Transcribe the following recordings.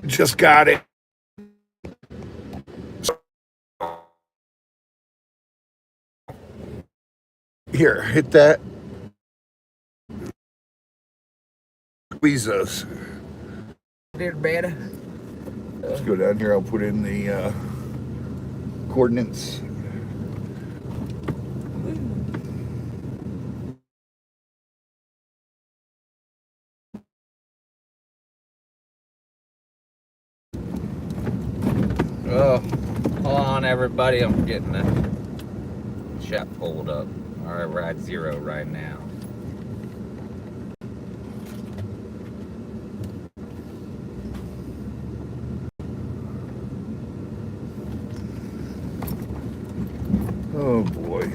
Just got it. Here, hit that. Squeeze those. Better. Let's go down here. I'll put in the coordinates. Oh, hold on, everybody. I'm getting the shot pulled up. All right, we're at 0 right now. Oh boy.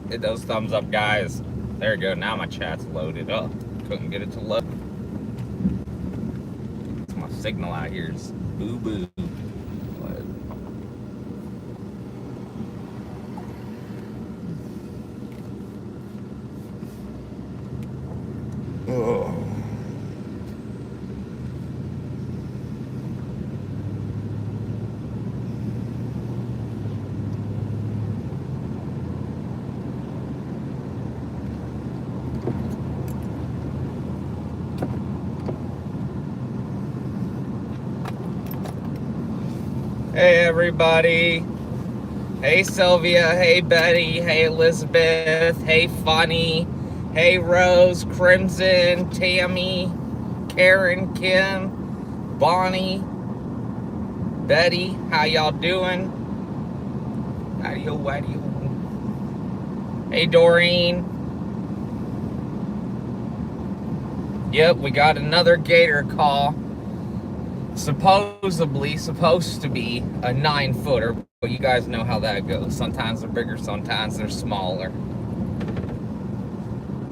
Hit those thumbs up, guys. There you go. Now my chat's loaded up. Couldn't get it to load. My signal out here is boo boo. Oh. Hey, everybody. Hey, Sylvia. Hey, Betty. Hey, Elizabeth. Hey, Funny. Hey, Rose, Crimson, Tammy, Karen, Kim, Bonnie, Betty. How y'all doing? How do you? Hey, Doreen. Yep, we got another gator call. Supposedly supposed to be a 9-footer, but you guys know how that goes. Sometimes they're bigger, sometimes they're smaller.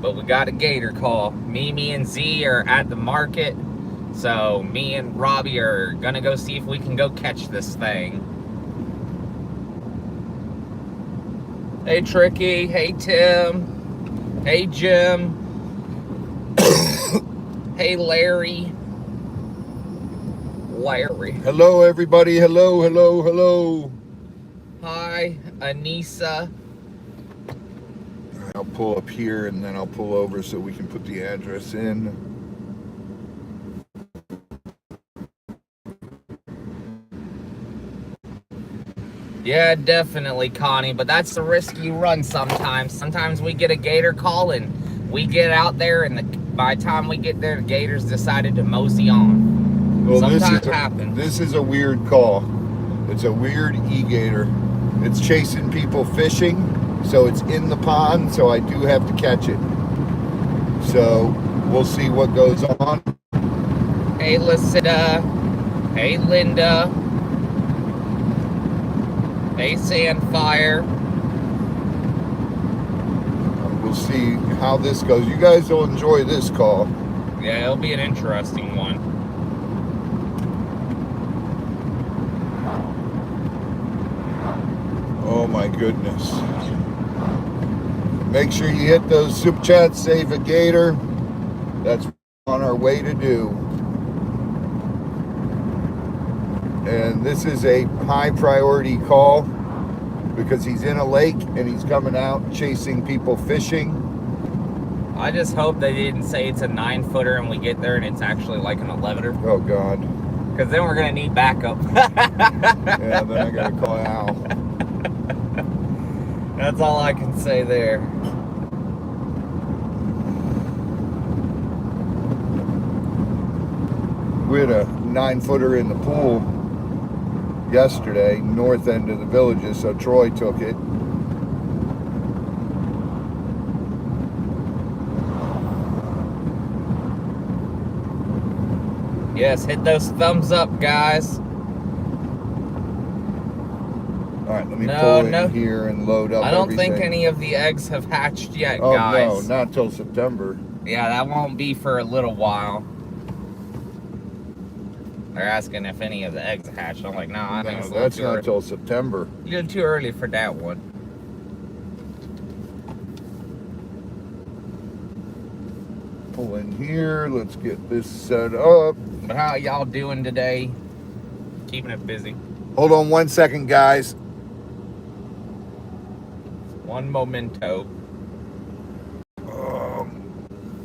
But we got a gator call. Me and Z are at the market, so me and Robbie are gonna go see if we can go catch this thing. Hey, Tricky. Hey, Tim. Hey, Jim. Hey, Larry. Hello, everybody. Hello. Hi, Anissa. I'll pull up here and then I'll pull over so we can put the address in. Yeah, definitely, Connie, but that's the risk you run sometimes. Sometimes we get a gator call and we get out there, and by the time we get there, the gators decided to mosey on. Well, sometimes happens. This is a weird call. It's a weird E-GATOR. It's chasing people fishing, so it's in the pond, so I do have to catch it. So we'll see what goes on. Hey, Lucida. Hey, Linda. Hey, Sandfire. We'll see how this goes. You guys will enjoy this call. Yeah, it'll be an interesting one. Oh my goodness. Make sure you hit those super chats, save a gator. That's on our way to do. And this is a high priority call because he's in a lake and he's coming out chasing people fishing. I just hope they didn't say it's a 9-footer and we get there and it's actually like an 11-er. Oh God. Because then we're going to need backup. Yeah, then I got to call Al. That's all I can say there. We had a 9-footer in the pool yesterday, north end of the villages, so Troy took it. Yes, hit those thumbs up, guys. All right, let me pull in here and load up I don't everything. think any of the eggs have hatched yet, oh, guys. no, not till September. Yeah, that won't be for a little while. They're asking if any of the eggs hatched. I'm like, no, I think it's that's not till September. A little too early for that one. Pull in here. Let's get this set up. But how y'all doing today? Keeping it busy. Hold on 1 second, guys. One momento. All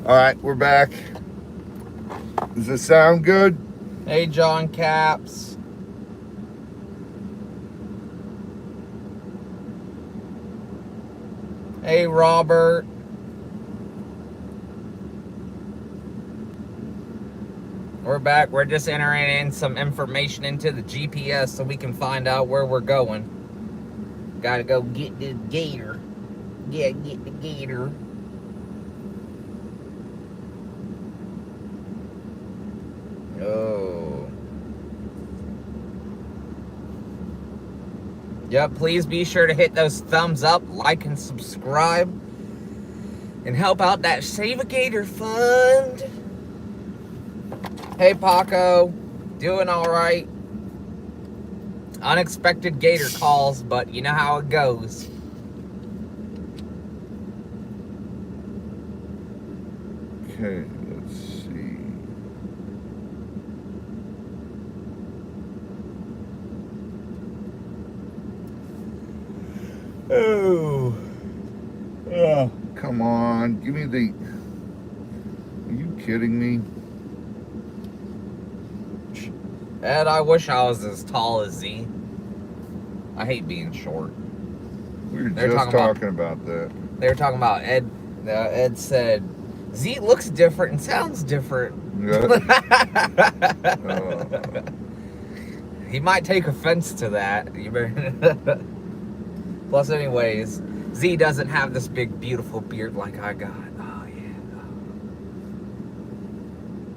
right, we're back. Does this sound good? Hey, John Caps. Hey, Robert. We're back. We're just entering in some information into the GPS so we can find out where we're going. Gotta go get the gator. Yeah, get the gator. Oh. Yep, please be sure to hit those thumbs up, like, and subscribe. And help out that Save a Gator Fund. Hey, Paco. Doing alright. Unexpected gator calls, but you know how it goes. Okay, let's see. Oh. Oh, come on. Give me the... Are you kidding me? Ed, I wish I was as tall as Z. I hate being short. We were just talking about that. They were talking about Ed. Ed said, Z looks different and sounds different. He might take offense to that. You better... Plus, anyways, Z doesn't have this big, beautiful beard like I got. Oh, yeah.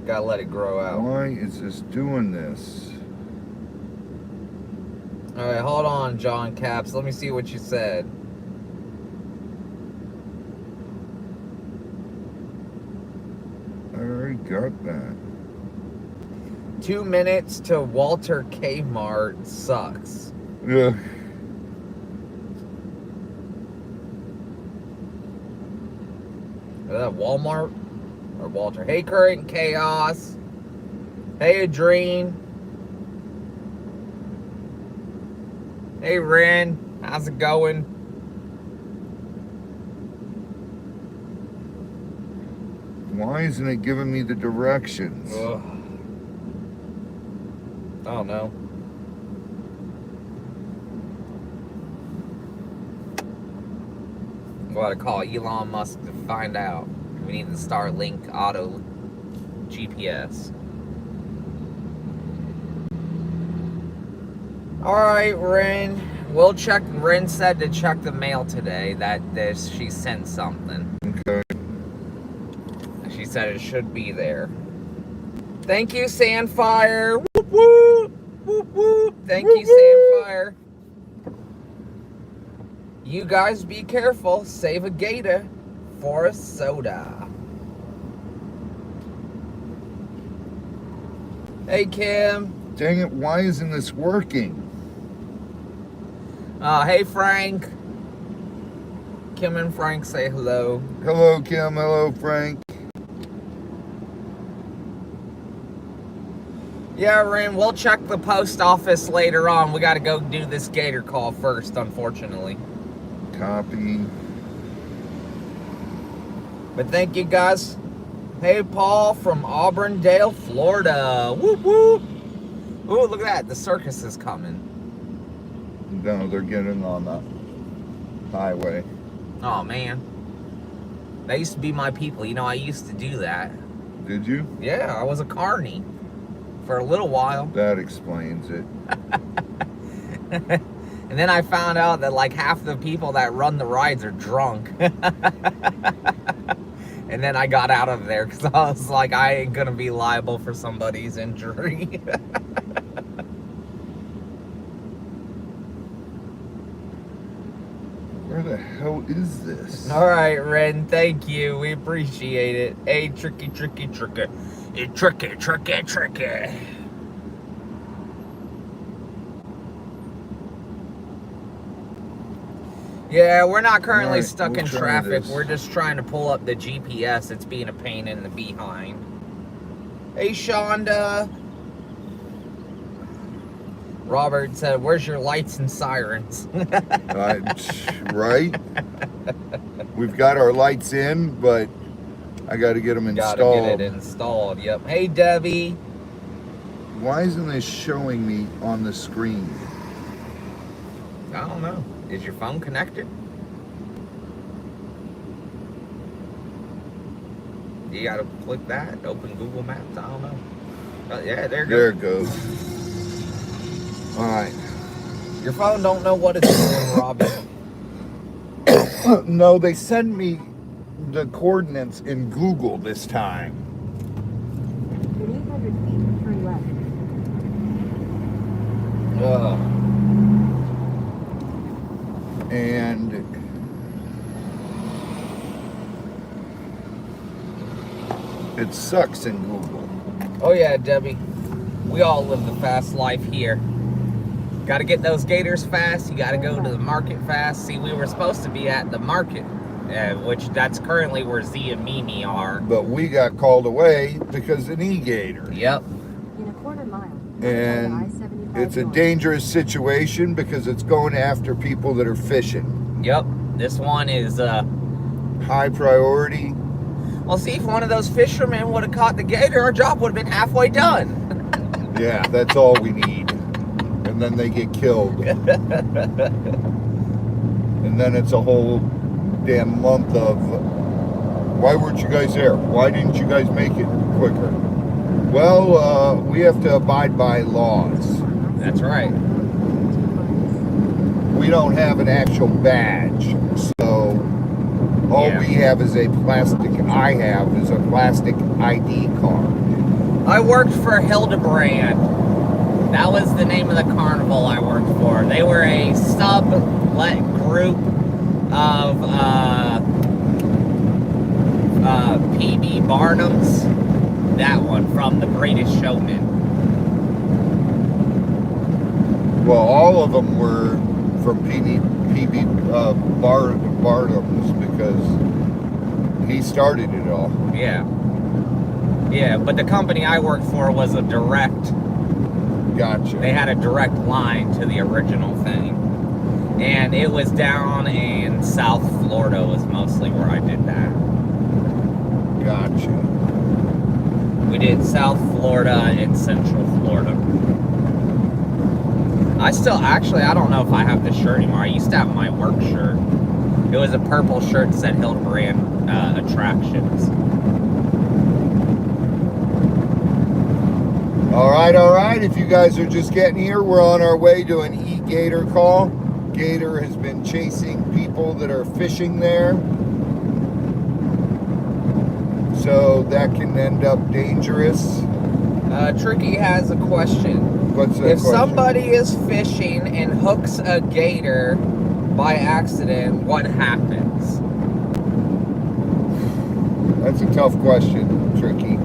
Gotta let it grow out. Why is this doing this? Alright, hold on, John Caps. Let me see what you said. I already got that. 2 minutes to Walter Kmart sucks. Yeah. Is that Walmart or Walter? Hey, Current Chaos. Hey, Adrene. Hey, Ren. How's it going? Why isn't it giving me the directions? Ugh. I don't know. Gotta call Elon Musk to find out. We need the Starlink auto GPS. Alright, Ren. We'll check. Ren said to check the mail today that she sent something. Okay. She said it should be there. Thank you, Sandfire. Whoop whoop. Whoop whoop. Thank you, Sandfire. You guys be careful. Save a gator for a soda. Hey, Kim. Dang it, why isn't this working? Hey, Frank. Kim and Frank say hello. Hello, Kim. Hello, Frank. Yeah, Ren, we'll check the post office later on. We gotta go do this gator call first, unfortunately. Copy. But thank you, guys. Hey, Paul from Auburndale, Florida. Whoop, whoop. Ooh, look at that. The circus is coming. No, they're getting on the highway. Oh, man. They used to be my people. You know, I used to do that. Did you? Yeah, I was a carny for a little while. That explains it. And then I found out that like half the people that run the rides are drunk. And then I got out of there because I was like, I ain't gonna be liable for somebody's injury. Where the hell is this? All right, Ren, thank you. We appreciate it. Hey, tricky. It's tricky. Yeah, we're not currently stuck in traffic. We're just trying to pull up the GPS. It's being a pain in the behind. Hey, Shonda. Robert said, where's your lights and sirens? Right? We've got our lights in, but I got to get them installed. Gotta get it installed, yep. Hey, Debbie. Why isn't this showing me on the screen? I don't know. Is your phone connected? You gotta click that, open Google Maps, I don't know. Yeah, there it goes. There it goes. All right. Your phone don't know what it's doing, Robbie. No, they send me the coordinates in Google this time. In 800 feet, turn left. Ugh. And it sucks in Google. Oh yeah, Debbie. We all live the fast life here. Gotta get those gators fast. You gotta go to the market fast. See, we were supposed to be at the market, which that's currently where Z and Mimi are. But we got called away because of an E-GATOR. Yep. In a quarter mile. And it's a dangerous situation because it's going after people that are fishing. Yep. This one is high priority. Well, see, if one of those fishermen would have caught the gator, our job would have been halfway done. Yeah, that's all we need. And then they get killed. And then it's a whole damn month of, why weren't you guys there? Why didn't you guys make it quicker? Well, we have to abide by laws. That's right. We don't have an actual badge, so all we have is a plastic, I have is a plastic ID card. I worked for Hildebrand. That was the name of the carnival I worked for. They were a sub-let group of PB Barnums. That one from The Greatest Showman. Well, all of them were from PB Barnums because he started it all. Yeah. Yeah, but the company I worked for was a direct. Gotcha. They had a direct line to the original thing. And it was down in South Florida was mostly where I did that. Gotcha. We did South Florida and Central Florida. I don't know if I have the shirt anymore. I used to have my work shirt. It was a purple shirt that said Hildebrand Attractions. All right. If you guys are just getting here, we're on our way to an E-GATOR call. Gator has been chasing people that are fishing there. So that can end up dangerous. Tricky has a question. What's that If question? somebody is fishing and hooks a gator by accident, what happens? That's a tough question, Tricky.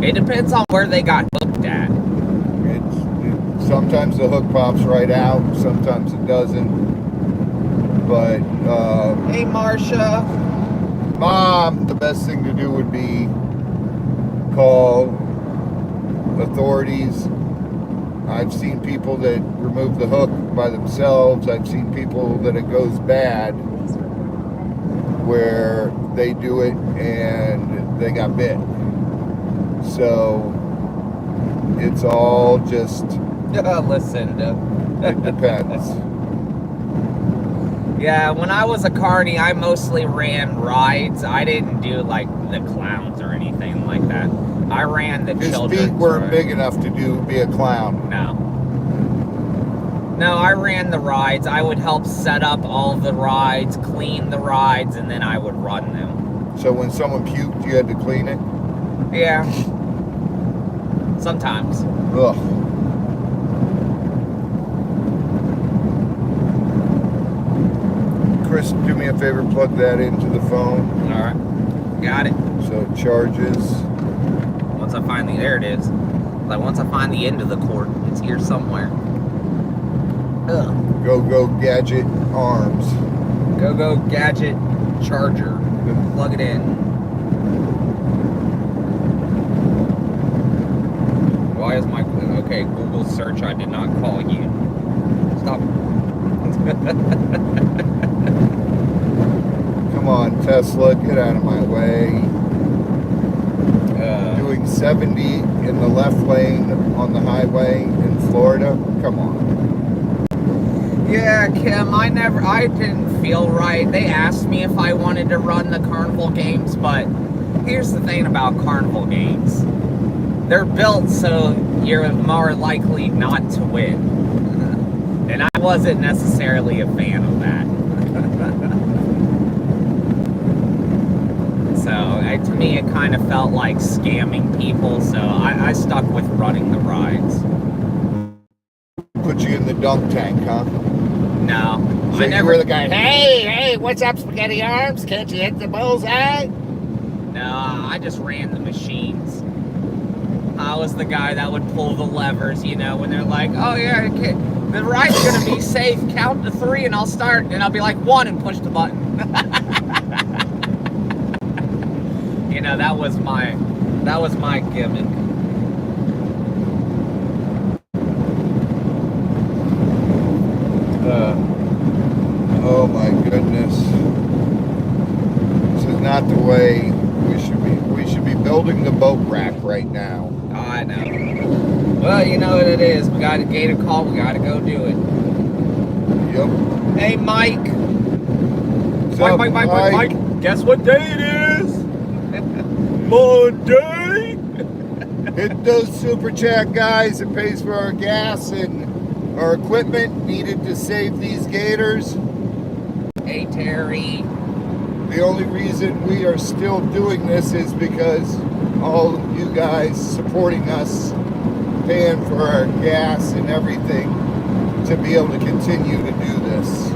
It depends on where they got hooked at. Sometimes the hook pops right out, sometimes it doesn't. But, Hey, Marcia. Mom, the best thing to do would be call authorities. I've seen people that remove the hook by themselves. I've seen people that it goes bad where they do it and they got bit. So it's all just Listen. it depends. Yeah, when I was a carny, I mostly ran rides. I didn't do like the clowns or anything like that. I ran the His children's feet weren't ride. big enough to be a clown. No. No, I ran the rides. I would help set up all the rides, clean the rides, and then I would run them. So when someone puked, you had to clean it? Yeah. Sometimes. Ugh. Chris, do me a favor, plug that into the phone. All right. Got it. So it charges. Once I find there it is. Like once I find the end of the cord, it's here somewhere. Ugh. Go gadget arms. Go gadget charger. Plug it in. Why is my okay Google search? I did not call you. Stop. Come on, Tesla, get out of my way. Doing 70 in the left lane on the highway in Florida. Come on. Yeah, Kim, I didn't feel right. They asked me if I wanted to run the carnival games, but here's the thing about carnival games. They're built so you're more likely not to win. And I wasn't necessarily a fan of that. So, to me, it kind of felt like scamming people, so I stuck with running the rides. Put you in the dunk tank, huh? No. So I never you were the guy, hey, what's up, spaghetti arms? Can't you hit the bullseye? No, I just ran the machines. I was the guy that would pull the levers, you know, when they're like, oh yeah, the ride's gonna be safe, count to 3 and I'll start, and I'll be like 1 and push the button. You know, that was my gimmick. Oh my goodness. This is not the way we should be. We should be building the boat rack right now. Oh, I know. Well, you know what it is. We got a gator call. We got to go do it. Yep. Hey, Mike. What's up, Mike. Guess what day it is? Monday. Hit those super chat, guys. It pays for our gas and our equipment needed to save these gators. Hey, Terry. The only reason we are still doing this is because all of you guys supporting us, paying for our gas and everything to be able to continue to do this.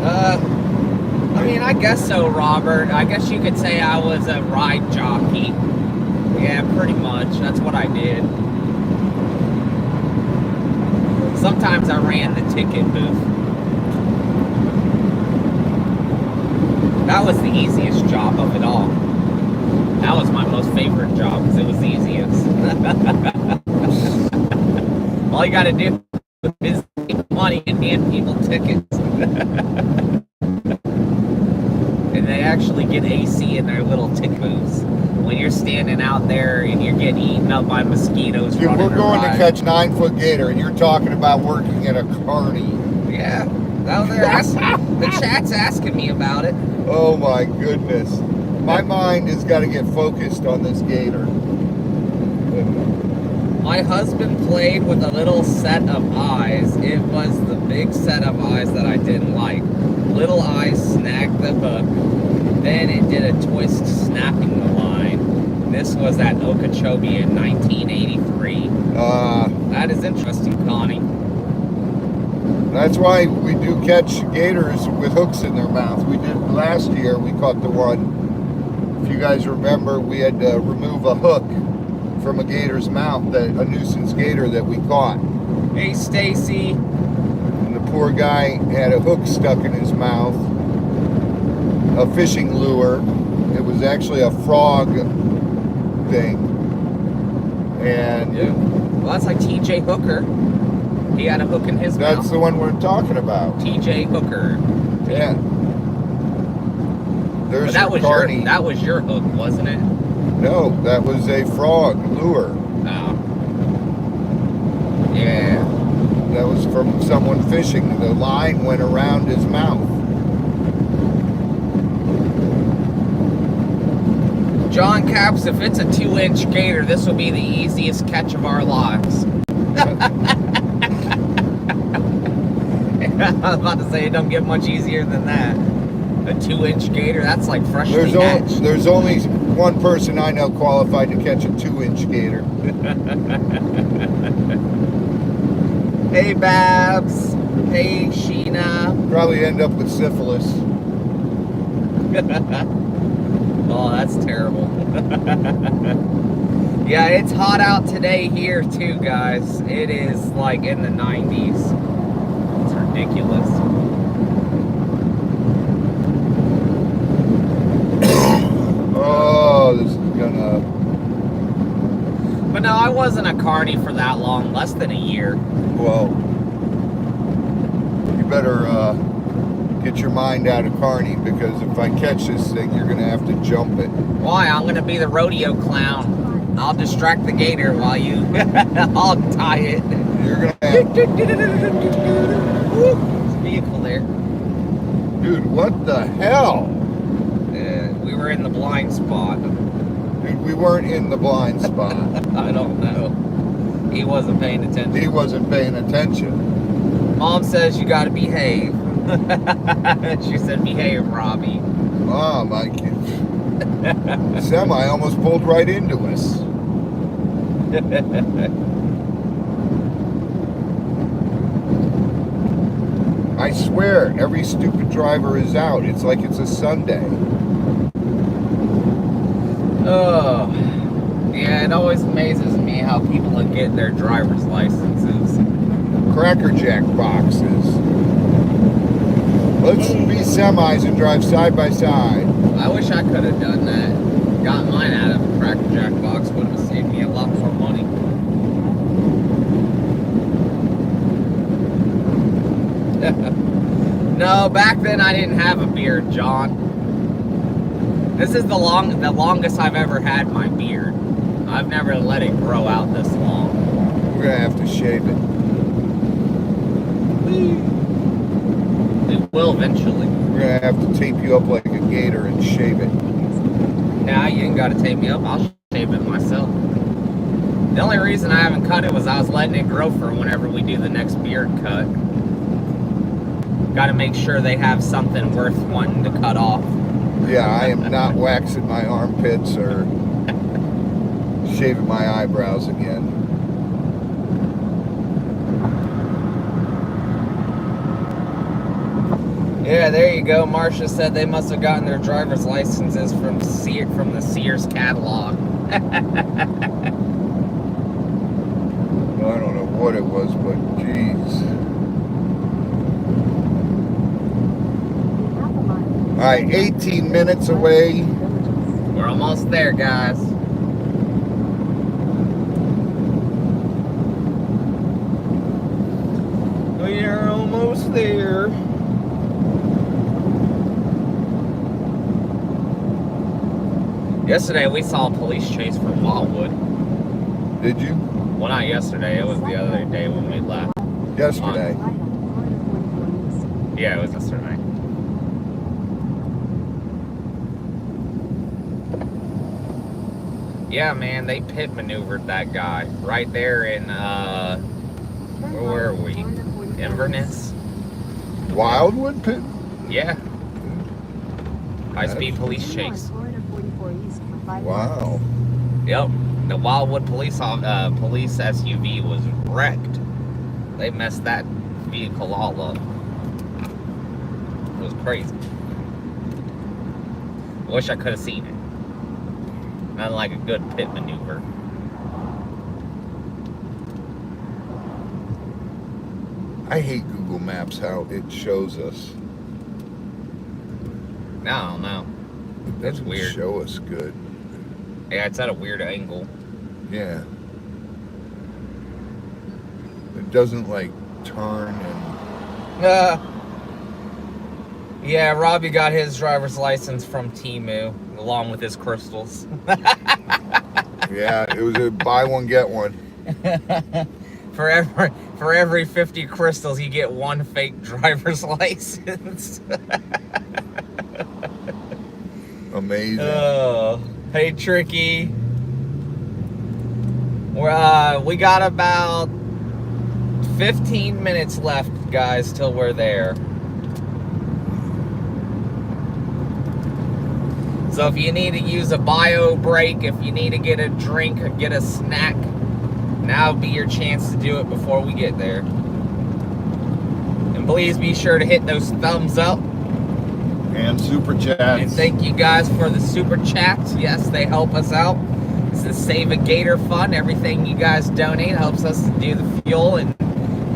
I mean, I guess so, Robert. I guess you could say I was a ride jockey. Yeah, pretty much. That's what I did. Sometimes I ran the ticket booth. That was the easiest job of it all. That was my most favorite job because it was the easiest. All you gotta do is make money and hand people tickets. And they actually get AC in their little ticket booths. When you're standing out there and you're getting eaten up by mosquitoes. Dude, we're going to catch 9-foot gator and you're talking about working at a carny. Yeah. The chat's asking me about it. Oh my goodness. My mind has got to get focused on this gator. My husband played with a little set of eyes. It was the big set of eyes that I didn't like. Little eyes snagged the hook. Then it did a twist, snapping the line. This was at Okeechobee in 1983. That is interesting, Connie. That's why we do catch gators with hooks in their mouth. We did last year, we caught the one. If you guys remember, we had to remove a hook from a gator's mouth, a nuisance gator that we caught. Hey, Stacy. And the poor guy had a hook stuck in his mouth, a fishing lure. It was actually a frog thing. And yeah. Well, that's like TJ Hooker. He had a hook in his mouth. That's the one we're talking about. TJ Hooker. Yeah. There's that was carny. that was your hook, wasn't it? No, that was a frog lure. Oh. Yeah. That was from someone fishing. The line went around his mouth. John Caps, if it's a 2-inch gator, this will be the easiest catch of our lives. was about to say it don't get much easier than that. A 2-inch gator, that's like freshly hatched. There's only one person I know qualified to catch a 2-inch gator. Hey Babs. Hey Sheena. Probably end up with syphilis. Oh, that's terrible. Yeah, it's hot out today here too, guys. It is like in the 90s. It's ridiculous. Oh, this is gonna... But no, I wasn't a carny for that long, less than a year. Well, you better get your mind out of carny, because if I catch this thing, you're gonna have to jump it. Why? I'm gonna be the rodeo clown. I'll distract the gator while you I'll tie it. You're gonna have... There's a vehicle there. Dude, what the hell? We were in the blind spot. Dude, we weren't in the blind spot. I don't know. He wasn't paying attention. He wasn't paying attention. Mom says you gotta behave. She said behave, Robbie. Mom, I can't... Semi almost pulled right into us. I swear, every stupid driver is out. It's like it's a Sunday. Oh, yeah, it always amazes me how people can get their driver's licenses. Cracker Jack boxes. Let's be semis and drive side by side. I wish I could have done that. Got mine out of a Cracker Jack box. Would have saved me a lot more money. No, back then I didn't have a beard, John. This is the longest I've ever had my beard. I've never let it grow out this long. We're gonna have to shave it. We will eventually. We're gonna have to tape you up like a gator and shave it. Nah, you ain't gotta tape me up. I'll shave it myself. The only reason I haven't cut it was I was letting it grow for whenever we do the next beard cut. Gotta make sure they have something worth wanting to cut off. Yeah, I am not waxing my armpits or shaving my eyebrows again. Yeah, there you go. Marcia said they must have gotten their driver's licenses from the Sears catalog. I don't know what it was, but geez. All right, 18 minutes away. We're almost there, guys. We're almost there. Yesterday we saw a police chase from Wildwood. Did you? Well, not yesterday. It was the other day when we left. Yesterday. Yeah, it was yesterday. Yeah, man, they pit maneuvered that guy right there in, where were we? Inverness? Wildwood pit? Yeah. High-speed police chase. Wow. Yep. The Wildwood police SUV was wrecked. They messed that vehicle all up. It was crazy. I wish I could have seen it. Not like a good pit maneuver. I hate Google Maps, how it shows us. I don't know. It That's doesn't weird. show us good. Yeah, it's at a weird angle. Yeah. It doesn't like turn and... Yeah, Robbie got his driver's license from Temu, along with his crystals. Yeah, it was a buy one, get one. For every 50 crystals, you get one fake driver's license. Amazing. Oh, hey, Tricky. We got about 15 minutes left guys, till we're there. So if you need to use a bio break, if you need to get a drink or get a snack, now would be your chance to do it before we get there. And please be sure to hit those thumbs up. And super chats. And thank you guys for the super chats. Yes, they help us out. It's the Save a Gator Fund. Everything you guys donate helps us to do the fuel and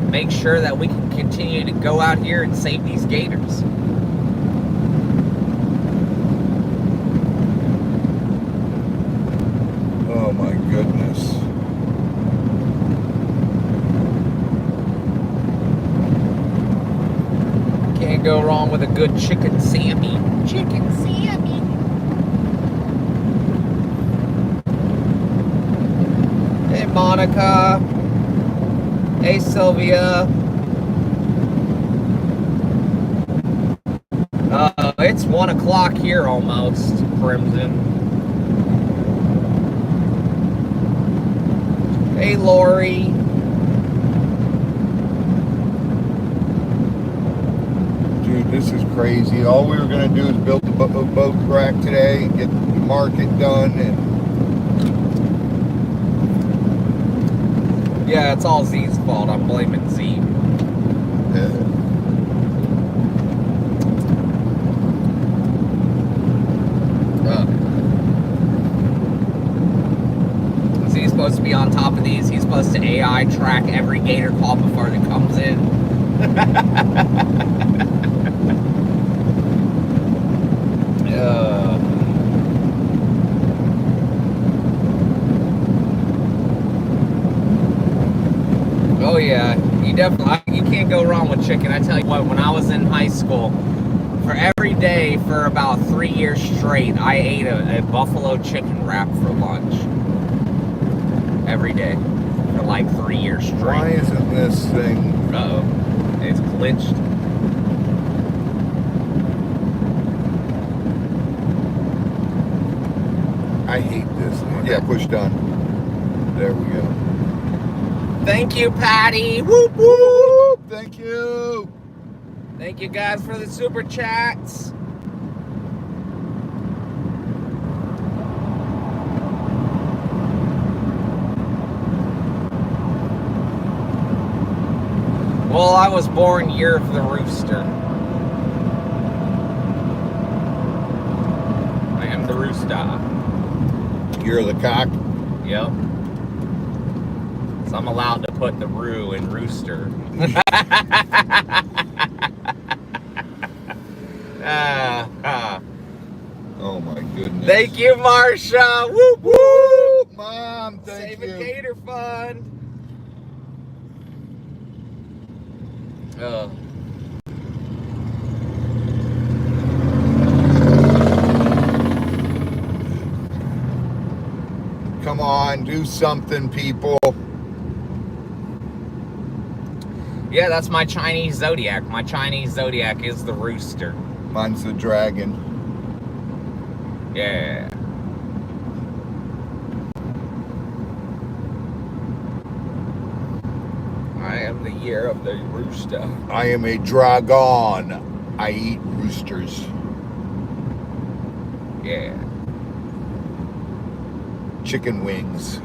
make sure that we can continue to go out here and save these gators. Oh my goodness. Can't go wrong with a good chicken Sammy. Chicken Sammy. Hey Monica. Hey Sylvia. It's 1 o'clock here almost, Crimson. Hey Lori. Dude, this is crazy. All we were going to do is build the boat rack today, get the market done, and Yeah, it's all Z's fault. I'm blaming Z. Z's supposed to be on top of these. He's supposed to AI track every gator call before it comes in. Oh yeah, you can't go wrong with chicken. I tell you what, when I was in high school, for every day for about 3 years straight, I ate a buffalo chicken wrap for lunch. Every day for like 3 years straight. why isn't this thing... Uh-oh, it's glitched. I hate this thing. Yeah, push done. There we go. Thank you, Patty. Whoop whoop. Thank you. Thank you guys for the super chats. Well, I was born year of the rooster. I am the rooster. You're the cock. Yep. So I'm allowed to put the roo in rooster. Oh my goodness. Thank you, Marsha. Whoop whoop. Mom, thank Save you. a Gator Fund. Come on, do something, people. Yeah, that's my Chinese zodiac. My Chinese zodiac is the rooster. Mine's the dragon. Yeah. I am the year of the rooster. I am a dragon. I eat roosters. Yeah. Chicken wings.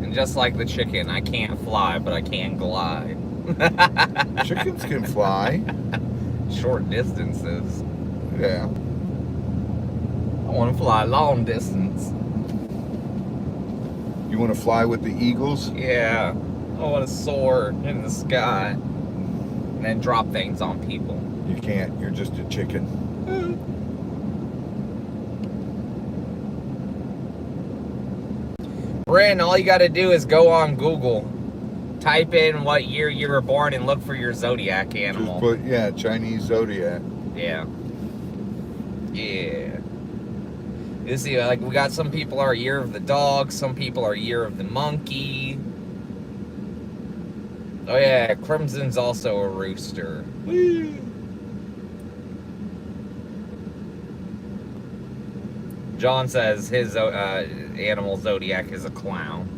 And just like the chicken, I can't fly, but I can glide. Chickens can fly. Short distances. Yeah. I want to fly long distance. You want to fly with the eagles? Yeah. I want to soar in the sky and then drop things on people. You can't. You're just a chicken. Ren, all you got to do is go on Google, type in what year you were born, and look for your zodiac animal. Just put, yeah, Chinese zodiac. Yeah. Yeah. You see, like, we got some people are year of the dog, some people are year of the monkey. Oh yeah, Crimson's also a rooster. Woo. John says his animal zodiac is a clown.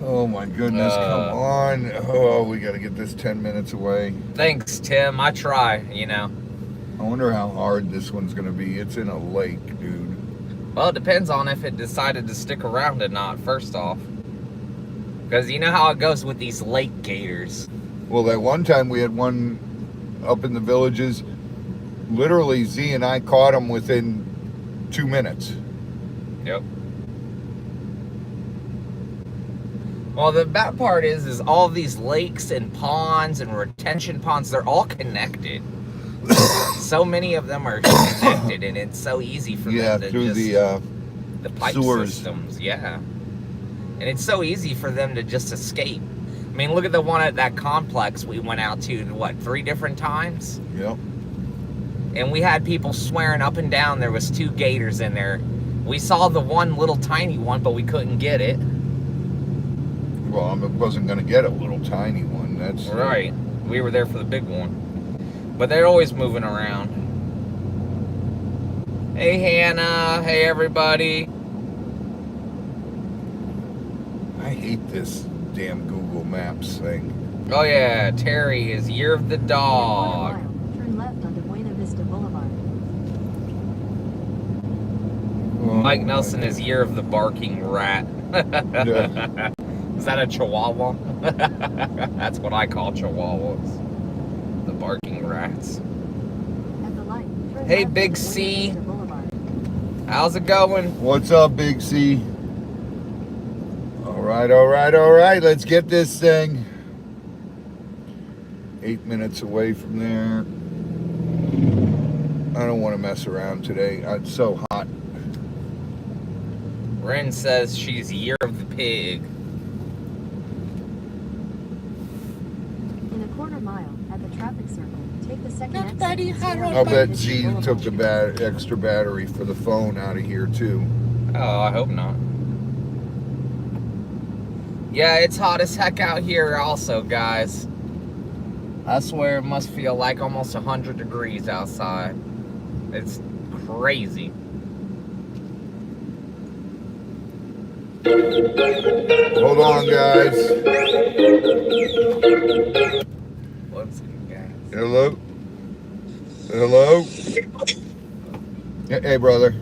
Oh my goodness, come on. Oh, we got to get this 10 minutes away. Thanks, Tim. I try, you know. I wonder how hard this one's going to be. It's in a lake, dude. Well, it depends on if it decided to stick around or not, first off. Because you know how it goes with these lake gators. Well, that one time we had one up in the villages. Literally, Z and I caught him within 2 minutes. Yep. Well, the bad part is all these lakes and ponds and retention ponds, they're all connected. So many of them are connected, and it's so easy for them to through just... the pipe sewers. systems, yeah. And it's so easy for them to just escape. I mean, look at the one at that complex we went out to, what, 3 different times? Yep. And we had people swearing up and down there was 2 gators in there. We saw the one little tiny one, but we couldn't get it. Well, I wasn't going to get a little tiny one. That's right. We were there for the big one. But they're always moving around. Hey, Hannah. Hey, everybody. I hate this damn Google Maps thing. Oh, yeah. Terry is Year of the Dog. Turn left onto Buena Vista Boulevard. Oh, Mike Nelson is Year of the Barking Rat. Yeah. Is that a chihuahua? That's what I call chihuahuas. The barking rats. At the light, turn Hey, left Big onto C. Buena Vista Boulevard. How's it going? What's up, Big C? All right, all right, all right. Let's get this thing. 8 minutes away from there. I don't want to mess around today. It's so hot. Ren says she's Year of the Pig. In a quarter mile, at the traffic circle, take the second exit. I'll bet Z took the extra battery for the phone out of here, too. Oh, I hope not. Yeah, it's hot as heck out here also, guys. I swear it must feel like almost 100 degrees outside. It's crazy. Hold on, guys. What's gas? Hello? Hello? Hey, brother.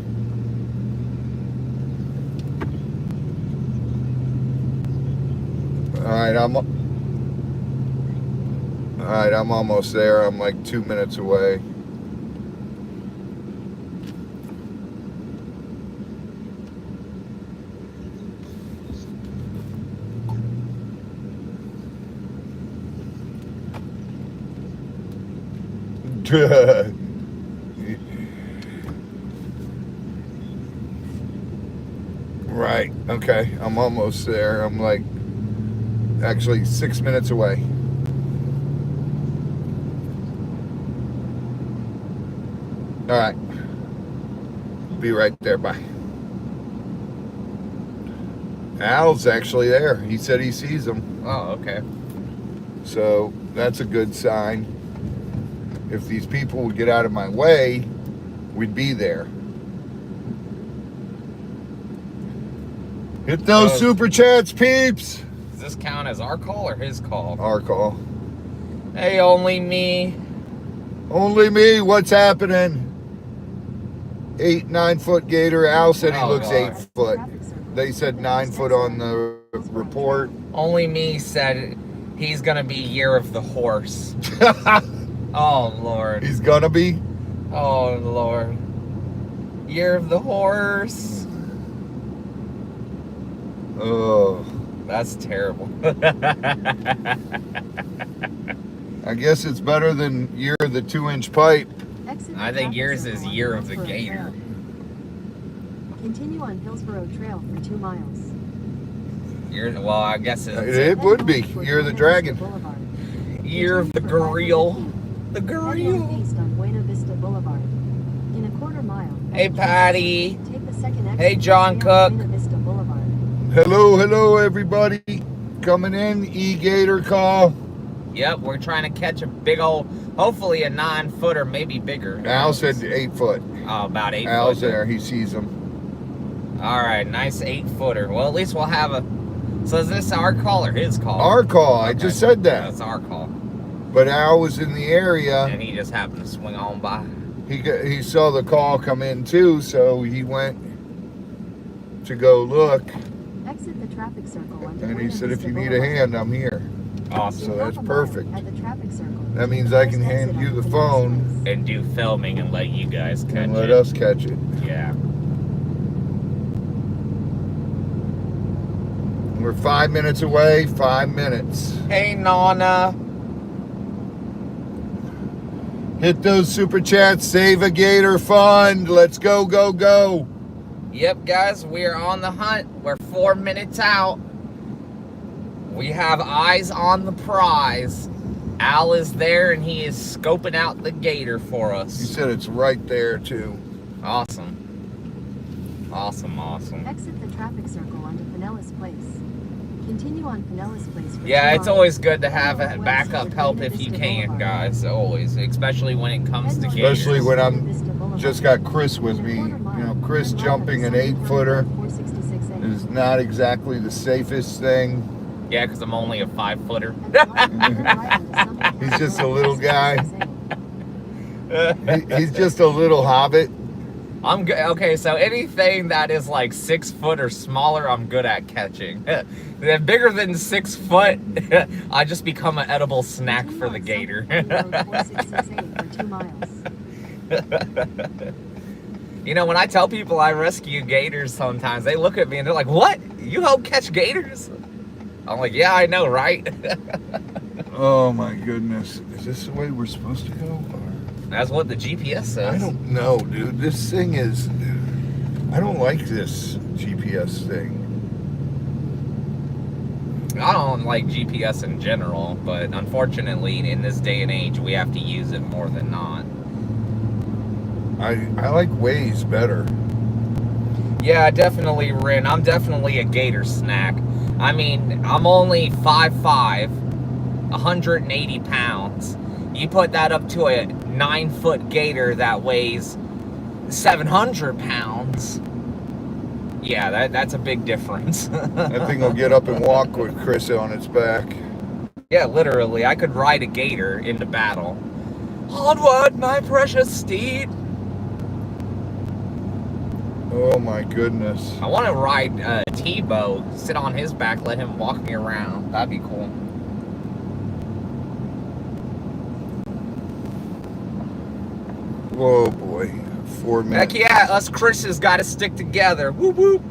All right, I'm almost there. I'm like 2 minutes away. Right, okay, I'm almost there. I'm like actually 6 minutes away. All right, be right there. Bye. Al's actually there. He said he sees them. Oh, okay. So that's a good sign. If these people would get out of my way, we'd be there. Hit those super chats, peeps. Does this count as our call or his call? Our call. Hey, only me. Only me. What's happening? 8-9 foot gator. Al said he looks God. 8 foot. They said 9 foot on the report. Only me said he's gonna be Year of the Horse. Oh, Lord. He's gonna be. Oh, Lord. Year of the Horse. Oh. That's terrible. I guess it's better than Year of the 2-inch pipe. I think yours is Year of the Gator. Continue on Hillsborough Trail for 2 miles. Well, I guess it's It would be Year of the Dragon. Year of the Gorille. The Head Gorille. northeast on Buena Vista Boulevard. In a quarter mile. Hey, Patty. Take the second exit. Hey, John Cook. Buena Vista Boulevard. Hello, hello, everybody. Coming in, E-GATOR call. Yep, we're trying to catch a big old, hopefully a 9-footer, maybe bigger. Al said 8 foot. Oh, about 8 Al's foot. there. He sees them. All right, nice 8-footer. Well, at least we'll have a. So is this our call or his call? Our call. Okay. I just said that. That's our call. But Al was in the area. And he just happened to swing on by. He saw the call come in too, so he went to go look. Exit the traffic circle. And he said, if you need a hand, I'm here. Awesome. So that's perfect. At the traffic circle. That means I can hand you the phone And do filming and let you guys catch and let it. us catch it. Yeah. We're 5 minutes away. 5 minutes. Hey, Nana. Hit those super chats. Save a Gator Fund. Let's go, go, go. Yep, guys, we are on the hunt. We're 4 minutes out. We have eyes on the prize. Al is there, and he is scoping out the gator for He us. said it's right there too. Awesome. Awesome, awesome. Exit the traffic circle onto Pinellas Place. Continue on Pinellas Place. For Yeah, 2 it's miles. always good to have a West backup to help Buena if you Vista can, Boulevard. guys. Always, especially when it comes to gators. Especially when I'm Buena Vista Boulevard. just got Chris with In a me. quarter mile, You know, Chris turn right jumping on an Summit County 8-footer Road 466A. is not exactly the safest thing. Yeah, because I'm only a 5-footer. At the light, turn right onto Summit County He's just a Road little guy. 466A. He's just a little hobbit. I'm good. Okay, so anything that is like 6 foot or smaller, I'm good at catching. They're bigger than 6 foot, I just become an edible snack for the gator. Road 466A for 2 miles. You know, when I tell people I rescue gators sometimes, they look at me and they're like, what? You help catch gators? I'm like, yeah, I know, right? Oh my goodness. Is this the way we're supposed to go? Or- That's what the GPS says. I don't know, dude. This thing is... I don't like this GPS thing. I don't like GPS in general, but unfortunately, in this day and age, we have to use it more than not. I like Waze better. Yeah, definitely, Rin. I'm definitely a gator snack. I mean, I'm only 5'5", 180 pounds. You put that up to a 9-foot gator that weighs 700 pounds. Yeah, that's a big difference. That thing will get up and walk with Chris on its back. Yeah, literally, I could ride a gator into battle. Onward, my precious steed. Oh my goodness. I want to ride Tebow, sit on his back, let him walk me around. That'd be cool. Whoa boy. 4 minutes. Heck yeah, us Chris's got to stick together. Whoop whoop.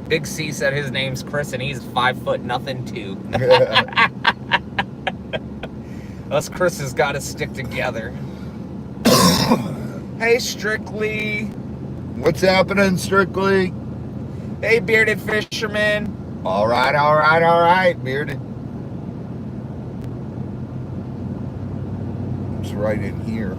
Big C said his name's Chris and he's 5 foot nothing too. Us Chris's got to stick together. Hey Strictly. What's happening, Strictly? Hey bearded fisherman. All right, bearded. It's right in here.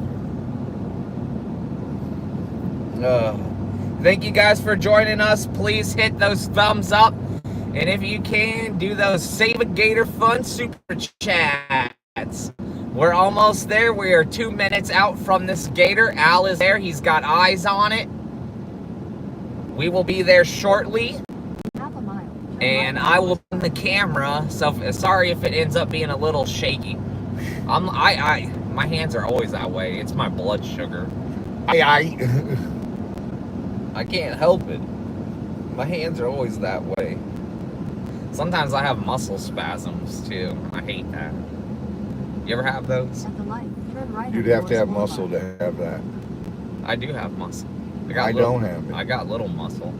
Thank you guys for joining us. Please hit those thumbs up. And if you can, do those Save a Gator Fun super chats. We're almost there. We are 2 minutes out from this gator. Al is there. He's got eyes on it. We will be there shortly. Half a mile. Turn And right I on will on the camera. So sorry if it ends up being a little shaky. My hands are always that way. It's my blood sugar. I can't help it. My hands are always that way. Sometimes I have muscle spasms too. I hate that. You ever have those? At the light, turn right You'd on have to have Forest muscle Boulevard. to have that. I do have muscle. I don't have it. I got little muscle.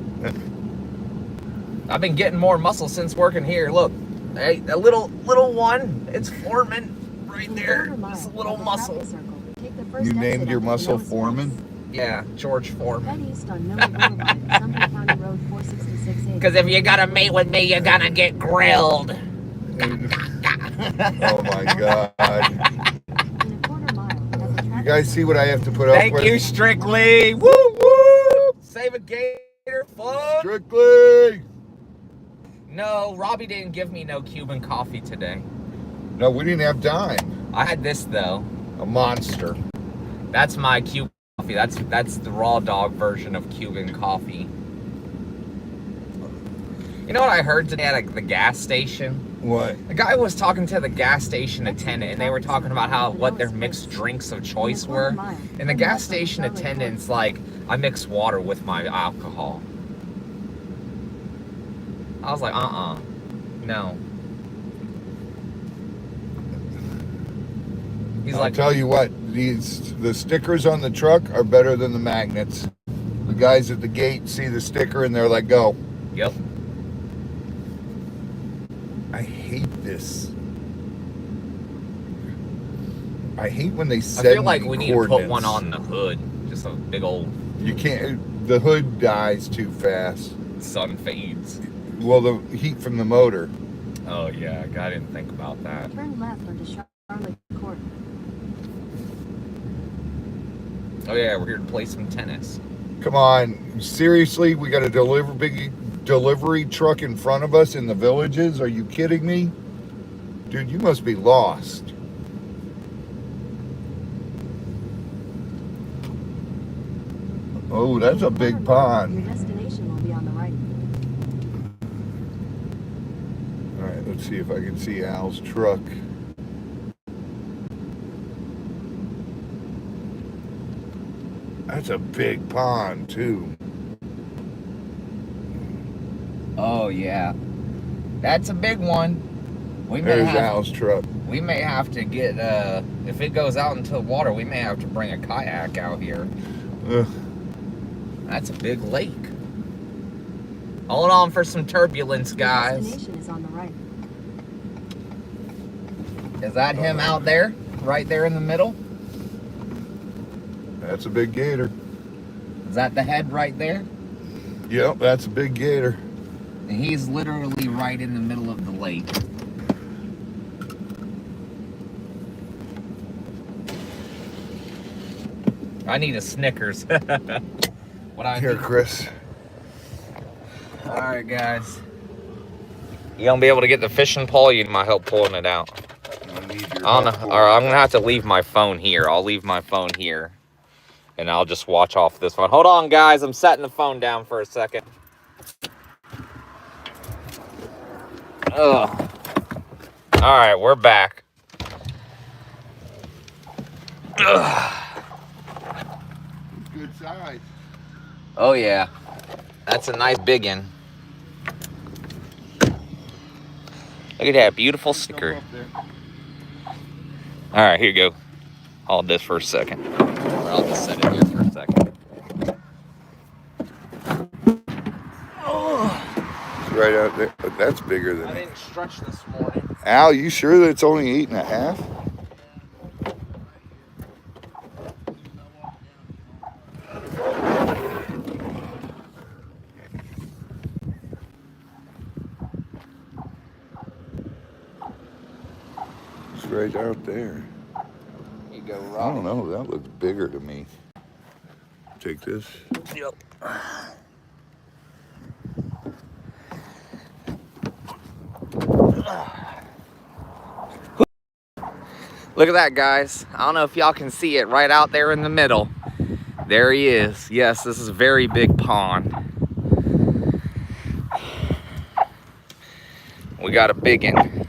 I've been getting more muscle since working here. Look, hey, a little one. It's forming right In a there. quarter mile, Just a little at the muscle. traffic circle, take the first You named exit your onto muscle Pinellas Foreman? Place. Yeah, George Foreman. Head east on Miller Boulevard, Summit County Road 466A. Because if you gotta mate with me, you're gonna get grilled. Oh my god. In a quarter mile, at the You traffic guys see what I have to put up Thank with? you, Strictly. Woo woo! Save a gator fun. Strictly! No, Robbie didn't give me no Cuban coffee today. No, we didn't have dime. I had this though. A monster. That's my Cuban coffee. That's the raw dog version of Cuban coffee. You know what I heard today at the gas station? What? The guy was talking to the gas station attendant, and they were talking about what their mixed drinks of choice were. And the gas station attendant's like, I mix water with my alcohol. I was like, no. He's I'll like, tell you what, the stickers on the truck are better than the magnets. The guys at the gate see the sticker and they're like, go. yep. I hate this. I hate when they I send feel like me we need to put coordinates. one on the hood. Just a big old You can't, the hood dies too fast. sun fades. Well, the heat from the motor. Oh yeah, I didn't think about that. Turn left onto Charlotte Court. Oh yeah, we're here to play some tennis. Come on, seriously, we got a big delivery truck in front of us in the villages. Are you kidding me? Dude, you must be lost. Oh, that's a big pond. Your destination will be on the right. All right, let's see if I can see Al's truck. That's a big pond, too. Oh yeah, that's a big one. There's Al's truck. We may have to get if it goes out into the water, we may have to bring a kayak out here. Ugh. That's a big lake. Hold on for some turbulence, Your guys. destination is on the right. Is that him out there? Right there in the middle? That's a big gator. Is that the head right there? Yep, that's a big gator. And he's literally right in the middle of the lake. I need a Snickers. What I Here, need. Chris. All right, guys. You gonna be able to get the fishing pole? You need my help pulling it out. I need your I don't help. know. Or I'm gonna have to leave my phone here. I'll leave my phone here, and I'll just watch off this phone. Hold on, guys. I'm setting the phone down for a second. Ugh. All right, we're back. Ugh. Good size. Oh yeah, that's a nice big one. Look at that beautiful sticker. All right, here you go. Hold this for a second. Or I'll just set it here for a second. It's right out there. But that's bigger than I me. didn't stretch this morning. Al, you sure that it's only 8.5? It's right out there. Here you go, I Rob. don't know. That looks bigger to me. Take this. Yep. Look at that, guys. I don't know if y'all can see it right out there in the middle. There he is. Yes, this is a very big pond. We got a big one.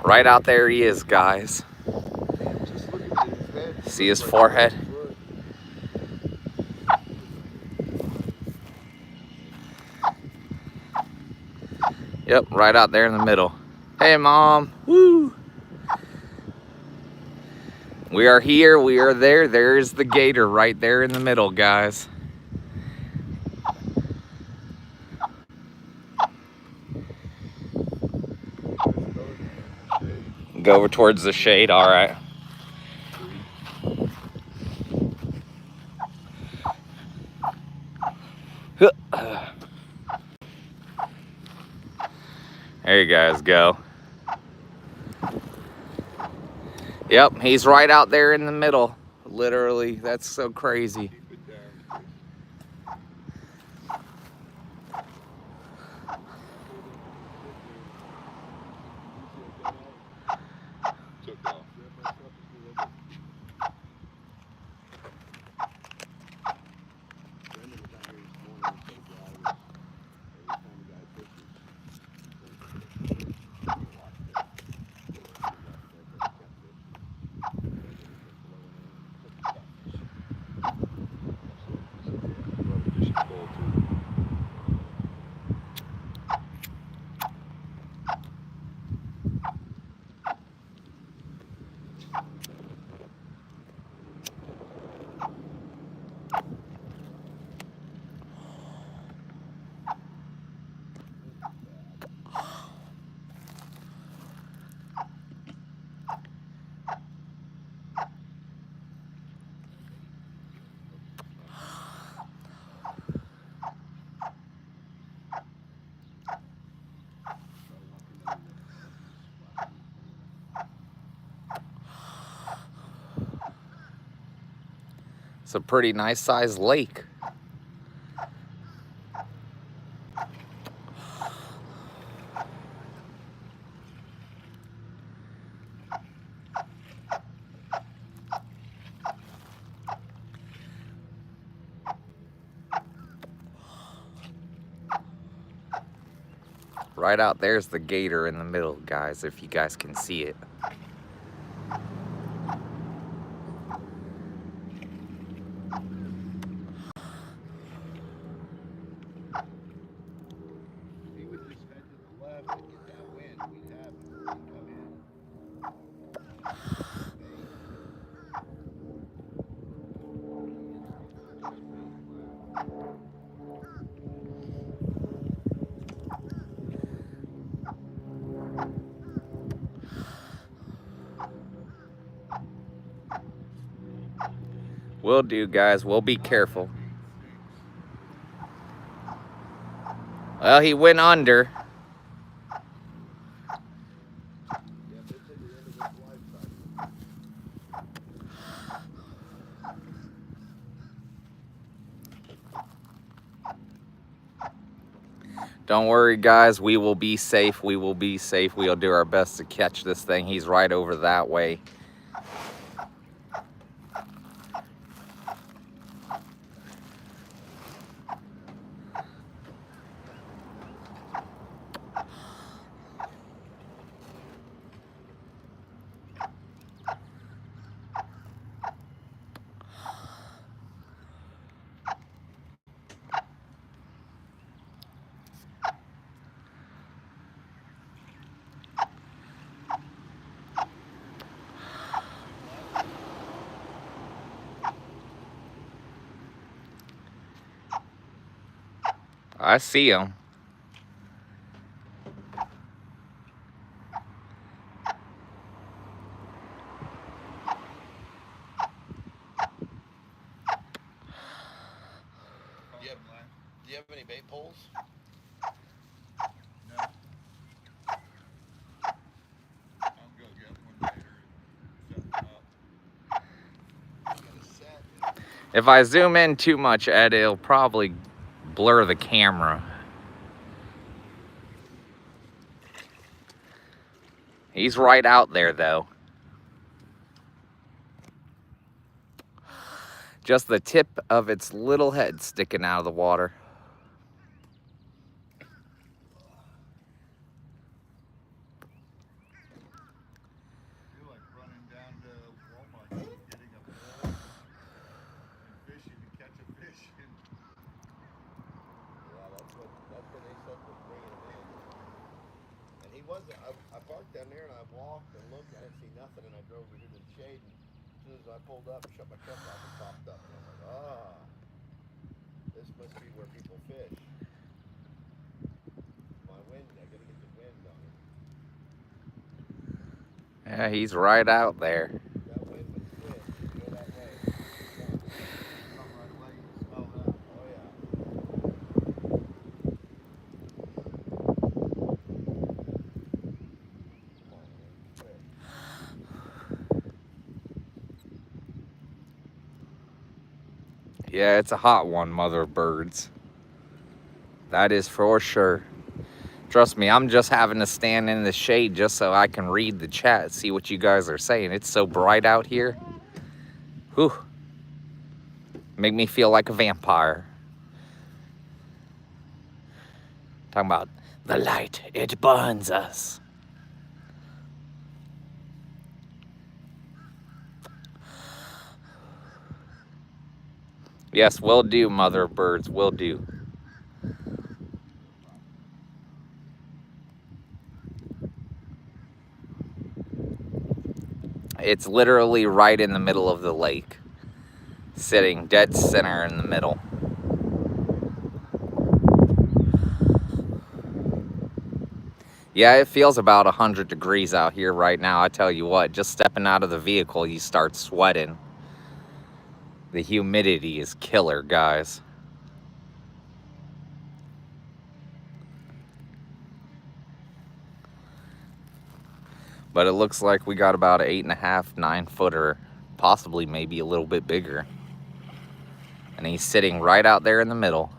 Right out there he is, guys. Just look at his head. See his forehead? Yep, right out there in the middle. Hey, Mom. Woo! We are here. We are there. There's the gator right there in the middle, guys. Go over towards the shade. All right. There you guys go. Yep, he's right out there in the middle. Literally, that's so crazy. Keep it down, please. Took off. Brandon was out here this morning with some drivers. Every time a guy fishes, he watched it. It's a pretty nice sized lake. Right out there's the gator in the middle, guys, if you guys can see it. He would just head to the left and get that wind. We'd have him come in. Will do, guys. We'll be careful. Well, he went under. Don't worry, guys. We will be safe. We will be safe. We'll do our best to catch this thing. He's right over that way. I see him. Do you have any bait poles? No. I'll go get one later and set them up. If I zoom in too much, Ed, it'll probably blur the camera. He's right out there, though. Just the tip of its little head sticking out of the water. I feel like running down to Walmart and getting a pole and fishing to catch a fish. Yeah, that's what they said was bringing him in. And he wasn't. I parked down there and I walked and looked. I didn't see nothing, and I drove over here to the shade. And as soon as I pulled up and shut my truck off, it popped up, and I'm like, ah, this must be where people fish. My wind, I gotta get the wind on it. Yeah, he's right out there. That wind was good. Go that way. Come right away. You smell that? Oh yeah. Come on, man. Quick. Yeah, it's a hot one, mother of birds. That is for sure. Trust me, I'm just having to stand in the shade just so I can read the chat, see what you guys are saying. It's so bright out here. Whew. Make me feel like a vampire. Talking about the light, it burns us. Yes, will do, mother of birds, will do. It's literally right in the middle of the lake, sitting dead center in the middle. Yeah, it feels about 100 degrees out here right now. I tell you what, just stepping out of the vehicle, you start sweating. The humidity is killer, guys. But it looks like we got about an 8.5, 9 footer, possibly maybe a little bit bigger. And he's sitting right out there in the middle.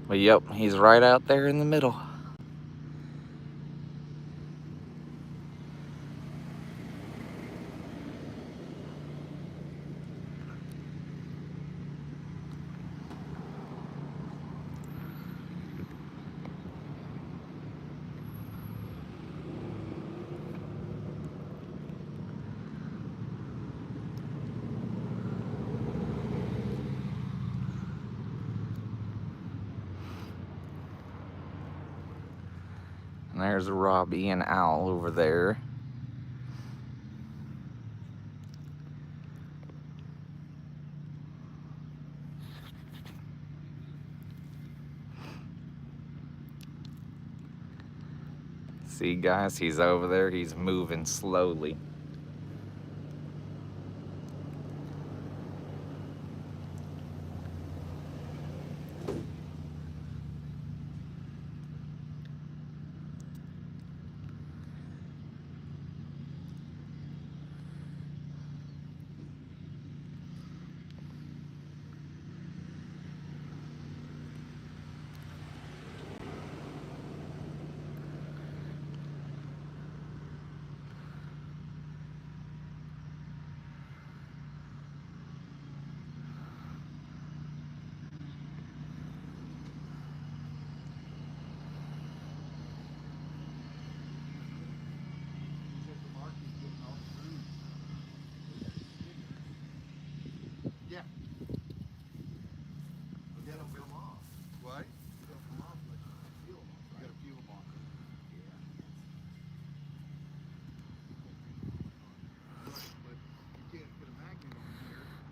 But yep, he's right out there in the middle. And there's Robbie and Al over there. See, guys, he's over there. He's moving slowly.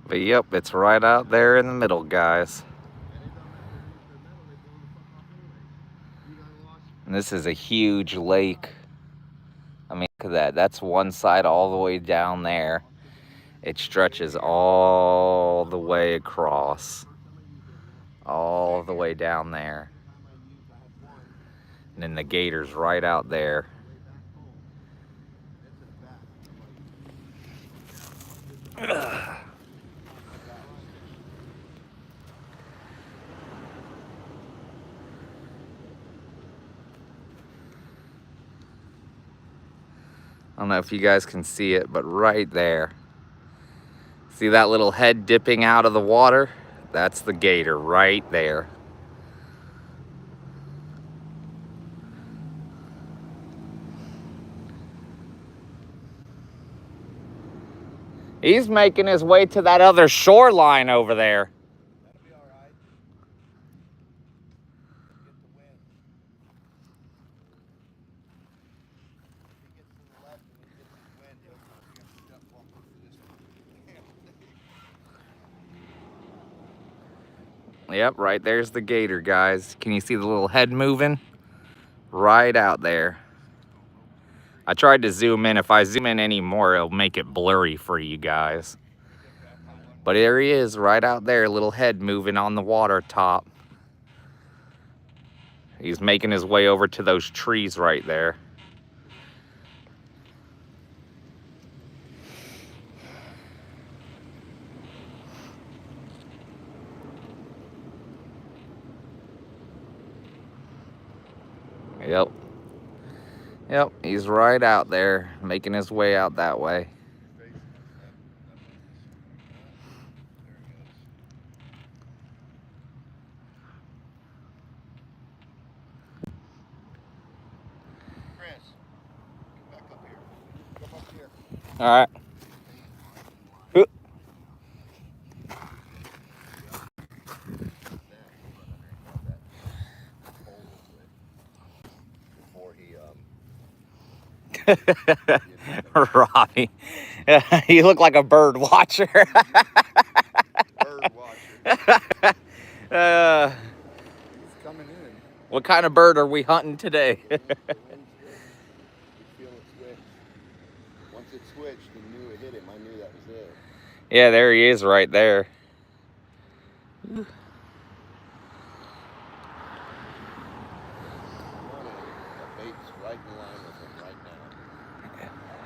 But yep, it's right out there in the middle, guys. And this is a huge lake. I mean, look at that. That's one side all the way down there. It stretches all the way across. All the way down there. And then the gator's right out there. Ugh. I don't know if you guys can see it, but right there. See that little head dipping out of the water? That's the gator right there. He's making his way to that other shoreline over there. That'll be all right. Get the wind. If he gets to the left and he gets his wind, he'll be able to step bumper for this damn thing. Yep, right there's the gator, guys. Can you see the little head moving? Right out there. I tried to zoom in. If I zoom in anymore, it'll make it blurry for you guys. But there he is, right out there, little head moving on the water top. He's making his way over to those trees right there. Yep. Yep, he's right out there, making his way out that way. Chris, come back up here. Come up here. All right. Before he Robbie, you look like a bird watcher. bird watcher. uh, He's coming in. what kind of bird are we hunting today? The wind's good. You feel it switch. Once it switched and knew it hit him, I knew that was it. Yeah, there he is right there. The bait's right in line with him right now.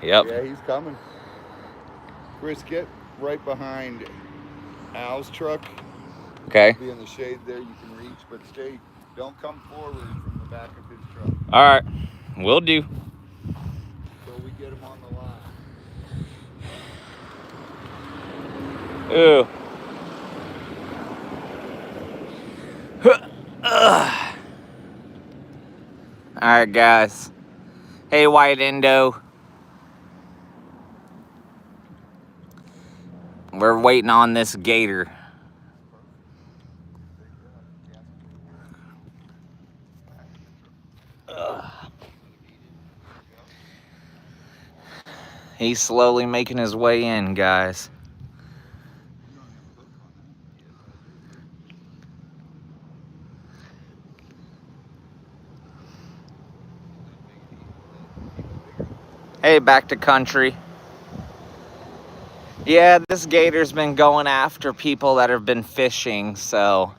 Yep. Yeah, he's coming. Chris, get right behind Al's truck. Okay. Be in the shade there, you can reach, but don't come forward from the back of his truck. All right, will do. So we get him on the line. Ooh. All right, guys. Hey, White Indo. We're waiting on this gator. He's slowly making his way in, guys. Hey, back to country. Yeah, this gator's been going after people that have been fishing, so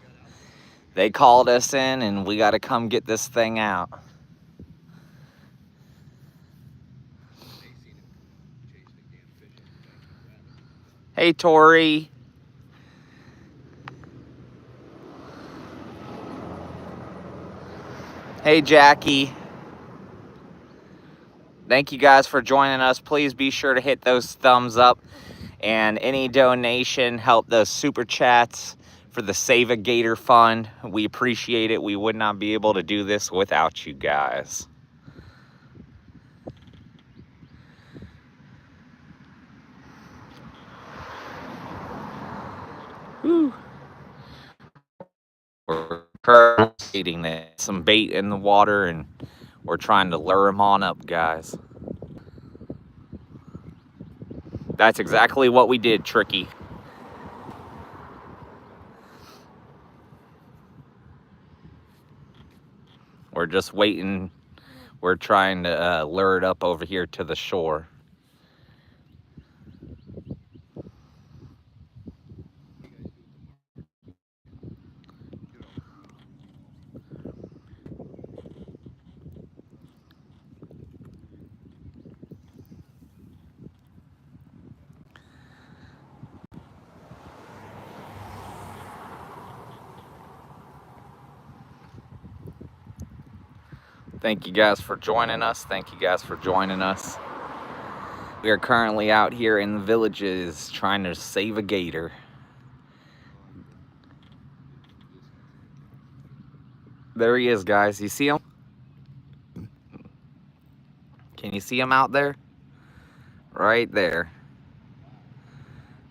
they called us in and we got to come get this thing out. Hey, Tori. Hey, Jackie. Thank you guys for joining us. Please be sure to hit those thumbs up, and any donation help those super chats for the Save a Gator Fund. We appreciate it. We would not be able to do this without you guys. Woo. We're currently some bait in the water and we're trying to lure them on up, guys. That's exactly what we did, Tricky. We're just waiting. We're trying to lure it up over here to the shore. Thank you guys for joining us. Thank you guys for joining us. We are currently out here in the villages trying to save a gator. There he is, guys. You see him? Can you see him out there? Right there.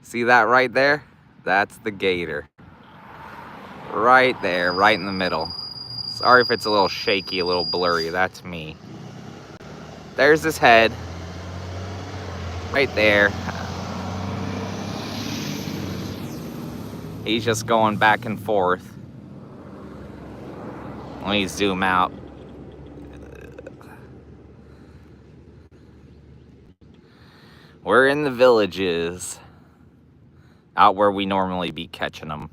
See that right there? That's the gator. Right there, right in the middle. Sorry if it's a little shaky, a little blurry. That's me. There's his head. Right there. He's just going back and forth. Let me zoom out. We're in the villages. Out where we normally be catching them.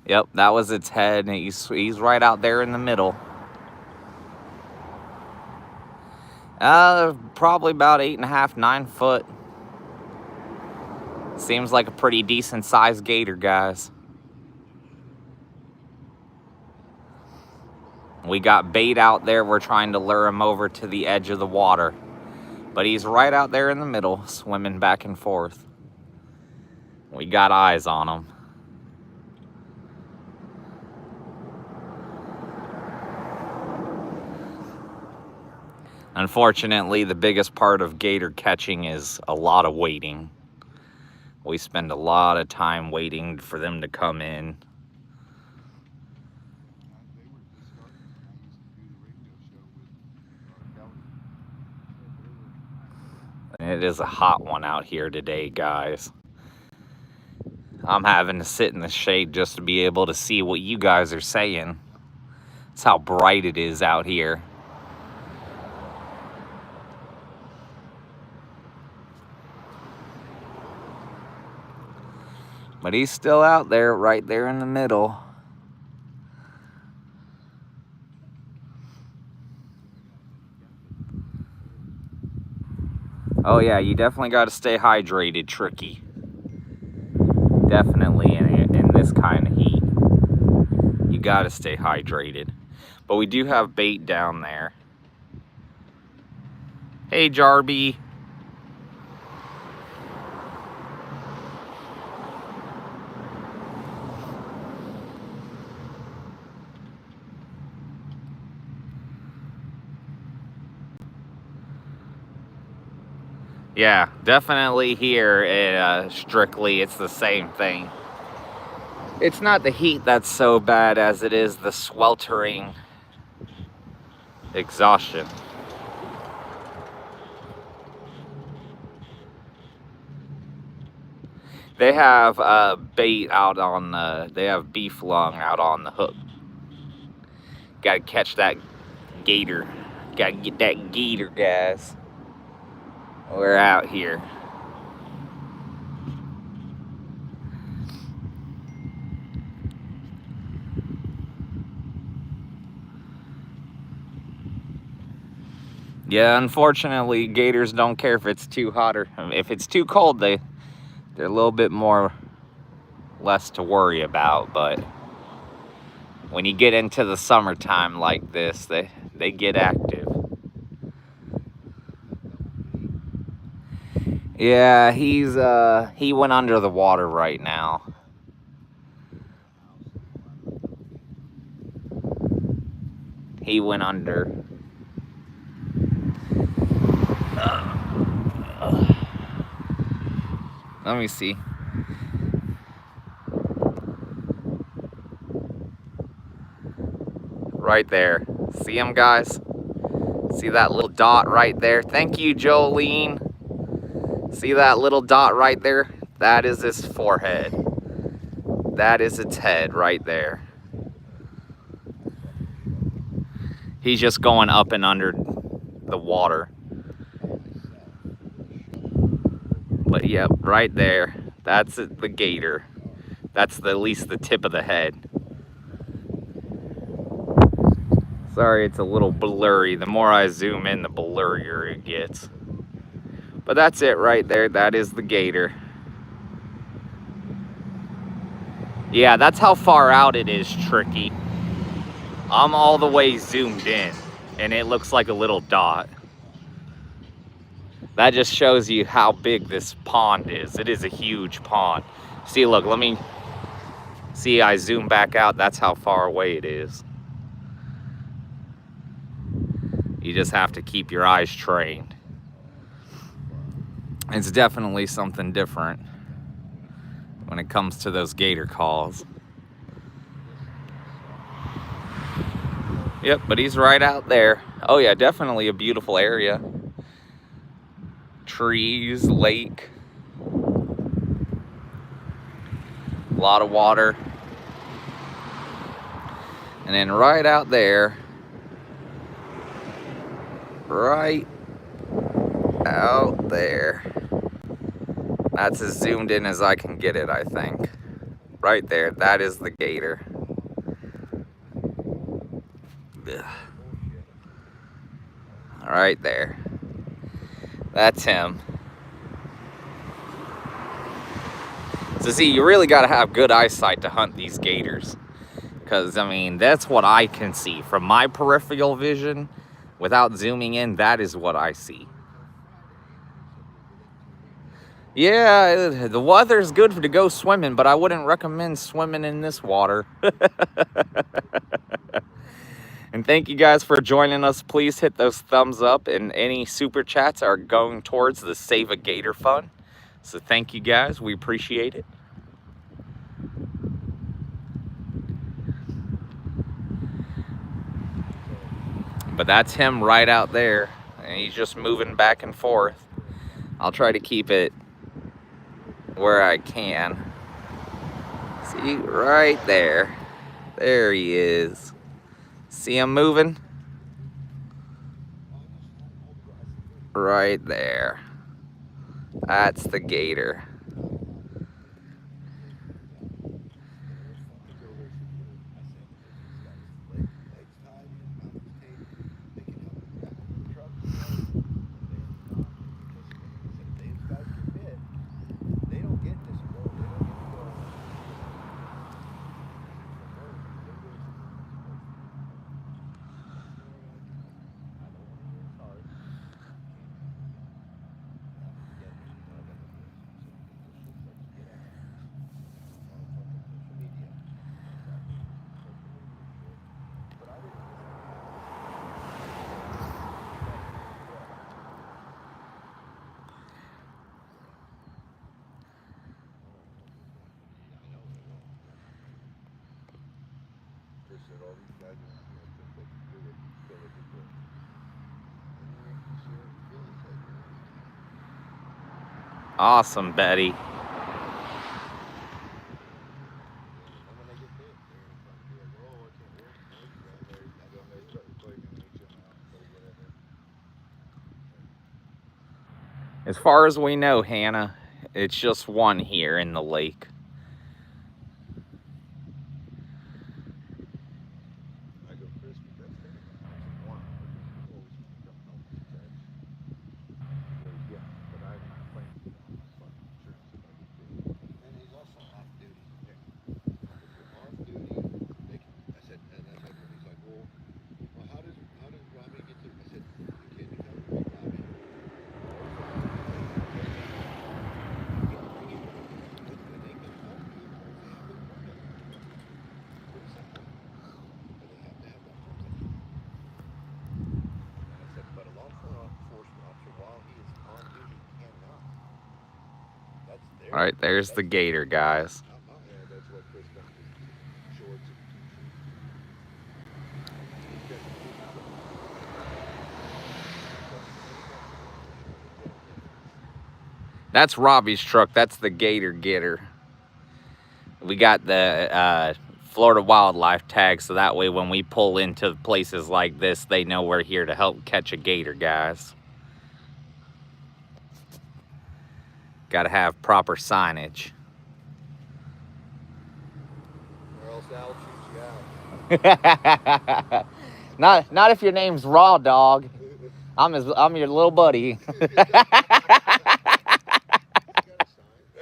Yep, that was its head. And he's right out there in the middle. Probably about 8.5, 9 foot. Seems like a pretty decent sized gator, guys. We got bait out there. We're trying to lure him over to the edge of the water. But he's right out there in the middle, swimming back and forth. We got eyes on him. Unfortunately, the biggest part of gator catching is a lot of waiting. We spend a lot of time waiting for them to come in. It is a hot one out here today, guys. I'm having to sit in the shade just to be able to see what you guys are saying. That's how bright it is out here. But he's still out there, right there in the middle. Oh yeah, you definitely got to stay hydrated, Tricky. Definitely in this kind of heat. You got to stay hydrated. But we do have bait down there. Hey, Jarby. Yeah, definitely here, strictly, it's the same thing. It's not the heat that's so bad as it is the sweltering exhaustion. They have bait out on they have beef lung out on the hook. Gotta catch that gator. Gotta get that gator, guys. We're out here. Yeah, unfortunately, gators don't care if it's too hot or if it's too cold. They're a little bit less to worry about. But when you get into the summertime like this, they get active. Yeah, he went under the water right now. He went under. Let me see. Right there. See him, guys? See that little dot right there? Thank you, Jolene. See that little dot right there? That is his forehead. That is its head right there. He's just going up and under the water. But yep, right there. That's it, the gator. That's at least the tip of the head. Sorry, it's a little blurry. The more I zoom in, the blurrier it gets. But that's it right there. That is the gator. Yeah, that's how far out it is, Tricky. I'm all the way zoomed in, and it looks like a little dot. That just shows you how big this pond is. It is a huge pond. See, look, let me see. I zoom back out. That's how far away it is. You just have to keep your eyes trained. It's definitely something different when it comes to those gator calls. Yep, but he's right out there. Oh yeah, definitely a beautiful area. Trees, lake, a lot of water. And then right out there, right out there, that's as zoomed in as I can get it, I think. Right there, that is the gator. Ugh. Right there. That's him. So see, you really got to have good eyesight to hunt these gators. Because, I mean, that's what I can see. From my peripheral vision, without zooming in, that is what I see. Yeah, the weather's good to go swimming, but I wouldn't recommend swimming in this water. And thank you guys for joining us. Please hit those thumbs up, and any super chats are going towards the Save a Gator Fund. So thank you guys. We appreciate it. But that's him right out there, and he's just moving back and forth. I'll try to keep it where I can. See, right there. There he is. See him moving? Right there. That's the gator. Awesome, Betty. As far as we know, Hannah, it's just one here in the lake. All right, there's the gator, guys. That's Robbie's truck. That's the gator getter. We got the Florida wildlife tag, so that way when we pull into places like this, they know we're here to help catch a gator, guys. Got to have proper signage. Or else I'll shoot you out. Not if your name's Raw Dog. I'm your little buddy. That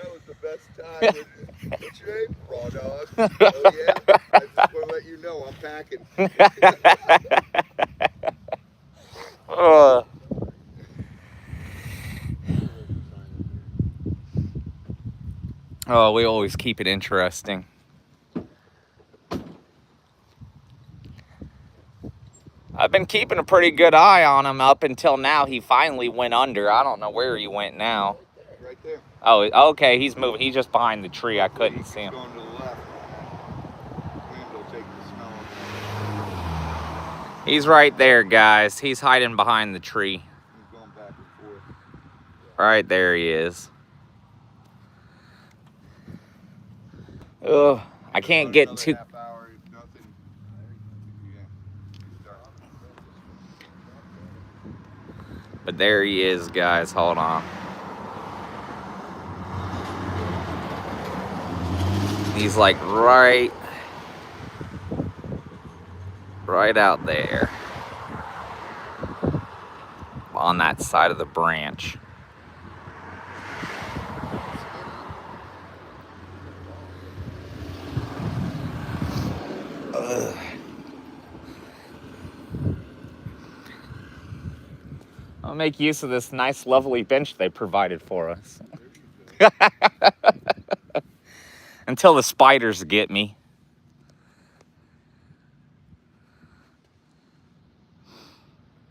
was the best time. What's your name? Raw Dog. Oh yeah? I just want to let you know I'm packing. Oh, we always keep it interesting. I've been keeping a pretty good eye on him up until now. He finally went under. I don't know where he went now. there. Oh, okay, he's moving. He's just behind the tree. I couldn't see him. Going to the left. Wind will take the smell of He's right there, guys. He's hiding behind the tree. He's going back and forth. Right there he is. Ugh, I can't get too... Half hour, nothing. But there he is, guys. Hold on. He's like right out there. On that side of the branch. Ugh. I'll make use of this nice, lovely bench they provided for us. Until the spiders get me.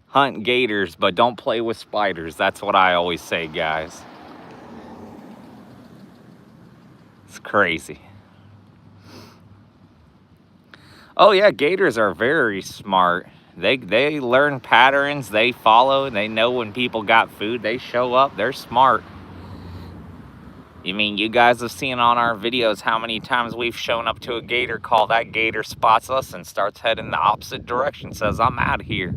Hunt gators, but don't play with spiders. That's what I always say, guys. It's crazy. Oh yeah, gators are very smart. They learn patterns, they follow, they know when people got food, they show up, they're smart. You mean, you guys have seen on our videos how many times we've shown up to a gator call, that gator spots us and starts heading the opposite direction, says, I'm out of here.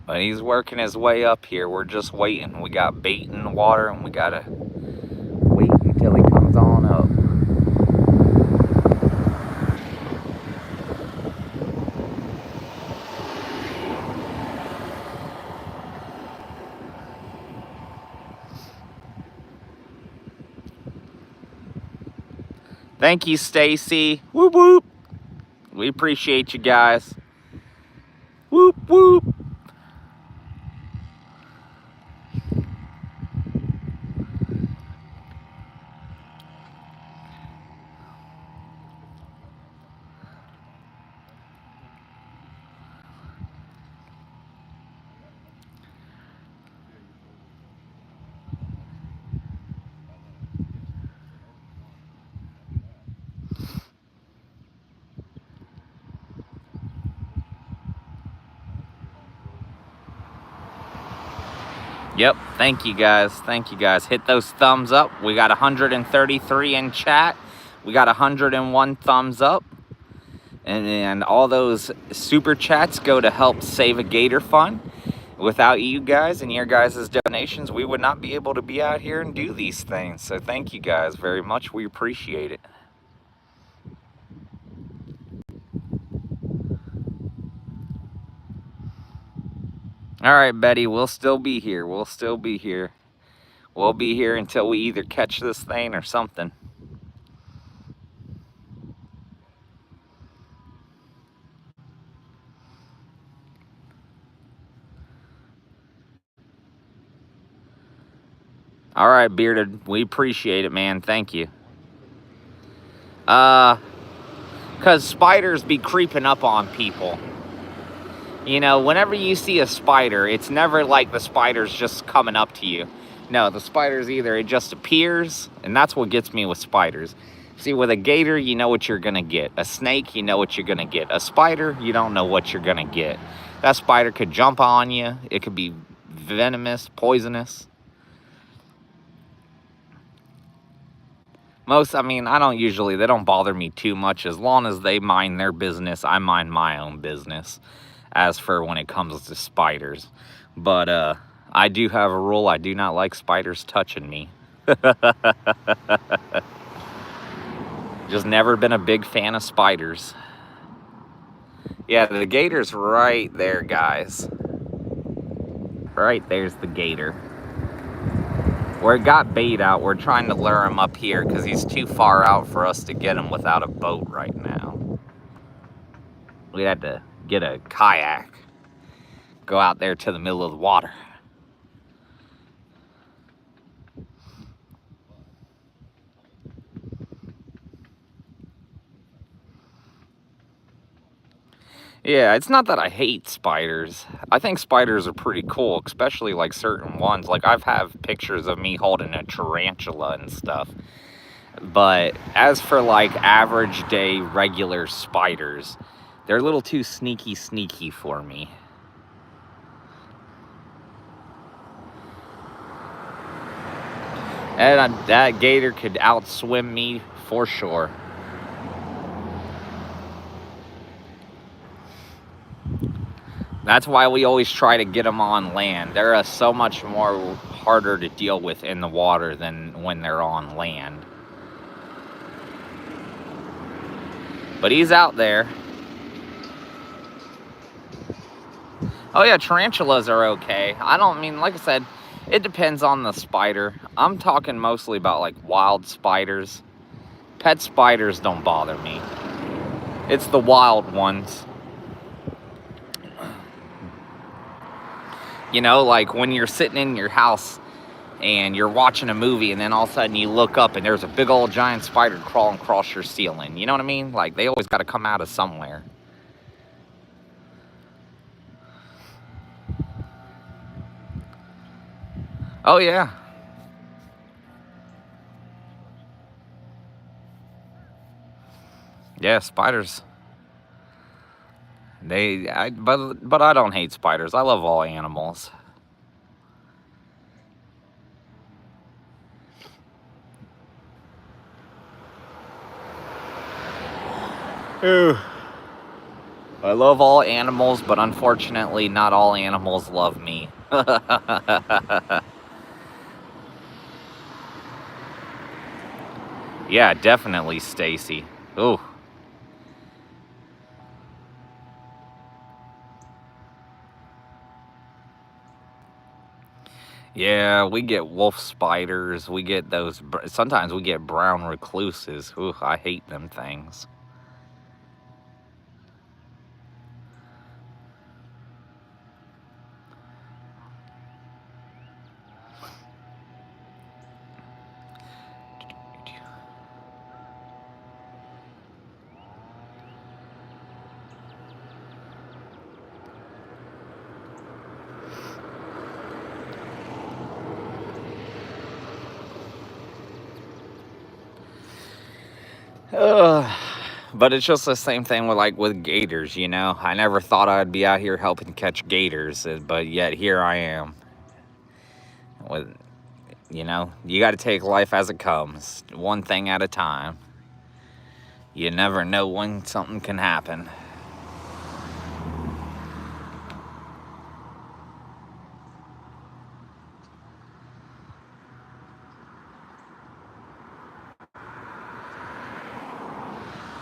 But he's working his way up here. We're just waiting. We got bait in the water and we gotta wait until he comes on up. Thank you, Stacy. Whoop whoop. We appreciate you guys. Whoop whoop. Yep, thank you guys. Thank you guys. Hit those thumbs up. We got 133 in chat. We got 101 thumbs up. And all those super chats go to help save a gator fund. Without you guys and your guys' donations, we would not be able to be out here and do these things. So thank you guys very much. We appreciate it. All right, Betty, we'll still be here. We'll still be here. We'll be here until we either catch this thing or something. All right, Bearded, we appreciate it, man. Thank you. Because spiders be creeping up on people. You know, whenever you see a spider, it's never like the spider's just coming up to you. No, the spider's either it just appears, and that's what gets me with spiders. See, with a gator, you know what you're going to get. A snake, you know what you're going to get. A spider, you don't know what you're going to get. That spider could jump on you. It could be venomous, poisonous. I mean, I don't usually, they don't bother me too much. As long as they mind their business, I mind my own business. As for when it comes to spiders. But I do have a rule. I do not like spiders touching me. Just never been a big fan of spiders. Yeah, the gator's right there, guys. Right there's the gator. Where it got bait out, we're trying to lure him up here because he's too far out for us to get him without a boat right now. We had to get a kayak, go out there to the middle of the water. Yeah, it's not that I hate spiders. I think spiders are pretty cool, especially like certain ones. Like I've have pictures of me holding a tarantula and stuff. But as for like average day regular spiders, they're a little too sneaky for me. And that gator could outswim me for sure. That's why we always try to get them on land. They're so much more harder to deal with in the water than when they're on land. But he's out there. Oh yeah, tarantulas are okay. I don't mean, like I said, it depends on the spider. I'm talking mostly about like wild spiders. Pet spiders don't bother me. It's the wild ones. You know, like when you're sitting in your house and you're watching a movie and then all of a sudden you look up and there's a big old giant spider crawling across your ceiling. You know what I mean? Like they always got to come out of somewhere. Oh yeah. Yeah, spiders. But I don't hate spiders. I love all animals. Ew. I love all animals, but unfortunately, not all animals love me. Yeah, definitely, Stacy. Ooh. Yeah, we get wolf spiders. We get those. Sometimes we get brown recluses. Ooh, I hate them things. But it's just the same thing with gators, you know. I never thought I'd be out here helping catch gators, but yet here I am. With, you know, you got to take life as it comes, one thing at a time. You never know when something can happen.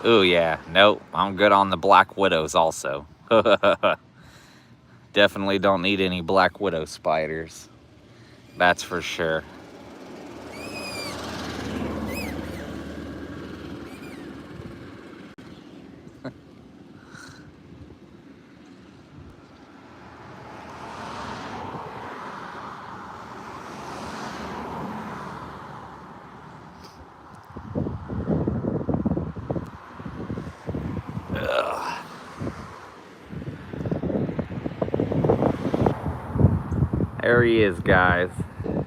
Ooh, yeah. Nope. I'm good on the black widows also. Definitely don't need any black widow spiders. That's for sure. Ugh. There he is, guys.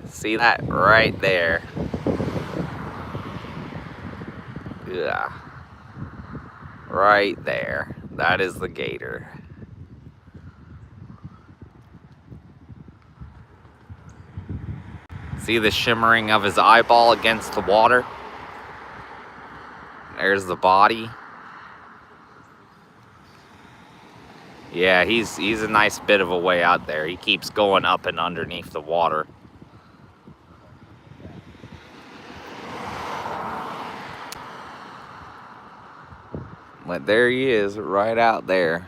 See that right there? Yeah. Right there. That is the gator. See the shimmering of his eyeball against the water? There's the body. Yeah, he's a nice bit of a way out there. He keeps going up and underneath the water. But there he is, right out there.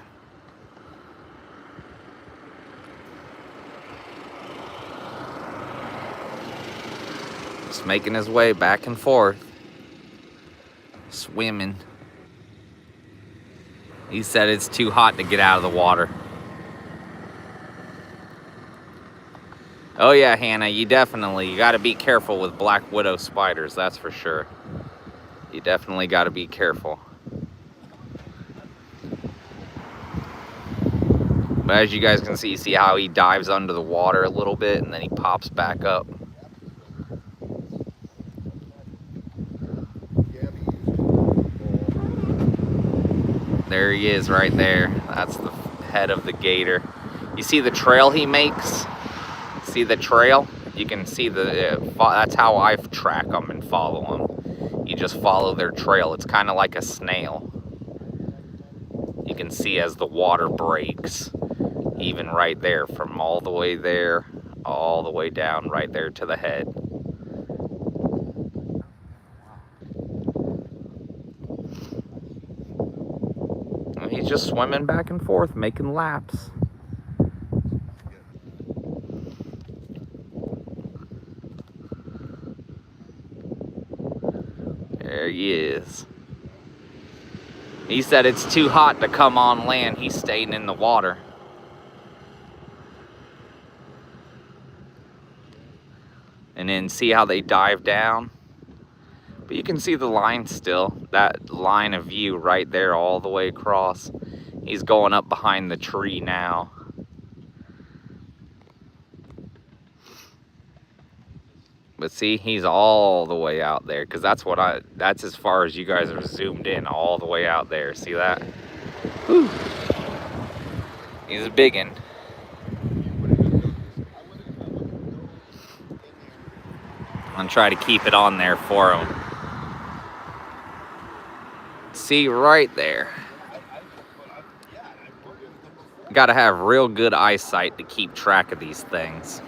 Just making his way back and forth. Swimming. He said it's too hot to get out of the water. Oh yeah, Hannah, you gotta be careful with black widow spiders, that's for sure. You definitely gotta be careful. But as you guys can see how he dives under the water a little bit and then he pops back up. There he is right there. That's the head of the gator. You see the trail he makes? See the trail? You can see that's how I track them and follow them. You just follow their trail. It's kind of like a snail. You can see as the water breaks, even right there, from all the way there, all the way down right there to the head. And he's just swimming back and forth, making laps. There he is. He said it's too hot to come on land. He's staying in the water. And then see how they dive down? But you can see the line still. That line of view right there all the way across. He's going up behind the tree now. But see, he's all the way out there, because that's as far as you guys are zoomed in, all the way out there. See that? Whew. He's a big one. I'm gonna try to keep it on there for him. See right there. Gotta have real good eyesight to keep track of these things.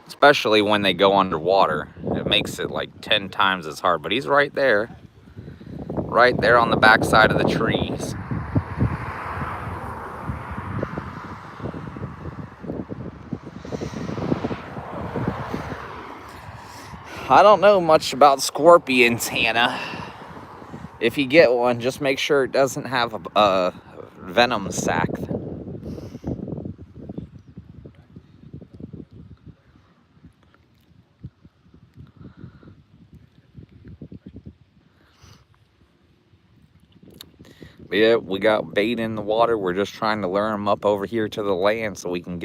Especially when they go underwater. It makes it like 10 times as hard. But he's right there. Right there on the backside of the trees. I don't know much about scorpions, Hannah. If you get one, just make sure it doesn't have a venom sac. Yeah, we got bait in the water. We're just trying to lure them up over here to the land so we can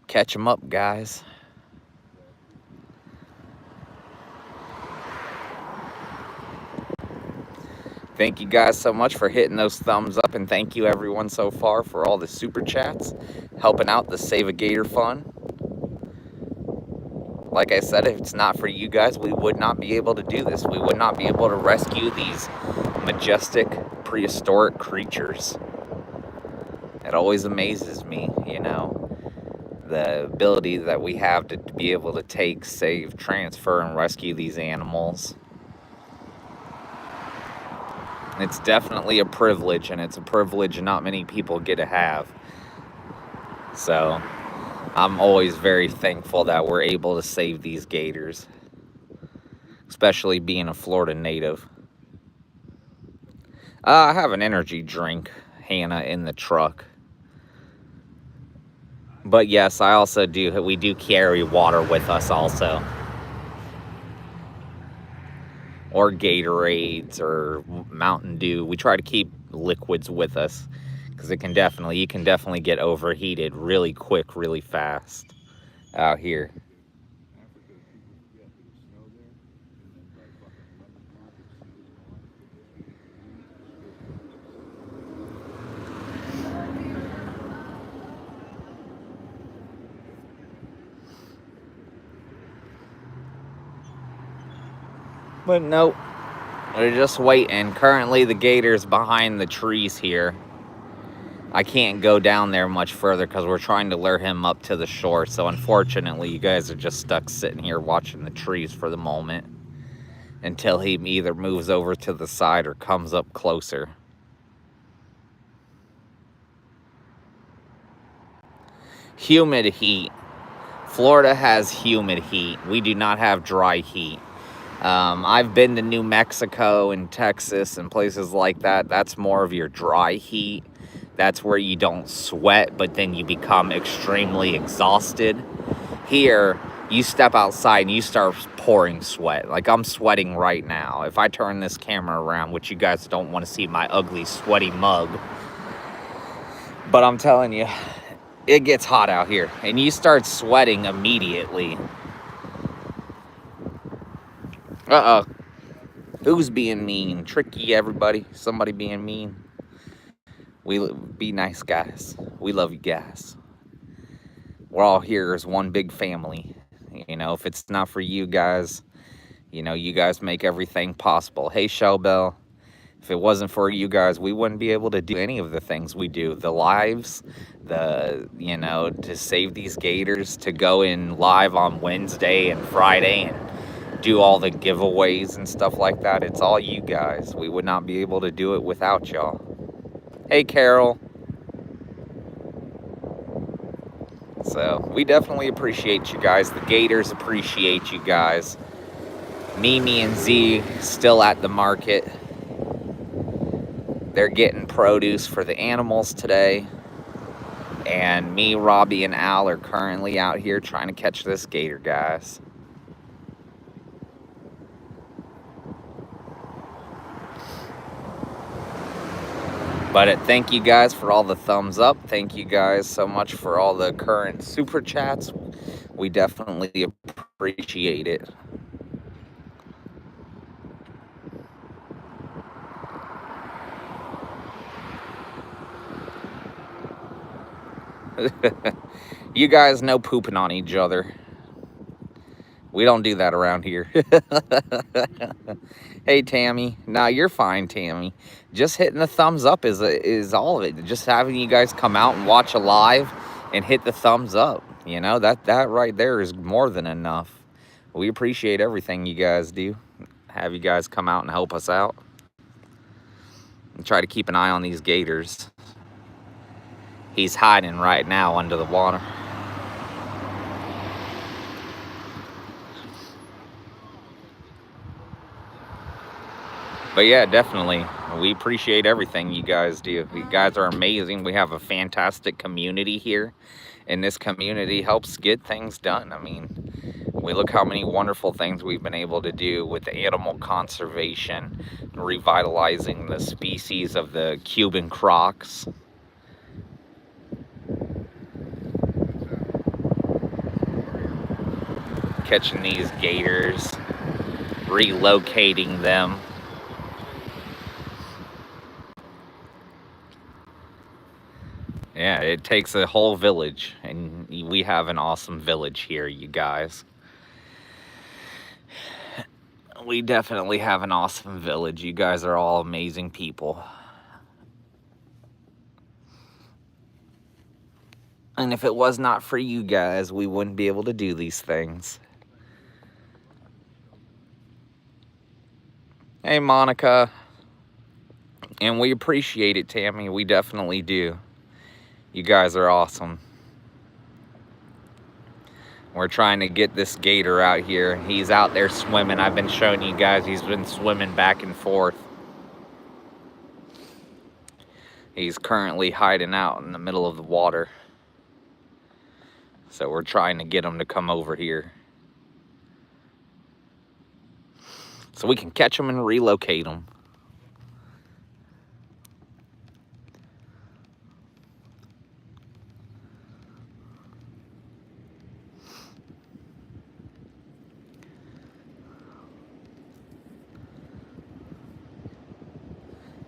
catch them up, guys. Thank you guys so much for hitting those thumbs up, and thank you everyone so far for all the super chats, helping out the Save a Gator Fund. Like I said, if it's not for you guys, we would not be able to do this. We would not be able to rescue these majestic prehistoric creatures. It always amazes me, you know, the ability that we have to be able to take, save, transfer, and rescue these animals. It's definitely a privilege, and it's a privilege not many people get to have. So I'm always very thankful that we're able to save these gators, especially being a Florida native. I have an energy drink, Hannah, in the truck. But yes, I also we do carry water with us also. Or Gatorades or Mountain Dew. We try to keep liquids with us because you can definitely get overheated really quick, really fast out here. But nope, they're just waiting. Currently the gator's behind the trees here. I can't go down there much further because we're trying to lure him up to the shore. So unfortunately, you guys are just stuck sitting here watching the trees for the moment until he either moves over to the side or comes up closer. Humid heat. Florida has humid heat. We do not have dry heat. I've been to New Mexico and Texas and places like that. That's more of your dry heat. That's where you don't sweat, but then you become extremely exhausted. Here, you step outside and you start pouring sweat. Like, I'm sweating right now. If I turn this camera around, which you guys don't want to see my ugly, sweaty mug, but I'm telling you, it gets hot out here. And you start sweating immediately. Uh-oh. Who's being mean? Tricky, everybody. Somebody being mean. Be nice, guys. We love you guys. We're all here as one big family. You know, if it's not for you guys, you know, you guys make everything possible. Hey, Shellbell, if it wasn't for you guys, we wouldn't be able to do any of the things we do. The lives, you know, to save these gators, to go in live on Wednesday and Friday and do all the giveaways and stuff like that. It's all you guys. We would not be able to do it without y'all. Hey, Carol. So we definitely appreciate you guys. The gators appreciate you guys. Mimi and Z still at the market. They're getting produce for the animals today. And me, Robbie, and Al are currently out here trying to catch this gator, guys. But thank you guys for all the thumbs up. Thank you guys so much for all the current super chats. We definitely appreciate it. You guys know pooping on each other. We don't do that around here. Hey, Tammy. Nah, you're fine, Tammy. Just hitting the thumbs up is all of it. Just having you guys come out and watch a live and hit the thumbs up. You know, that right there is more than enough. We appreciate everything you guys do. Have you guys come out and help us out. And try to keep an eye on these gators. He's hiding right now under the water. But yeah, definitely. We appreciate everything you guys do. You guys are amazing. We have a fantastic community here. And this community helps get things done. I mean, we look how many wonderful things we've been able to do with animal conservation, revitalizing the species of the Cuban crocs. Catching these gators, relocating them. Yeah, it takes a whole village, and we have an awesome village here, you guys. We definitely have an awesome village. You guys are all amazing people. And if it was not for you guys, we wouldn't be able to do these things. Hey, Monica. And we appreciate it, Tammy. We definitely do. You guys are awesome. We're trying to get this gator out here. He's out there swimming. I've been showing you guys. He's been swimming back and forth. He's currently hiding out in the middle of the water. So we're trying to get him to come over here. So we can catch him and relocate him.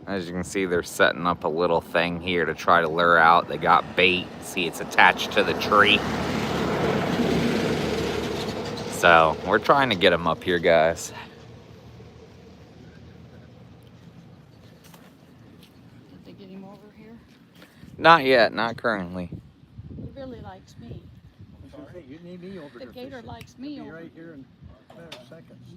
As you can see, they're setting up a little thing here to try to lure out. They got bait. See, it's attached to the tree. So we're trying to get them up here, guys. Did they get him over here? Not yet, not currently. He really likes me. Sorry, you need me over The here. gator likes me I'll be over right here in a matter of seconds.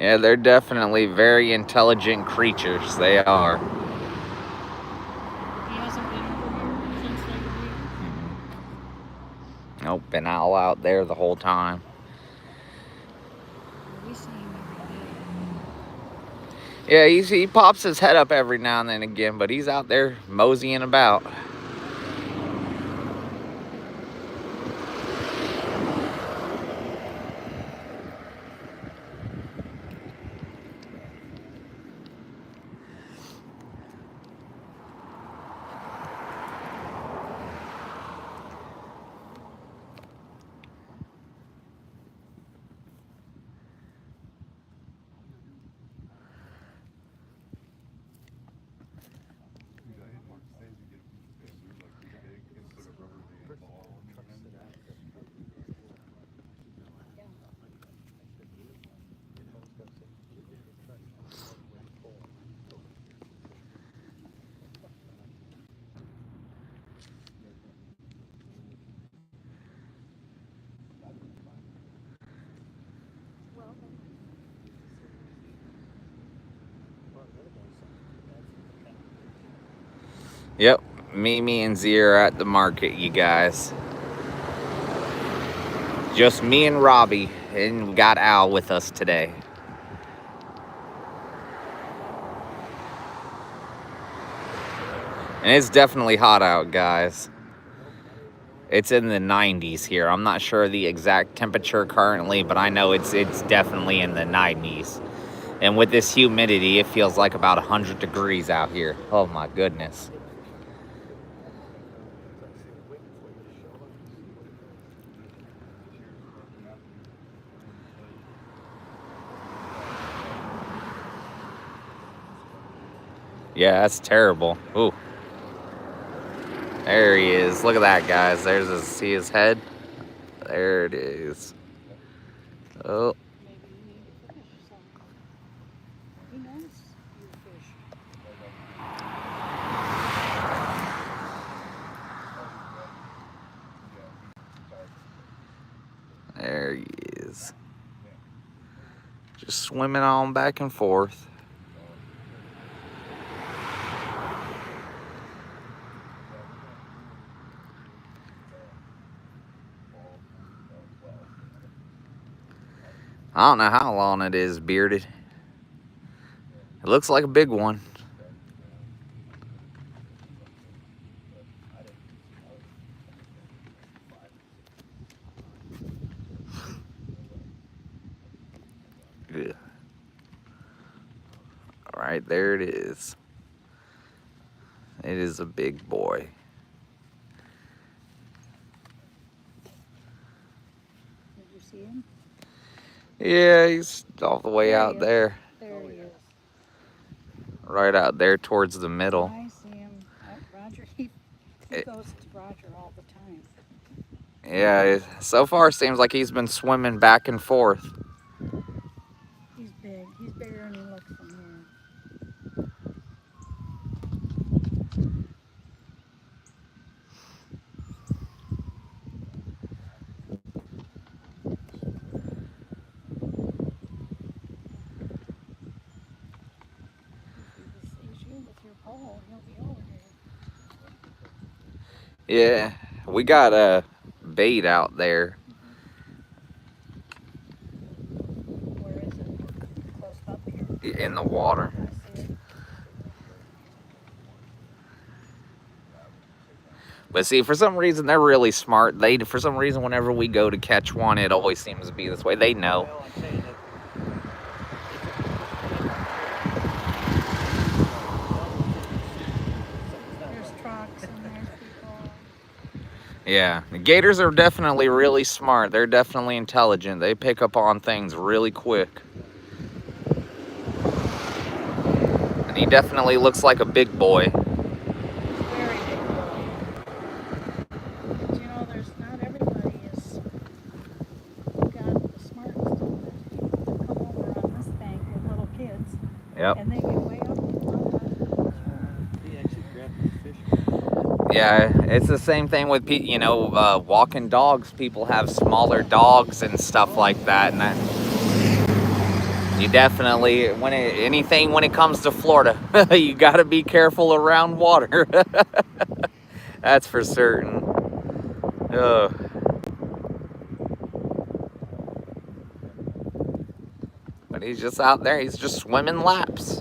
Yeah, they're definitely very intelligent creatures. They are. He hasn't been over here since they were here. Nope, been all out there the whole time. We see him every day. Yeah, he pops his head up every now and then again, but he's out there moseying about. Yep, Mimi and Z are at the market, you guys. Just me and Robbie, and we got Al with us today. And it's definitely hot out, guys. It's in the 90s here. I'm not sure the exact temperature currently, but I know it's definitely in the 90s. And with this humidity, it feels like about 100 degrees out here. Oh my goodness. Yeah, that's terrible. Ooh. There he is. Look at that, guys. There's his, see his head? There it is. Oh. Maybe you need to fish some. He knows you fish. There he is. Just swimming on back and forth. I don't know how long it is bearded. It looks like a big one. Yeah. All right, there it is. It is a big boy. Did you see him? Yeah, he's all the way There he out is. there. There he is. Right out there towards the middle. I see him. Roger, he goes to Roger all the time. Yeah, so far it seems like he's been swimming back and forth. He's big. He's bigger than he looks from here. If he sees you with your pole, he'll be over here. Yeah, we got a bait out there. Where is it? Close up here. In the water. I see it. But see, for some reason, they're really smart. For some reason, whenever we go to catch one, it always seems to be this way. They know. Well, I'm saying that There's trucks and there's people. Yeah, the gators are definitely really smart. They're definitely intelligent. They pick up on things really quick. And he definitely looks like a big boy. Very big boy. But you know, there's not everybody is got the smartest of it. They come over on this bank with little kids. Yep. And they get way up on he actually grabbed the fish. Yeah, it's the same thing with walking dogs. People have smaller dogs and stuff like that, and that you definitely when it comes to Florida, you got to be careful around water. That's for certain. But he's just out there. He's just swimming laps.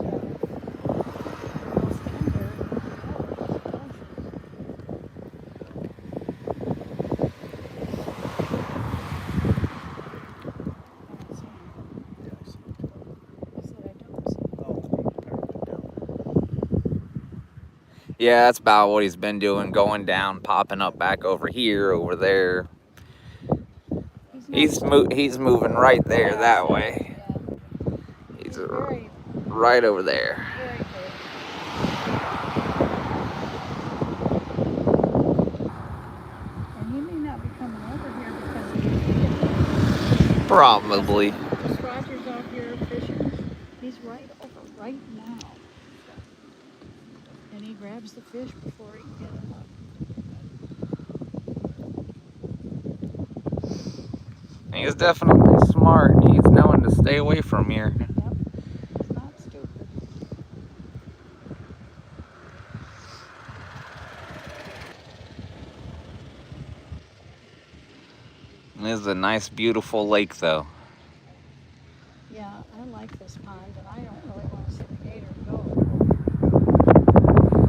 Yeah, that's about what he's been doing, going down, popping up back over here, over there. He's not He's moving right there that way. Yeah. He's Very, right over there. very good. And he may not be coming over here because he's Probably. Just Roger's out here fishing. He's right over right now. And he grabs the fish before he can get them up. He's definitely smart. He's knowing to stay away from here. Yep. He's not stupid. This is a nice, beautiful lake, though. Yeah, I like this pond, and I don't really want to see the gator go.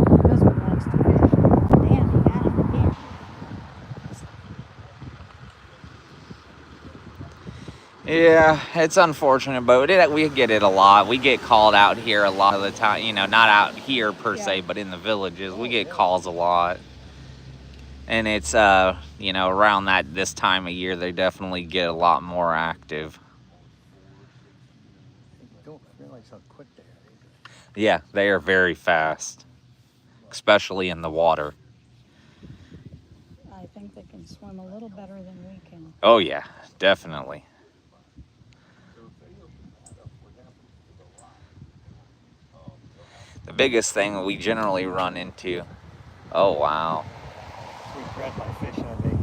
My husband likes to fish. Damn, he got him again. Yeah, it's unfortunate, but we get it a lot. We get called out here a lot of the time. You know, not out here per se, but in the villages. We get calls a lot. And it's, you know, around this time of year, they definitely get a lot more active. You don't realize how quick they are either. Yeah, they are very fast, especially in the water. I think they can swim a little better than we can. Oh, yeah, definitely. The biggest thing we generally run into. Oh, wow. We grabbed my fish on me.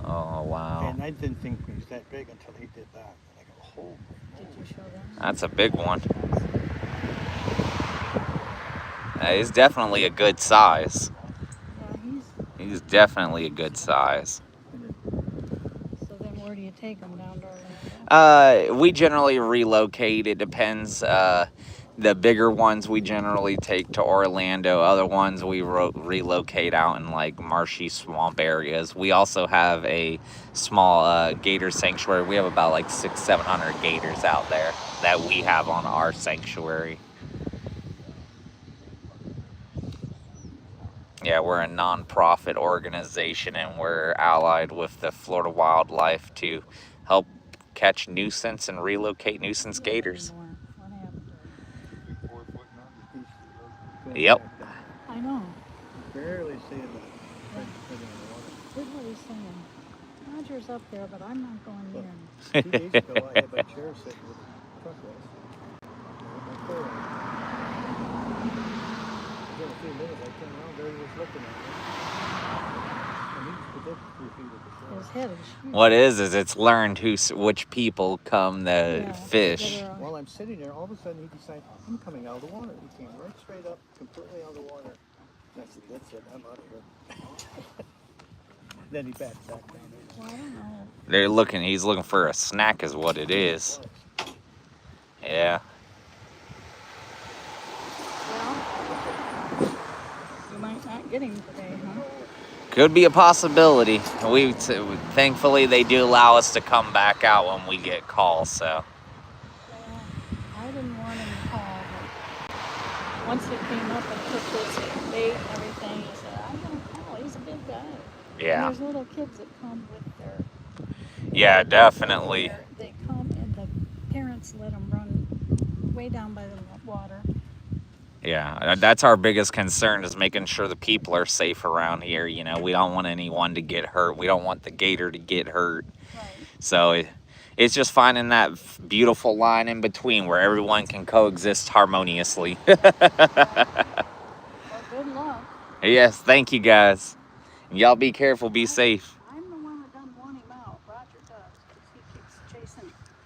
Oh, wow. And I didn't think he was that big until he did that. And I go, holy. Did you show them? That's a big one. He's definitely a good size. Yeah, He's definitely a good size. so then where do you take them, down to Orlando? We generally relocate. It depends. The bigger ones we generally take to Orlando. Other ones we relocate out in like marshy swamp areas. We also have a small gator sanctuary. We have about like 600-700 gators out there that we have on our sanctuary. Yeah, we're a non-profit organization, and we're allied with the Florida Wildlife to help catch nuisance and relocate nuisance gators. What happened to him? Yep. I know. Barely seeing the Here's what he's saying. Roger's up there, but I'm not going near him. 2 days ago, I had my chair sitting with the truck rest. Within a few minutes, I turned around, there he was looking at me. And he's within 3 feet of the shore. His head is huge. What it's learned which people come to fish. While I'm sitting there, all of a sudden he decided, I'm coming out of the water. He came right straight up, completely out of the water. And I said, that's it, I'm out of here. Then he backed back down there. Well, I don't know. He's looking for a snack is what it is. Yeah. Well, you might not get him today, huh? Could be a possibility. Thankfully they do allow us to come back out when we get calls, so. Well, I didn't want him to call, but once he came up and took his bait and everything, he said, I'm going to call. He's a big guy. Yeah. And there's little kids that come with their... Yeah, definitely. They come and the parents let them run way down by the water. Yeah, that's our biggest concern is making sure the people are safe around here. You know, we don't want anyone to get hurt. We don't want the gator to get hurt. Right. So it's just finding that beautiful line in between where everyone can coexist harmoniously. Well, good luck. Yes, thank you guys. Y'all be careful, be safe. I'm the one that doesn't want him out. Roger does, because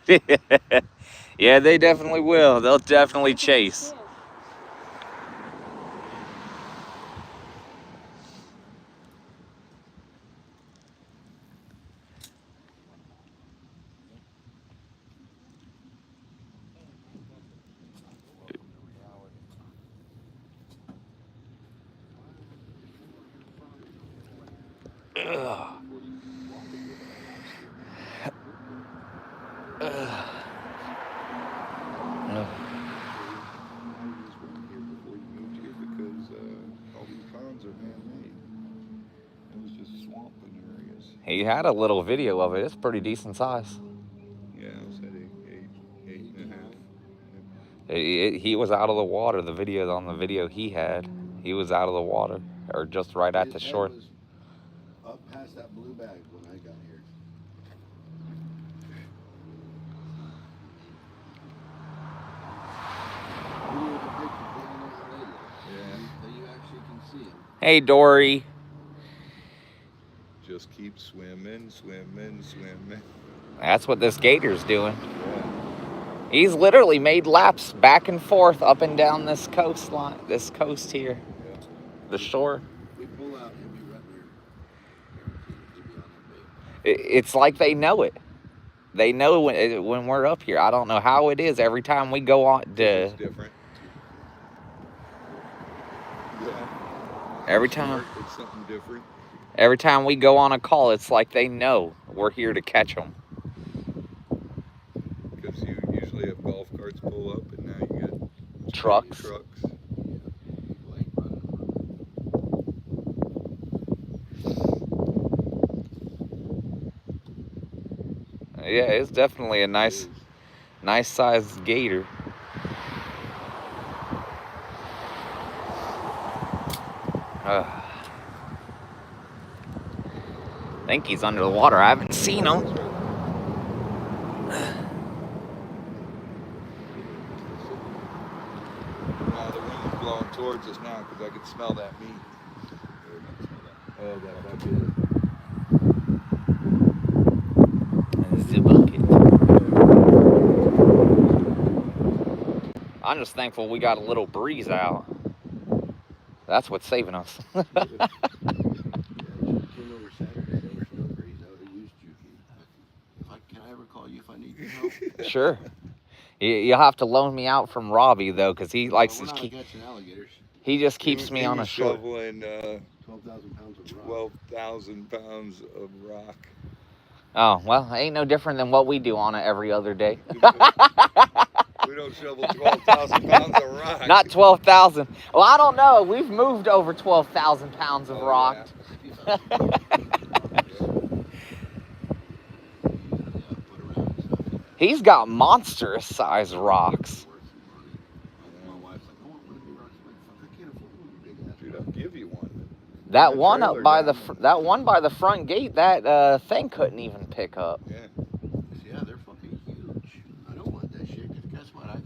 he keeps chasing. Yeah, they definitely will. They'll definitely chase. He had a little video of it. It's pretty decent size. Yeah, I said eight and a half. He was out of the water. The video on the video he had, he was out of the water, or just right at the His head shore. was up past that blue bag when I got here. Yeah. So you actually can see him. Hey, Dory. Just keep swimming. That's what this gator's doing. Yeah. He's literally made laps back and forth up and down this coastline, this coast here, Yeah. the shore. We pull out, he'll be right there. He'll be on that bait. It's like they know it. They know when we're up here. I don't know how it is. Every time we go on It's different. Yeah. Every time. It's something different. Every time we go on a call, it's like they know we're here to catch them. Because you usually have golf carts pull up, and now you get Trucks. Yeah, it's definitely a nice sized gator. I think he's under the water. I haven't seen him. The wind's blowing towards us now because I can smell that meat. Oh, that bucket. There's the bucket. I'm just thankful we got a little breeze out. That's what's saving us. Came over Saturday, there was no breeze. I would have used you. Can I ever call you if I need your help? Sure. You'll have to loan me out from Robbie though, because he likes to keep. Alligators. He just keeps me He on a was shore. shoveling 12,000 pounds of rock. 12,000 pounds of rock. Oh well, ain't no different than what we do on it every other day. We don't shovel 12,000 pounds of rock. Not 12,000. Well, I don't know. We've moved over 12,000 pounds of rock. Yeah. He's got monstrous size rocks. Dude, I'll give you one. That one up by the front gate, that thing couldn't even pick up. Yeah. Yeah, they're fucking huge. I don't want that shit, because guess what? I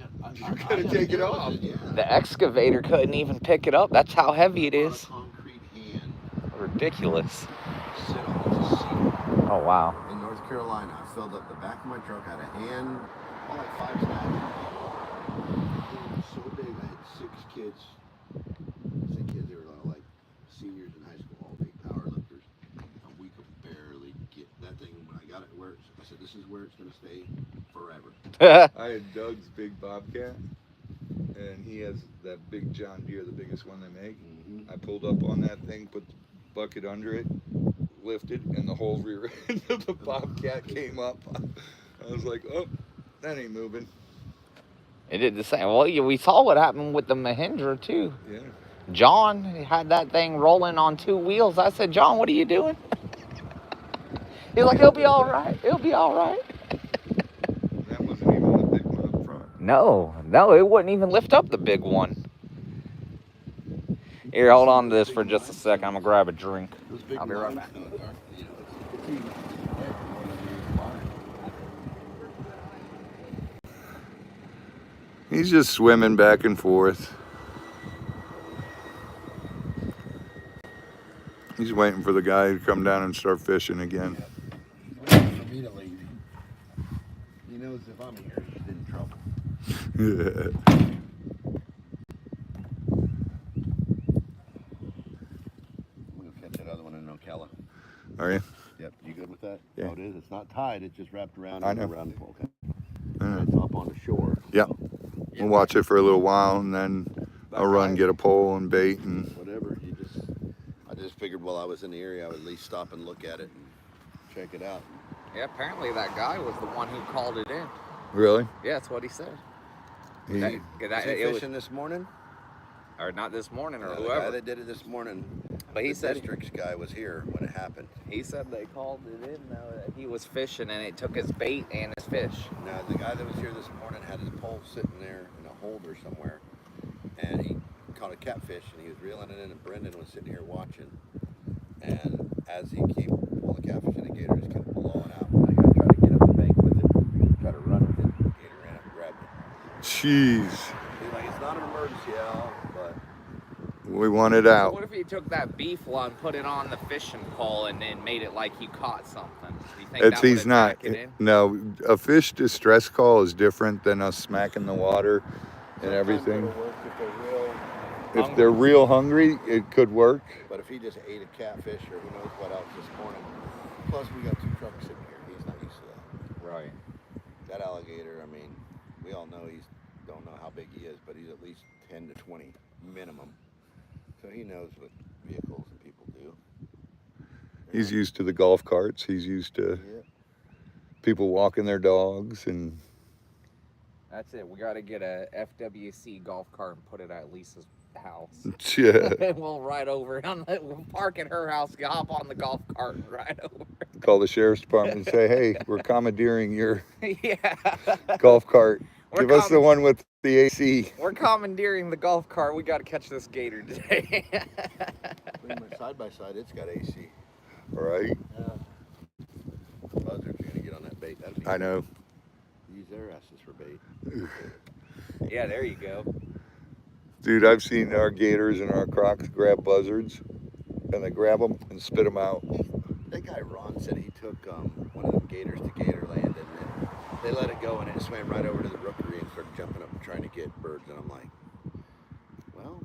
gotta take it off. Yeah. The excavator couldn't even pick it up. That's how heavy it is. Concrete hand. Ridiculous. Sit on it to see. Oh wow. In North Carolina, I filled up the back of my truck, had a hand, all like 5 stacks. It was so big, I had 6 kids. I say kids, they were all like seniors in high school, all big power lifters. And we could barely get that thing. When I got it where I said, this is where it's going to stay forever. I had Doug's big Bobcat, and he has that big John Deere, the biggest one they make. Mm-hmm. I pulled up on that thing, put the bucket under it, lifted, and the whole rear end of the Bobcat came up. I was like, oh, that ain't moving. It did the same. Well, we saw what happened with the Mahindra too. Yeah. John had that thing rolling on 2 wheels. I said, John, what are you doing? He's like, it'll be all right. It'll be all right. That wasn't even the big one up front. No, it wouldn't even lift up the big one. Here, hold on to this for just a second. I'm going to grab a drink. I'll be right back. He's just swimming back and forth. He's waiting for the guy to come down and start fishing again. For me to leave. He knows if I'm here, he's in trouble. Yeah. I'm going to catch that other one in Ocala. Are you? Yep, you good with that? Yeah. Oh, it is. It's not tied. It's just wrapped around I and know. around the pole. Okay. Yeah. It's up on the shore. Yeah. We'll watch it for a little while, and then I'll run, get a pole and bait, and Whatever. I just figured while I was in the area, I would at least stop and look at it and check it out. Yeah, apparently that guy was the one who called it in. really, Yeah, that's what he said. he, Was he It was, fishing this morning? or not this morning, or The guy whoever. that did it this morning But he the said district's guy was here when it happened. he said they called it in though that he was fishing and it took his bait and his fish. Now, the guy that was here this morning had his pole sitting there in a holder somewhere, and he caught a catfish, and he was reeling it in, and Brendan was sitting here watching. And as he came pulling the catfish in, the gator just kept blowing out. And I tried to get up the bank with it, try to run with it. The gator ran up and grabbed it. Jeez. He's like, it's not an emergency, Al, but We want it So out. what if you took that beef one, put it on the fishing pole, and then made it like you caught something? Do you think that would He's not. attract it in? No, a fish distress call is different than us smacking the water and everything. it'll work if they're real. If they're real hungry, it could work. But if he just ate a catfish or who knows what else this morning, plus we got 2 trucks sitting here, he's not used to that. Right. That alligator, I mean, we all know don't know how big he is, but he's at least 10 to 20 minimum. So he knows what vehicles and people do. He's used to the golf carts. He's used to Yeah. people walking their dogs and That's it. We got to get a FWC golf cart and put it at Lisa's house. yeah. And we'll ride over. We'll park at her house, hop on the golf cart, and ride over. Call the sheriff's department and say, "Hey, we're commandeering your Yeah. golf cart. We're Give us the one with the AC." We're commandeering the golf cart. We got to catch this gator today. Pretty much side by side, it's got AC. Right? Yeah. Buzzards are gonna get on that bait. That'd be I know. Use their asses for bait. Yeah, there you go. Dude, I've seen our gators and our crocs grab buzzards, and they grab them and spit them out. That guy Ron said he took one of them gators to Gatorland, and then they let it go, and it swam right over to the rookery and started jumping up and trying to get birds. And I'm like, well,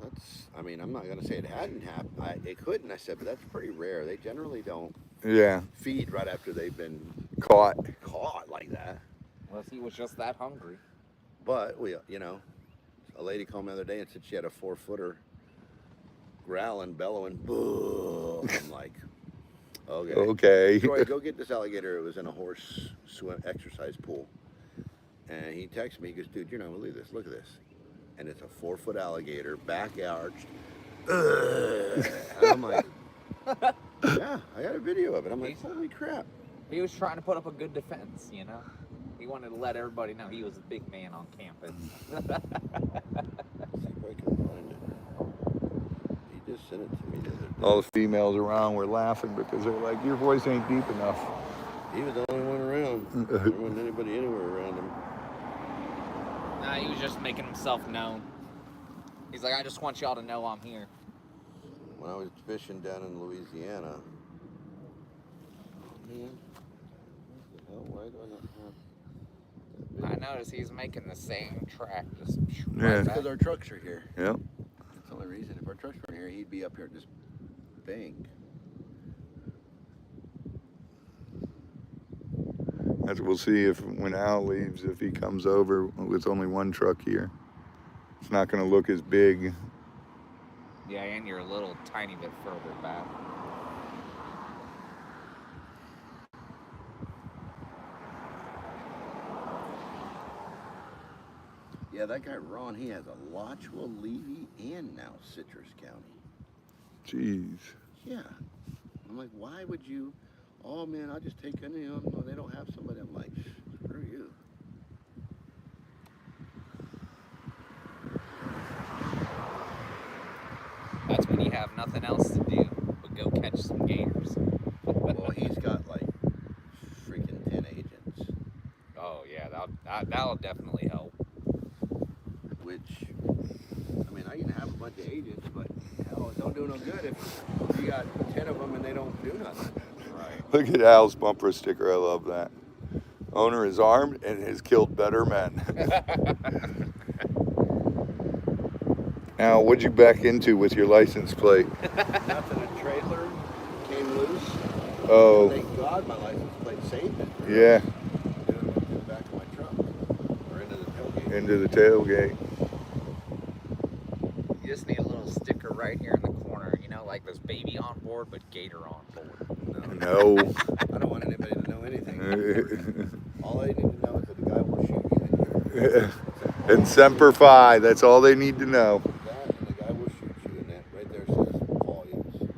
I mean, I'm not gonna say it hadn't happened. It couldn't. I said, but that's pretty rare. They generally don't Yeah, feed right after they've been caught. caught like that. Unless he was just that hungry. But a lady called me the other day and said she had a 4-footer growling, bellowing, boo. I'm like, okay. Okay. Troy, go get this alligator. It was in a horse exercise pool. And he texted me, he goes, dude, you're not gonna believe this. Look at this. And it's a 4-foot alligator, back arched. And I'm like, yeah, I got a video of it. I'm like, holy crap. He was trying to put up a good defense, you know? He wanted to let everybody know he was a big man on campus. Let's see if I can find it. He just sent it to me the other day. All the females around were laughing because they're like, "Your voice ain't deep enough." He was the only one around. There wasn't anybody anywhere around him. Nah, he was just making himself known. He's like, I just want y'all to know I'm here. When I was fishing down in Louisiana, man, what the hell? Why do I not have? I noticed he's making the same track. Just Yeah. right Because back. our trucks are here. Yep. That's the only reason. If our trucks weren't here, he'd be up here at this bank. As we'll see if when Al leaves, if he comes over with only one truck here, it's not going to look as big. Yeah, and you're a little tiny bit further back. Yeah, that guy Ron, he has a Lodgeville, Levy, and now Citrus County. Jeez. Yeah. I'm like, why would you? Oh man, I'll just take any of them. They don't have somebody. I'm like, screw you. That's when you have nothing else to do but go catch some gators. Well, he's got like freaking 10 agents. Oh yeah, that'll definitely help. Which, I mean, I can have a bunch of agents, but hell, it don't do no good if you got 10 of them and they don't do nothing. Right. Look at Al's bumper sticker. I love that. Owner is armed and has killed better men. Al, what'd you back into with your license plate? Nothing. A trailer came loose. Oh, Thank God my license plate saved it. yeah, In the back of my truck or into the tailgate. into the tailgate. You just need a little sticker right here in the corner, you know, like this baby on board, but gator on board. No. I don't want anybody to know anything. All they need to know is that the guy will shoot you. And Semper Fi, that's all they need to know. That and the guy will shoot you, and that right there says volumes.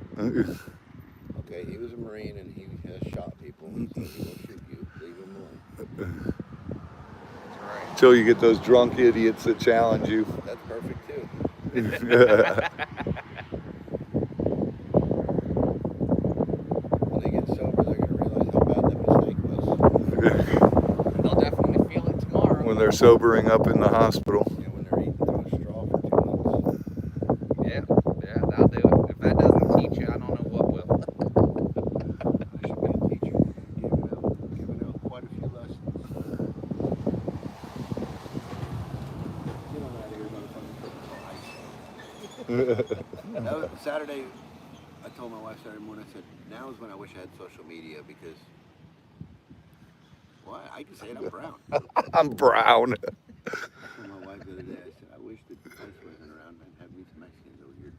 Until you get those drunk idiots that challenge you. That's perfect too. When they get sober, they're gonna realize how bad that mistake was. They'll definitely feel it tomorrow. When they're sobering up in the hospital. Yeah, when they're eating through a straw for 2 months. Yeah, that'll do it. If that doesn't teach you, I don't know what will. I should be a teacher, giving out quite a few lessons. Get on out of here, motherfucker. That was Saturday. I told my wife Saturday morning. I said, "Now is when I wish I had social media because." Well, I can say it. I'm brown. I'm brown. I told my wife the other day. I said, "I wish that ICE wasn't around and have me some Mexicans over here."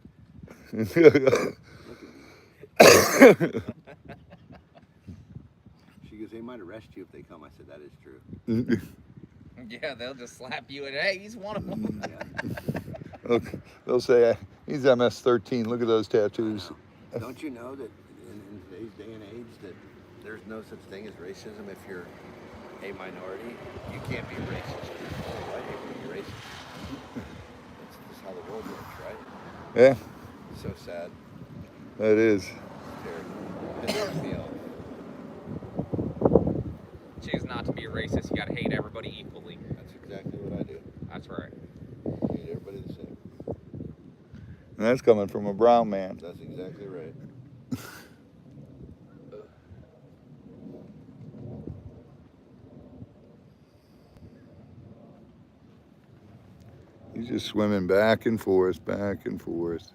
Look at me. She goes, "They might arrest you if they come." I said, "That is true." Yeah, they'll just slap you and hey, he's one of them. Look, they'll say he's MS-13. Look at those tattoos. Don't you know that in today's day and age that there's no such thing as racism if you're a minority? You can't be racist. Oh, white people can be racist. That's just how the world works, right? Yeah, It's so sad. that is. It's terrible. Pisses me off. Choose not to be a racist. You gotta hate everybody equally. That's exactly what I do. That's right. Hate everybody the same. And that's coming from a brown man. That's exactly right. He's just swimming back and forth, back and forth.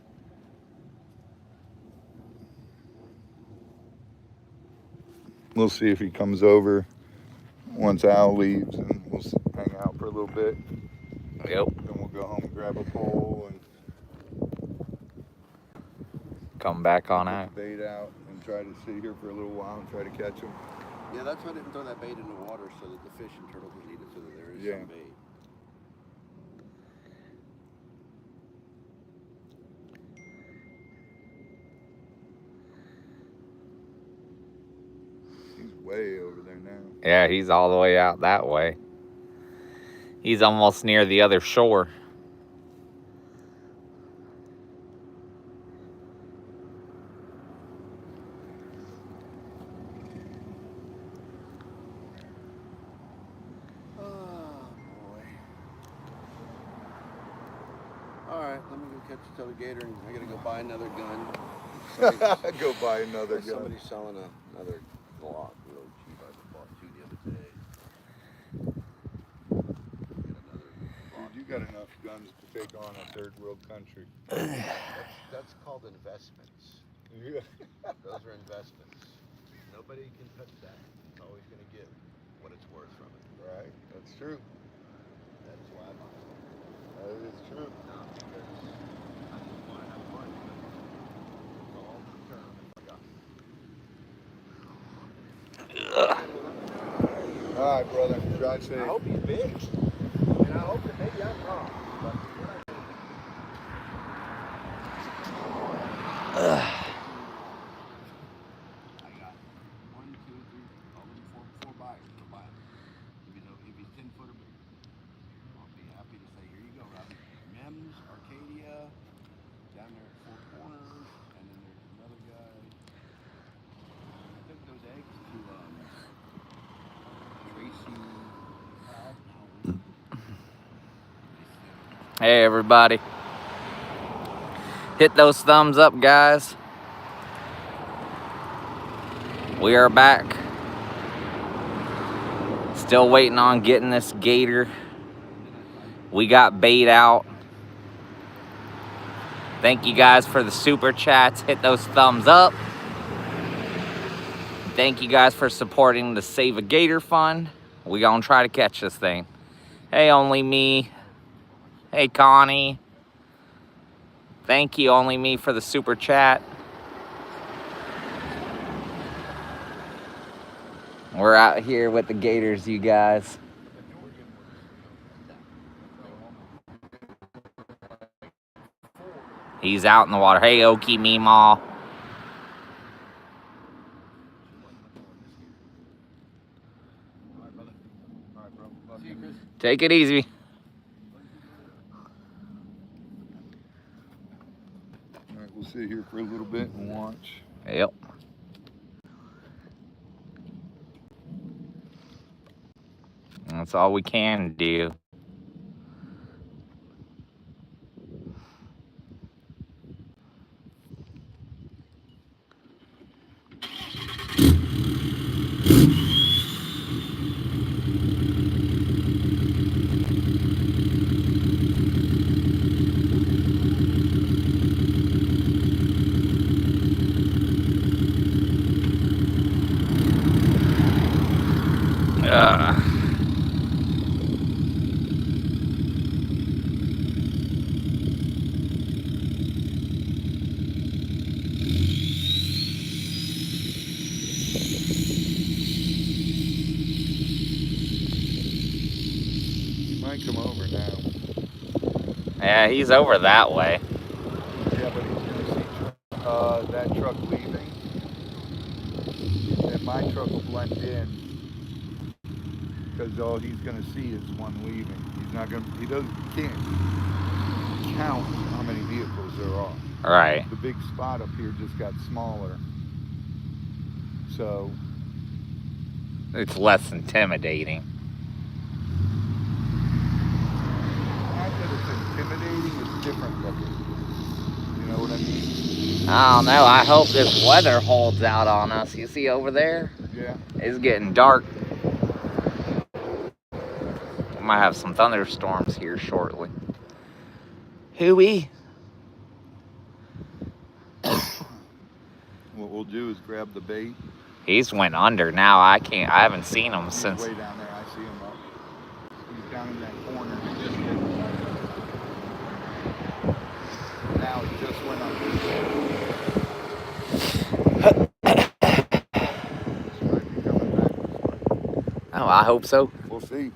We'll see if he comes over once Al leaves, and we'll hang out for a little bit. Yep. Then we'll go home and grab a pole and Come back on out. bait out and try to sit here for a little while and try to catch him. Yeah, that's why I didn't throw that bait in the water so that the fish and turtles would eat it so that there is Yeah. some bait. He's way over there now. Yeah, he's all the way out that way. He's almost near the other shore. Oh boy. Alright, let me go catch this other gator and I gotta go buy another gun. Go buy another gun. Somebody's selling another Glock really cheap. I bought 2 the other day. Get another Glock. Dude, you got enough guns to take on a third world country. That's called investments. Yeah. Those are investments. Nobody can touch that. It's always going to get what it's worth from it. Right, that's true. That's why I bought it. That is true. Not because I just want to have fun, but it's all the term. All right, brother. Drive safe. I hope he's big. And I hope that maybe I'm wrong. But I got 1, 2, 3, probably four buyers to buy it. If he's 10 foot or bigger, I'll be happy to say, here you go, Robbie. Mims, Arcadia, down there at Four Corners, and then there's another guy. I took those eggs to Tracy. Hey, everybody. Hit those thumbs up, guys. We are back. Still waiting on getting this gator. We got bait out. Thank you guys for the super chats. Hit those thumbs up. Thank you guys for supporting the Save a Gator Fund. We gonna try to catch this thing. Hey, Only Me. Hey, Connie. Thank you, Only Me, for the super chat. We're out here with the gators, you guys. He's out in the water. Hey, Okie Meemaw. All right, brother. All right, bro. Love you. Chris. Take it easy. All right, we'll sit here for a little bit and watch. Yep. That's all we can do. He might come over now. Yeah, he's over that way. Yeah, but he's gonna see that truck leaving, and my truck will blend in because all he's gonna see is one leaving. He's not gonna. He can't count how many vehicles there are. Right. The big spot up here just got smaller, so It's less intimidating. not that it's intimidating. It's different looking. You know what I mean? I don't know. I hope this weather holds out on us. You see over there? Yeah. It's getting dark. We might have some thunderstorms here shortly. Hooey. What we'll do is grab the bait. He's went under now. I haven't seen him He's since. way down there. I see him up. He's down in that corner. Now he just went up. He might be coming back this way. Oh, I hope so. We'll see.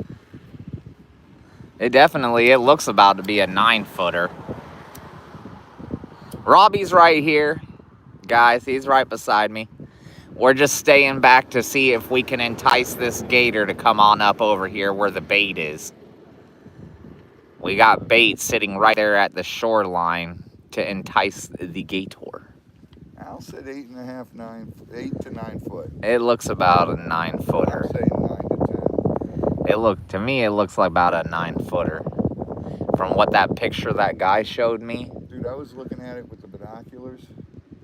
It looks about to be a 9-footer. Robbie's right here. Guys, he's right beside me. We're just staying back to see if we can entice this gator to come on up over here where the bait is. We got bait sitting right there at the shoreline to entice the gator. Al said 8.5, 9, 8 to 9 foot. It looks about a I'm 9-footer. saying 9 to 10. To me, it looks like about a 9-footer. From what that picture that guy showed me, Dude, I was looking at it with the binoculars.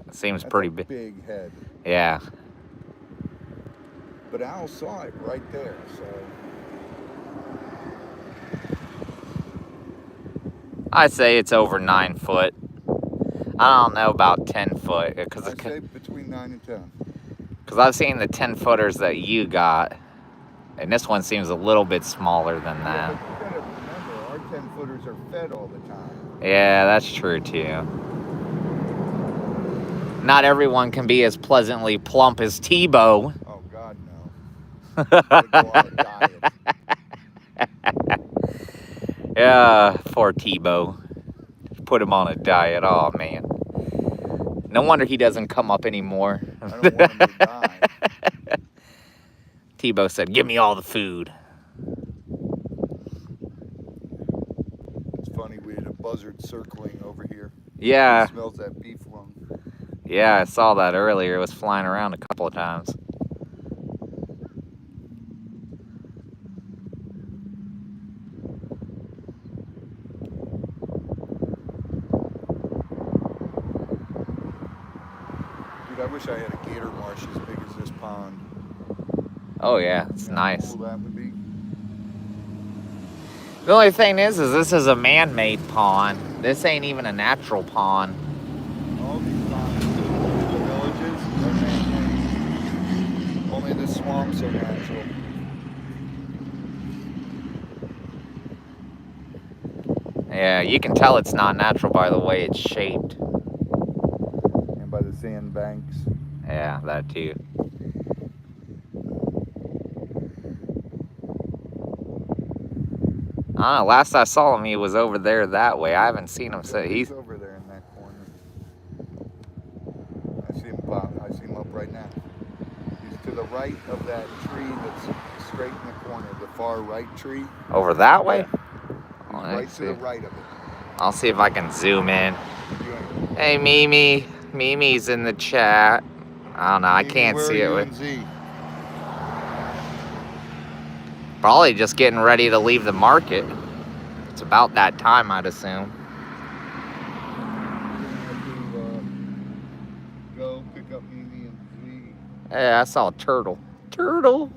it seems That's pretty a big. big head. Yeah. But Al saw it right there, so. I say it's over 9 foot. I don't know about 10 foot I say between 9 and 10. because I've seen the 10-footers that you got, and this one seems a little bit smaller than Yeah, that. but you gotta remember, our 10-footers are fed all the time. Yeah, that's true too. Not everyone can be as pleasantly plump as Tebow. Oh, God, no. Gotta go on a diet. Yeah, poor Tebow. Put him on a diet. Oh man. No wonder he doesn't come up anymore. I don't want him to die. Tebow said, "Give me all the food." It's funny, we had a buzzard circling over here. Yeah, He smells that beef lung. yeah, I saw that earlier. It was flying around a couple of times. Dude, I wish I had a gator marsh as big as this pond. Oh yeah, it's You know how nice. cool that would be? The only thing is this is a man-made pond. This ain't even a natural pond. All these ponds in the villages are man-made. Only the swamps are natural. Yeah, you can tell it's not natural by the way it's shaped. And by the sandbanks. Yeah, that too. I don't know, last I saw him, he was over there that way. I haven't seen him since. He's over there in that corner. I see him pop. I see him up right now. He's to the right of that tree that's straight in the corner, the far right tree. Over that way? Yeah. Oh, He's let's right to the see. right of it. I'll see if I can zoom in. You ain't- Hey, Mimi. Mimi's in the chat. I don't know. I Mimi, can't where see are it you with. and Z? Probably just getting ready to leave the market. It's about that time, I'd assume. Go pick up Mimi and Z. Yeah, I saw a turtle. Turtle.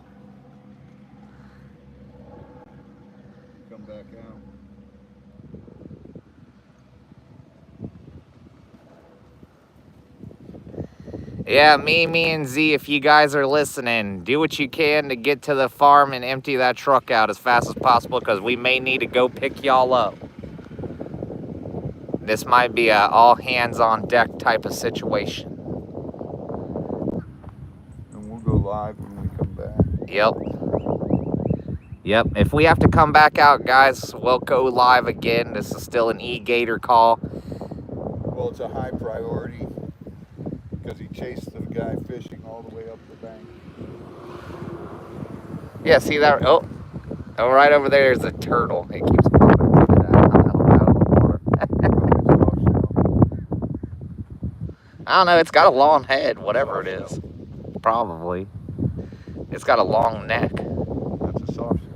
Come back out. Yeah, me and Z, if you guys are listening, do what you can to get to the farm and empty that truck out as fast as possible, because we may need to go pick y'all up. This might be a all hands on deck type of situation. And we'll go live when we come back. Yep. If we have to come back out, guys, we'll go live again. This is still an E-GATOR call. Well, it's a high priority because he chased the guy fishing all the way up the bank. Yeah, see that? Oh, right over there is a turtle. It keeps popping out of the water. I don't know. It's got a long head, whatever it is. Probably. It's got a long neck. That's a soft shell.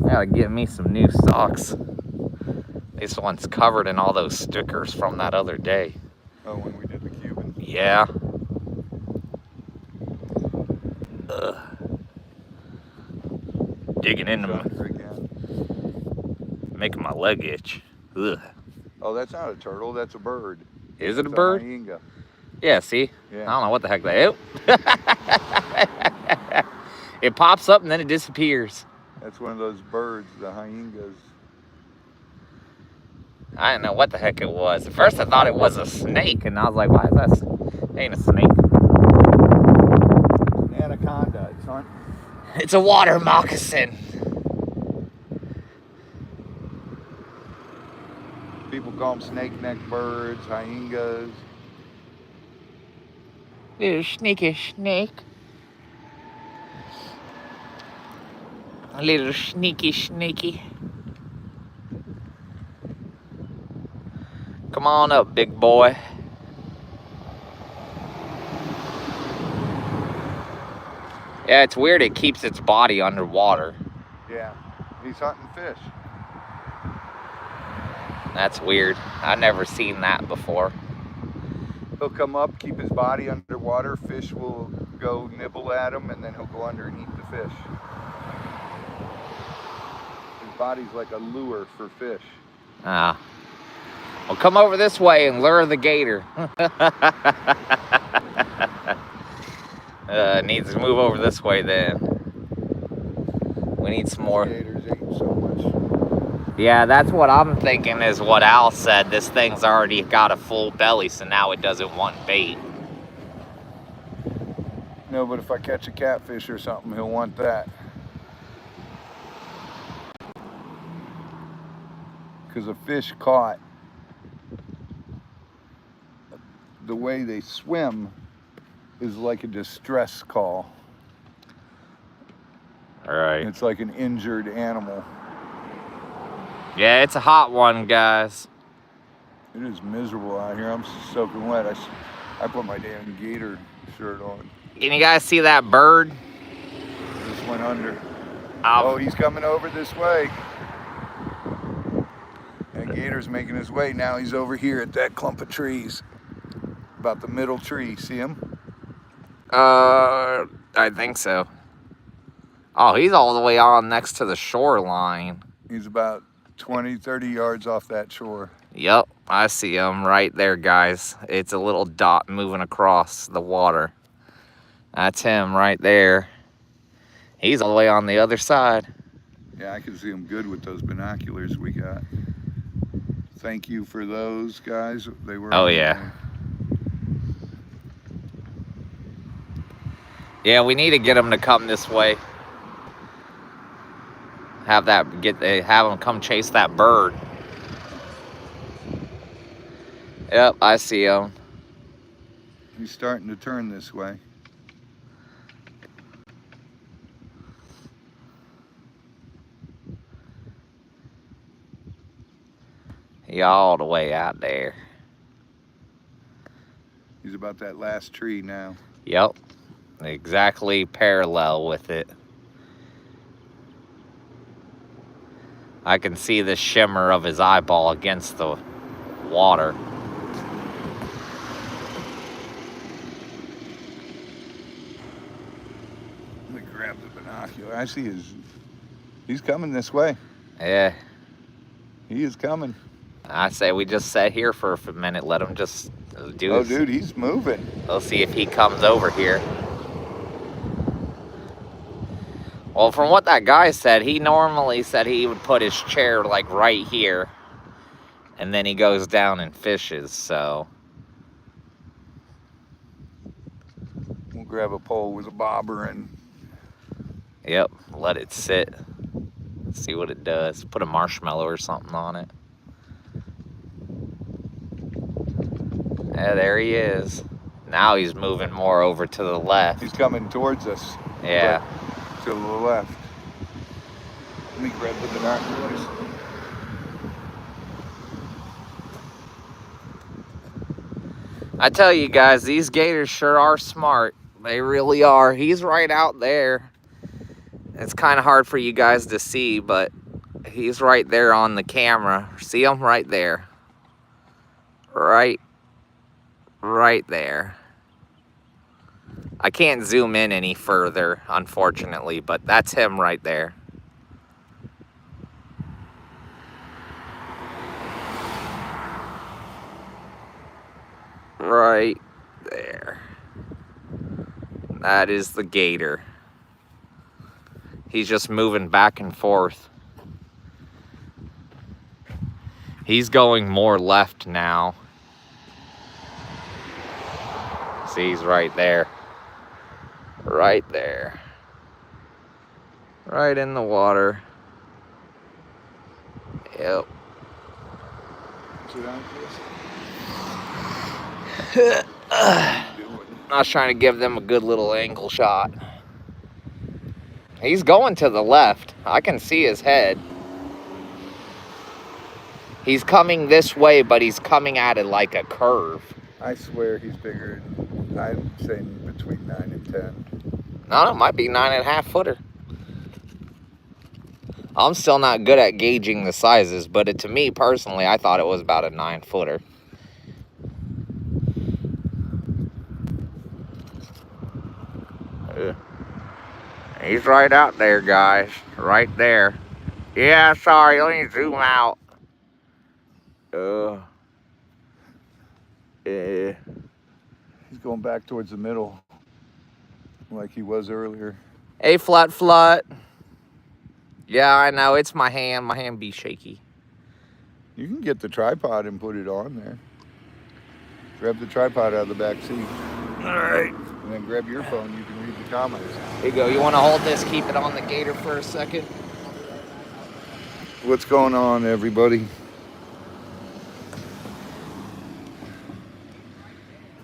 Gotta get me some new socks. This one's covered in all those stickers from that other day. Oh, when we did the Cuban. Yeah. Ugh. Digging into my, Again. making my leg itch. Ugh. Oh, that's not a turtle. That's a bird. Is it a It's bird? hyena. Yeah, see? Yeah. I don't know what the heck that is. It pops up and then it disappears. That's one of those birds, the hyenas. I didn't know what the heck it was. At first I thought it was a snake, and I was like, why is that? It ain't a snake. An anaconda. It's not. It's a water moccasin. People call them snake-neck birds, hyenas. Little sneaky snake. A little sneaky. Come on up, big boy. Yeah, it's weird. It keeps its body underwater. Yeah, he's hunting fish. That's weird. I've never seen that before. He'll come up, keep his body underwater. Fish will go nibble at him, and then he'll go under and eat the fish. His body's like a lure for fish. Ah. Well, come over this way and lure the gator. Needs to move over this way then. We need some more. Gators ate so much. Yeah, that's what I'm thinking is what Al said. This thing's already got a full belly, so now it doesn't want bait. No, but if I catch a catfish or something, he'll want that. Because a fish caught, the way they swim is like a distress call. All right. It's like an injured animal. Yeah, it's a hot one, guys. It is miserable out here. I'm soaking wet. I put my damn gator shirt on. Can you guys see that bird? Just went under. Oh, he's coming over this way. And gator's making his way. Now he's over here at that clump of trees. About the middle tree. See him? I think so. Oh, he's all the way on next to the shoreline. He's about 20, 30 yards off that shore. Yep, I see him right there, guys. It's a little dot moving across the water. That's him right there. He's all the way on the other side. Yeah, I can see him good with those binoculars we got. Thank you for those, guys. They were. Oh, yeah. Yeah, we need to get him to come this way. Have him come chase that bird. Yep, I see him. He's starting to turn this way. He all the way out there. He's about that last tree now. Yep. Exactly parallel with it. I can see the shimmer of his eyeball against the water. Let me grab the binocular. I see he's coming this way. Yeah. He is coming. I say we just sit here for a minute. Let him just do Oh, his... dude, he's moving. We'll see if he comes over here. Well, from what that guy said, he normally said he would put his chair like right here. And then he goes down and fishes, so... We'll grab a pole with a bobber and... Yep, let it sit. See what it does. Put a marshmallow or something on it. Yeah, there he is. Now he's moving more over to the left. He's coming towards us. Yeah. To the left. Let me grab the binoculars. I tell you guys, these gators sure are smart. They really are. He's right out there. It's kind of hard for you guys to see, but he's right there on the camera. See him right there. Right there. I can't zoom in any further, unfortunately, but that's him right there. Right there. That is the gator. He's just moving back and forth. He's going more left now. See, he's right there. Right there. Right in the water. Yep. I was trying to give them a good little angle shot. He's going to the left. I can see his head. He's coming this way, but he's coming at it like a curve. I swear he's bigger. I'm saying between 9 and 10. No, it might be 9.5 footer. I'm still not good at gauging the sizes, but to me personally, I thought it was about a 9 footer. He's right out there, guys. Right there. Yeah, sorry. Let me zoom out. Yeah. He's going back towards the middle like he was earlier. Hey, Flut. Yeah, I know. It's my hand. My hand be shaky. You can get the tripod and put it on there. Grab the tripod out of the back seat. All right. And then grab your phone. You can read the comments. Here you go. You want to hold this? Keep it on the gator for a second. What's going on, everybody?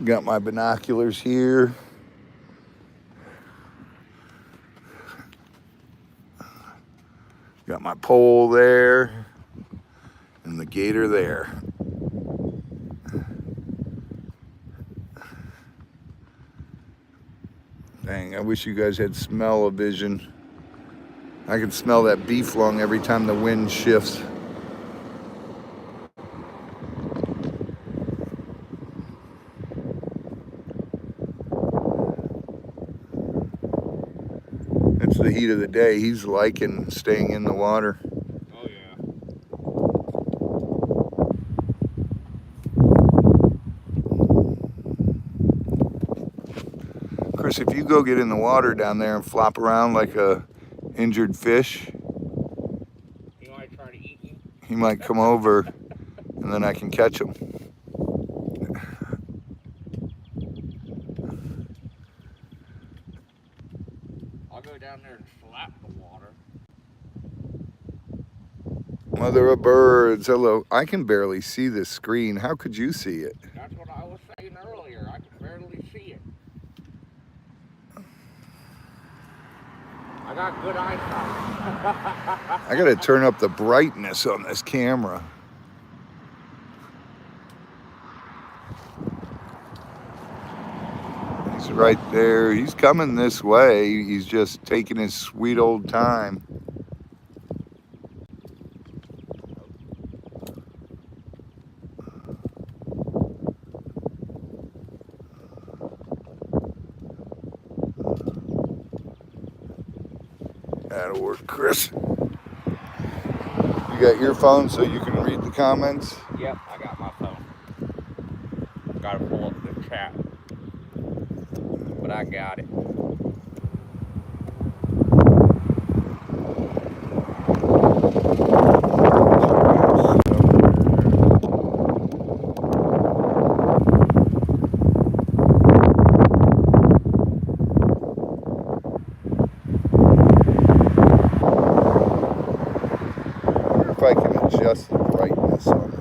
Got my binoculars here. Got my pole there. And the gator there. Dang, I wish you guys had smell-o-vision. I can smell that beef lung every time the wind shifts. It's the heat of the day. He's liking staying in the water. Oh, yeah. Chris, if you go get in the water down there and flop around like a injured fish, You might try to eat me? he might come over and then I can catch him. I'll go down there and slap the water. Mother of birds, hello. I can barely see this screen. How could you see it? That's what I was saying earlier. I can barely see it. I got good eyesight. I gotta turn up the brightness on this camera. right there. He's coming this way. He's just taking his sweet old time. That'll work, Chris. You got your phone so you can read the comments? Yep, I got my phone. Gotta pull up the chat. But I got it. If I can adjust the brightness on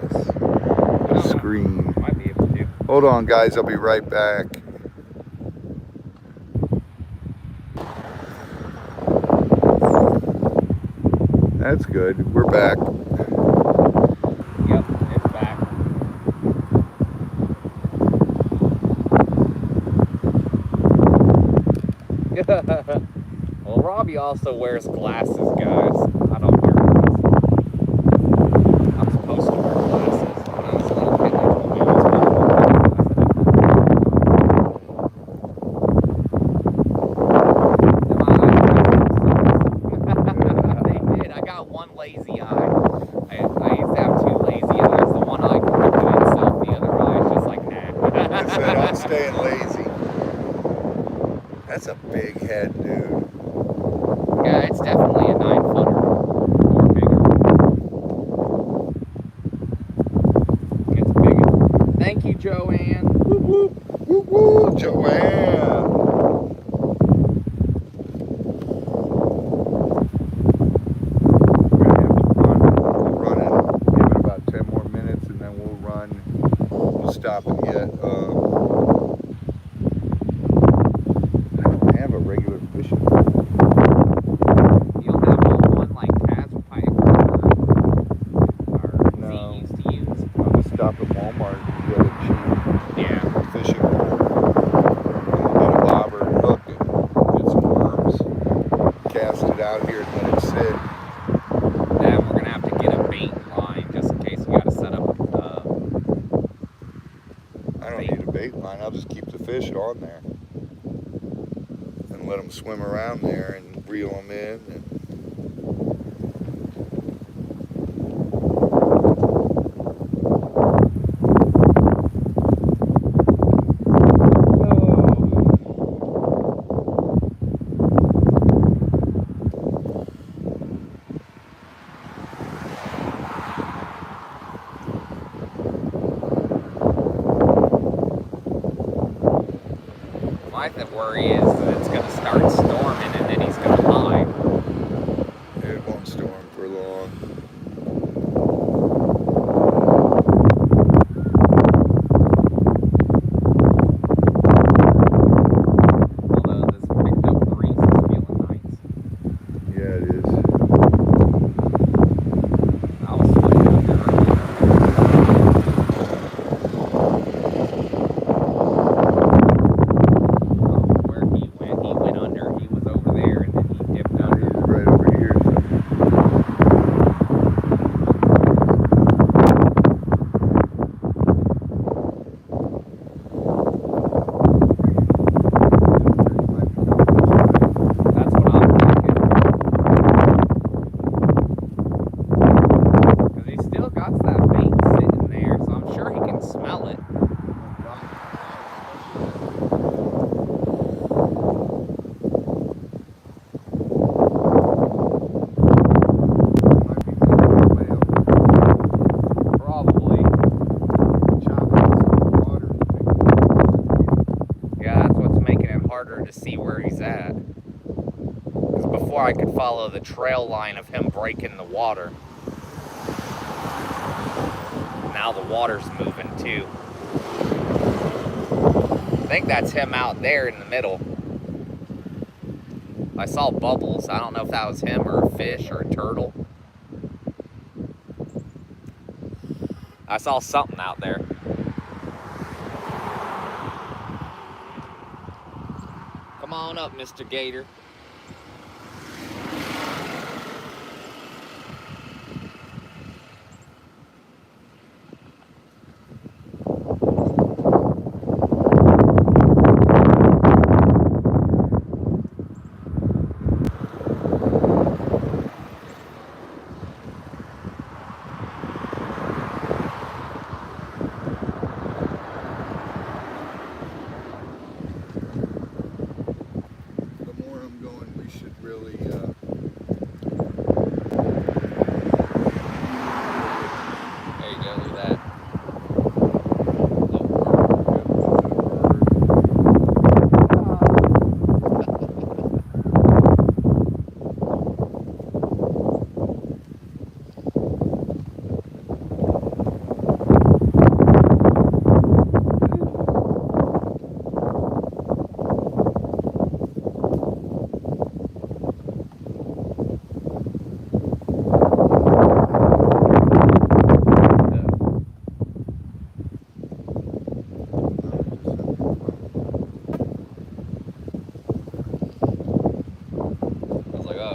this screen. Might be able to. Hold on, guys. I'll be right back. That's good. We're back. Yep, it's back. Well, Robbie also wears glasses, guys. I don't wear glasses. I'm supposed to wear glasses. When I was a little kid, they told me I was supposed to wear glasses. They did. I got one lazy eye. I used to have two lazy eyes. The one eye corrected itself. The other eye is just like, nah. It said I'm staying lazy. That's a big head, dude. Yeah, it's definitely a 9-footer or bigger. It's bigger. Thank you, Joanne. Woo woo, woo woo, Joanne. We're gonna have to run. We'll run it. Give it about 10 more minutes, and then we'll run. We'll stop and get. I don't have a regular fishing pole. You don't have no one like Taz Pike or No. Z used to use? I'm gonna stop at Walmart and get a cheap Yeah. fishing pole. Get a bobber, hook it, get some worms, cast it out here and let it sit. Then we're gonna have to get a bait line just in case we gotta set up. I don't need a bait line. I'll just keep the fish on there and let them swim around there and reel them in. And My worry is that it's gonna start storming and then he's gonna hide. it won't storm for long. Although this picked up breeze is feeling nice. Yeah, it is. I was sweating under earlier. Where he went under. He was over there and then he dipped under. He's right over here. That's what I'm thinking. Because he still got that bait sitting there, so I'm sure he can smell it. Probably. Yeah, that's what's making it harder to see where he's at. Because before I could follow the trail line of him breaking the water. Now the water's moving too. I think that's him out there in the middle. I saw bubbles. I don't know if that was him or a fish or a turtle. I saw something out there. Come on up, Mr. Gator. The more I'm going, we should really. There you go, look at that.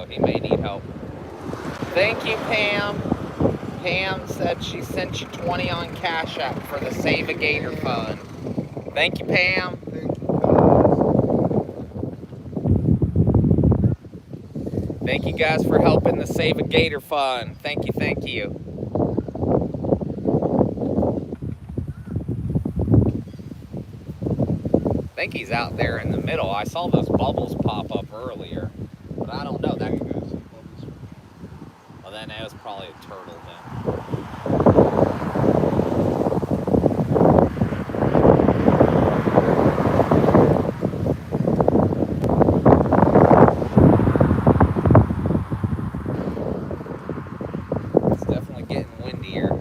He may need help. Thank you, Pam. Pam said she sent you 20 on Cash App for the Save a Gator Fund. Thank you, Pam. Thank you guys for helping the Save a Gator Fund. Thank you, thank you. I think he's out there in the middle. I saw those bubbles pop up earlier, but I don't know. That well, then it was probably a turtle then. It's definitely getting windier.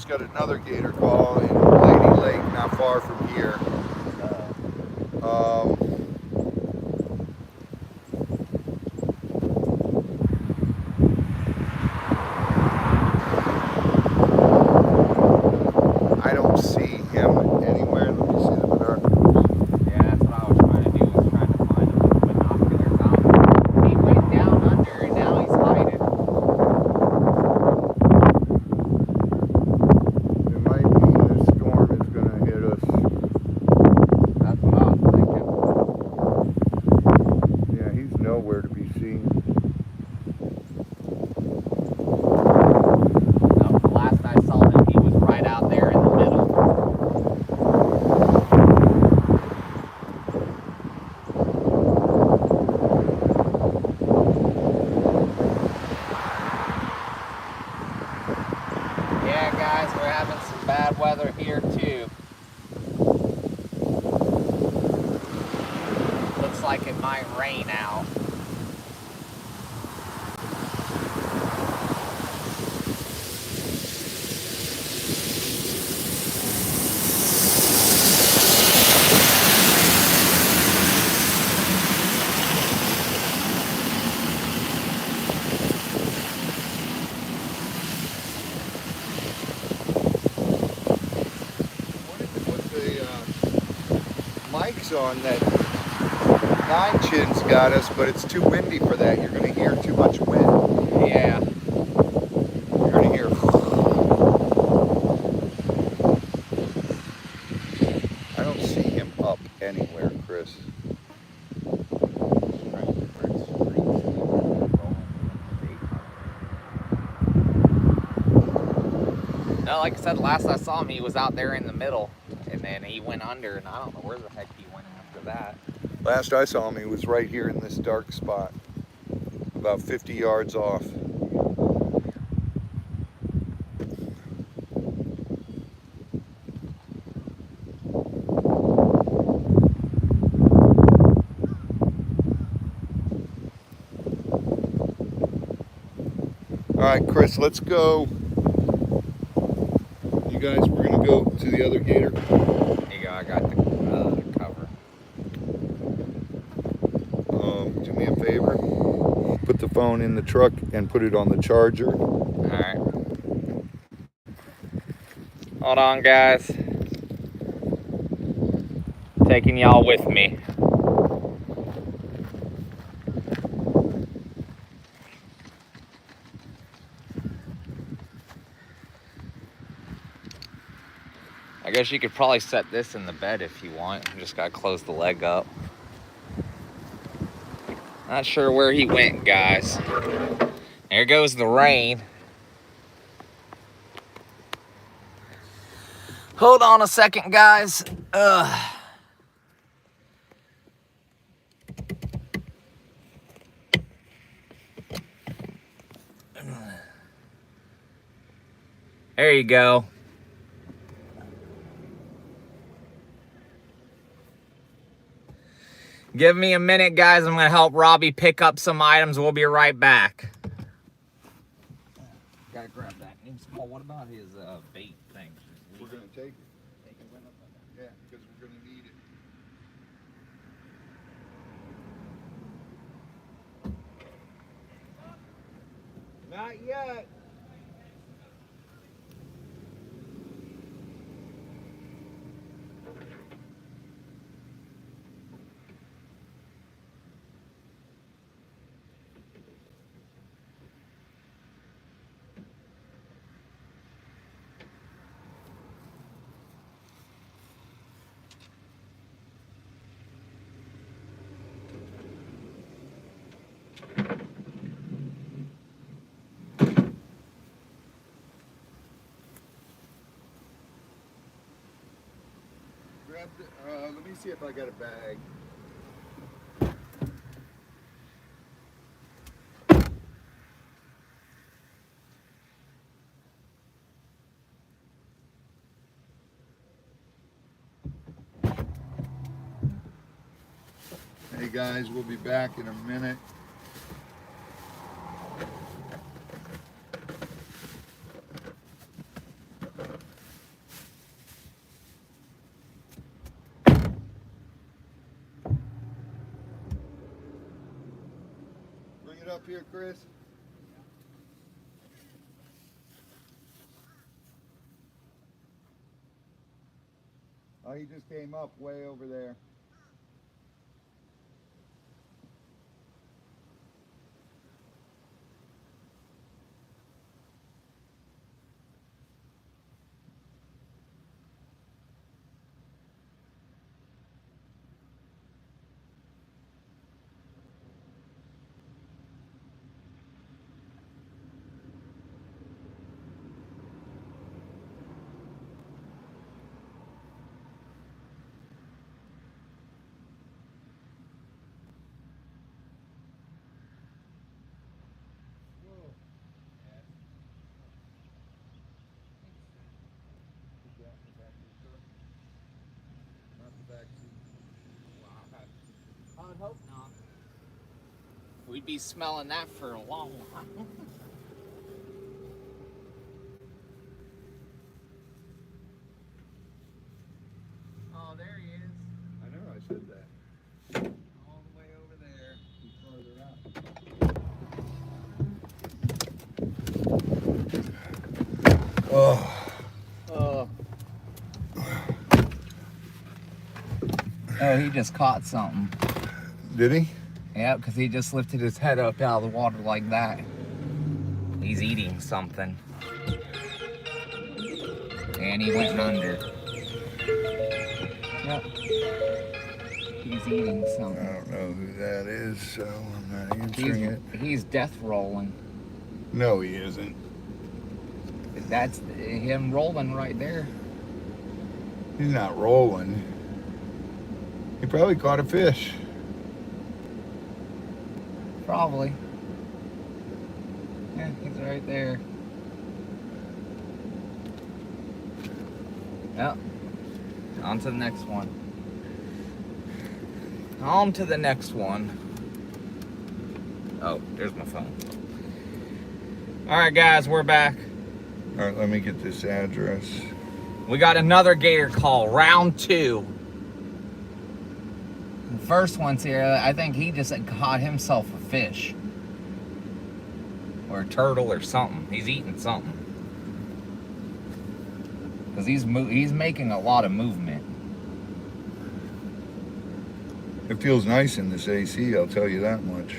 Got another gator call in Lady Lake, not far from here. I don't see him anywhere. Let me see the binoculars. Yeah, that's what I was trying to do, was trying to find him with the binoculars out. He went down under and now he's hiding. It might mean the storm is going to hit us. That's what I was thinking. Yeah, he's nowhere to be seen. No, the last I saw him, he was right out there in the middle. Yeah, guys, we're having some bad weather here too. Looks like it might rain out. What the mic's on that 9-chin's got us, but it's too windy for that. You're going to hear too much wind. Yeah. You're going to like I said, last I saw him, he was out there in the middle, and then he went under, and I don't know where the heck he went after that. Last I saw him, he was right here in this dark spot, about 50 yards off. All right, Chris, let's go. You guys, we're gonna go to the other gator. There you go, I got the cover. Do me a favor. Put the phone in the truck and put it on the charger. All right. Hold on, guys. Taking y'all with me. I guess you could probably set this in the bed if you want. You just gotta close the leg up. Not sure where he went, guys. There goes the rain. Hold on a second, guys. There you go. Give me a minute, guys. I'm gonna help Robbie pick up some items. We'll be right back. Gotta grab that. Paul, what about his bait thing? We're gonna take it. Yeah, because we're gonna need it. Not yet. Grab the, let me see if I got a bag. Hey guys, we'll be back in a minute. Bring it up here, Chris. Oh, he just came up way over there. I would hope not. We'd be smelling that for a long while. Oh, there he is. I know, I said that. All the way over there. He's farther out. Oh. Oh, he just caught something. Did he? Yeah, because he just lifted his head up out of the water like that. He's eating something. And he went under. Yep. He's eating I something. don't know who that is, so I'm not answering it. He's death rolling. No, he isn't. That's him rolling right there. He's not rolling. He probably caught a fish. Probably. Yeah, he's right there. Yep. On to the next one. On to the next one. Oh, there's my phone. All right, guys, we're back. All right, let me get this address. We got another gator call, round 2. The first one's here. I think he just caught himself a fish. Or a turtle or something. He's eating something. Because he's making a lot of movement. It feels nice in this AC, I'll tell you that much.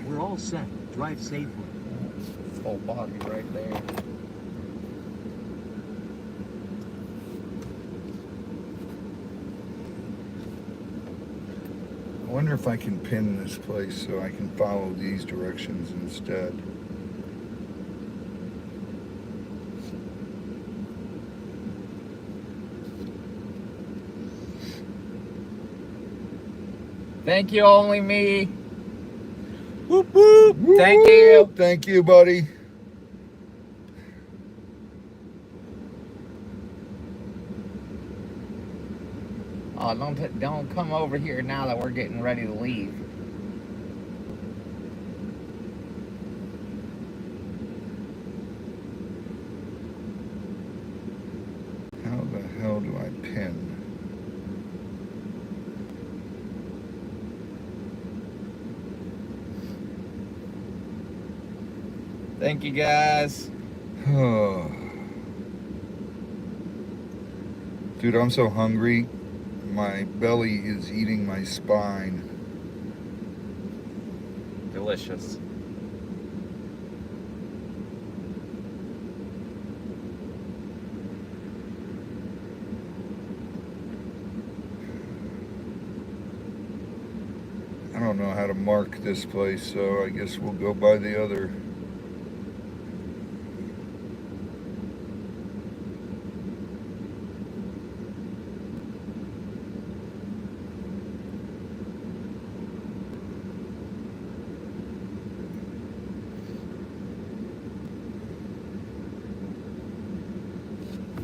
We're all set. Drive safely. Full body right there. I wonder if I can pin this place so I can follow these directions instead. Thank you, only me. Whoop, whoop. Thank you. Thank you, buddy. Oh, don't come over here now that we're getting ready to leave. How the hell do I pin? Thank you, guys. Oh. Dude, I'm so hungry. My belly is eating my spine. Delicious. I don't know how to mark this place, so I guess we'll go by the other.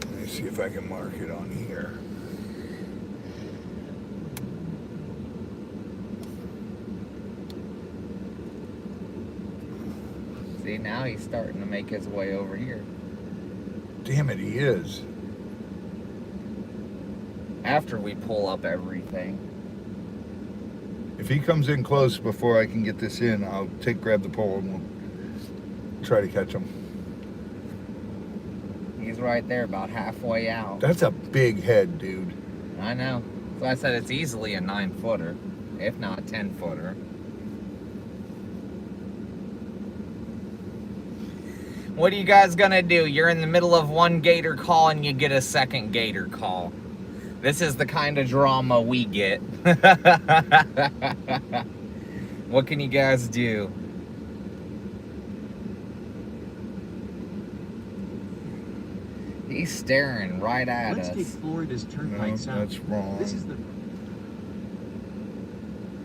Let me see if I can mark it on here. See, now he's starting to make his way over here. Damn it, he is. After we pull up everything. If he comes in close before I can get this in, I'll grab the pole and we'll try to catch him. He's right there, about halfway out. That's a big head, dude. I know. So I said it's easily a 9-footer, if not a 10-footer. What are you guys gonna do? You're in the middle of one gator call and you get a second gator call. This is the kind of drama we get. What can you guys do? He's staring right at Let's us. take Florida's No, Turnpike South. that's wrong. This is the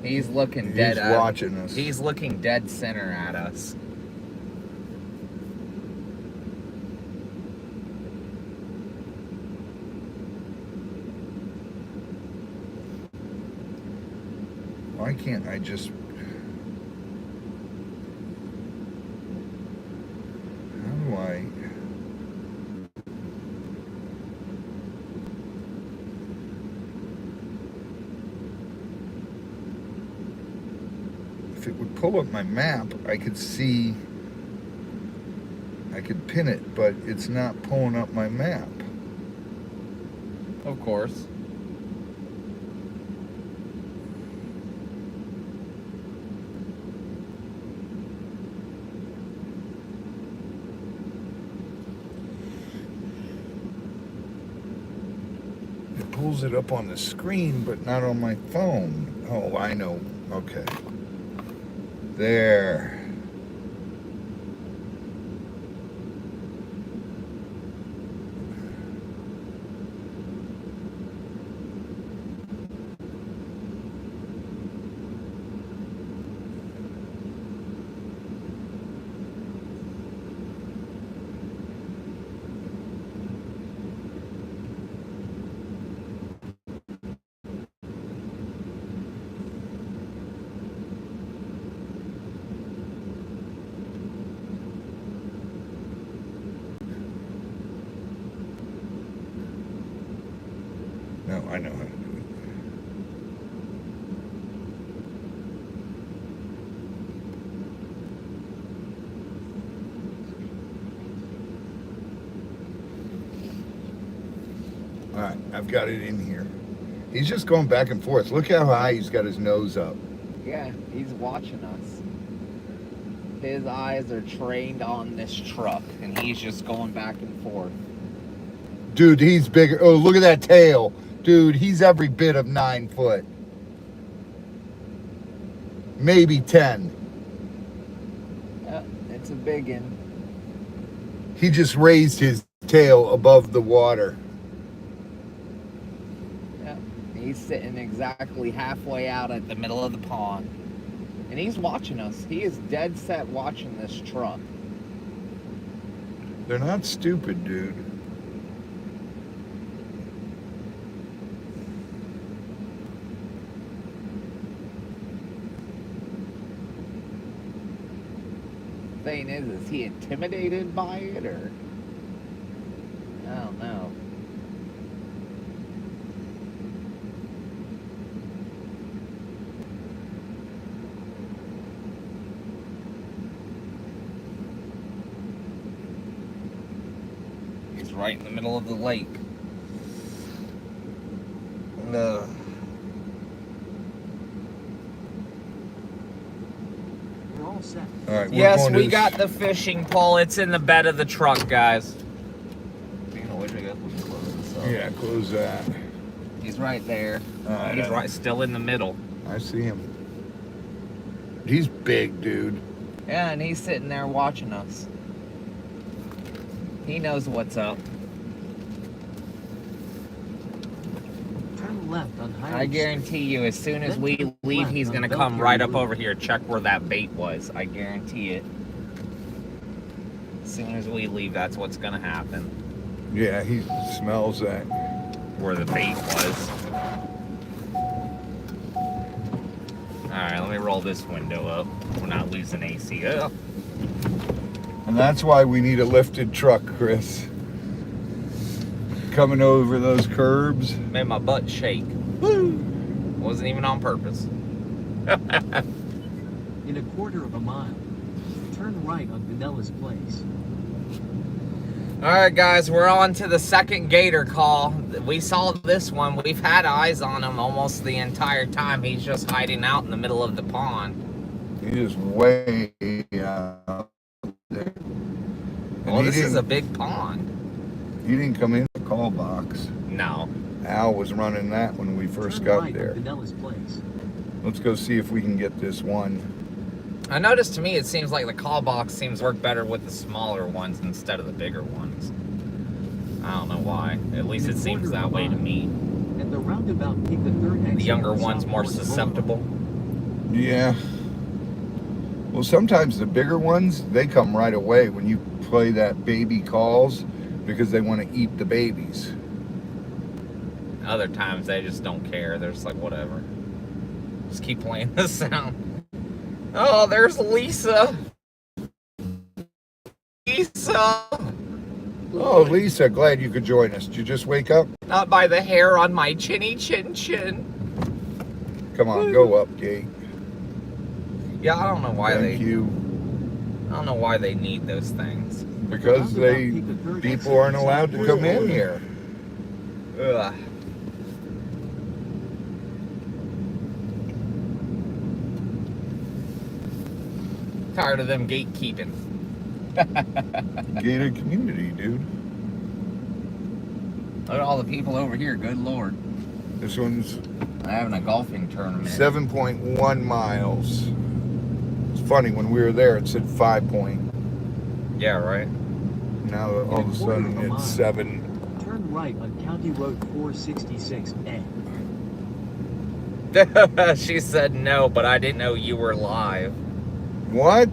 He's looking dead He's watching us. He's looking dead center at us. Why can't I just... How do I... If it would pull up my map, I could see... I could pin it, but it's not pulling up my map. Of course. pulls it up on the screen, but not on my phone. Oh, I know. Okay. There. No, I know how to do it. All right, I've got it in here. He's just going back and forth. Look how high he's got his nose up. Yeah, he's watching us. His eyes are trained on this truck, and he's just going back and forth. Dude, he's bigger. Oh, look at that tail. Dude, he's every bit of 9 foot. Maybe 10. Yeah, it's a big one. He just raised his tail above the water. Yeah, he's sitting exactly halfway out at the middle of the pond. And he's watching us. He is dead set watching this truck. They're not stupid, dude. Thing is he intimidated by it, or I don't know. He's right in the middle of the lake. No. We're all set. All right, we're Yes, going to we this- got the fishing pole. It's in the bed of the truck, guys. Yeah, close that. He's right there. All right, He's right, still in the middle. I see him. He's big, dude. Yeah, and he's sitting there watching us. He knows what's up. Turn left on Highway I guarantee you, as soon as we leave, he's gonna come right up over here, check where that bait was. I guarantee it. As soon as we leave, that's what's gonna happen. Yeah, he smells that. Where the bait was. Alright, let me roll this window up. We're not losing AC. Ugh. And that's why we need a lifted truck, Chris. Coming over those curbs. Made my butt shake. Woo! Wasn't even on purpose. In a quarter of a mile, turn right on Pinellas Place. Alright guys, we're on to the second gator call. We saw this one. We've had eyes on him almost the entire time. He's just hiding out in the middle of the pond. He is way out there. Well, this is a big pond. He didn't come in the call box. No. Al was running that when we first Turn got right there. on Pinellas Place. Let's go see if we can get this one. I noticed to me it seems like the call box seems to work better with the smaller ones instead of the bigger ones. I don't know why. At least it seems that way to me. At the roundabout, take the third exit. The younger on one's South more Forest susceptible. Yeah. Well, sometimes the bigger ones, they come right away when you play that baby calls because they want to eat the babies. Other times they just don't care. They're just like, whatever. Just keep playing the sound. Oh, there's Lisa. Lisa. Oh, Lisa, glad you could join us. Did you just wake up? Not by the hair on my chinny chin chin. Come on, go up, Kate. Yeah, I don't know why Thank you. I don't know why they need those things. Because people aren't allowed to come in here. Ugh. Tired of them gatekeeping. Gated community, dude. Look at all the people over here, good lord. This one's I'm having a golfing tournament. 7.1 miles. It's funny, when we were there it said 5 point. Yeah, right. Now all of a sudden it's 7. Turn right on County Road 466A. She said no, but I didn't know you were live. What?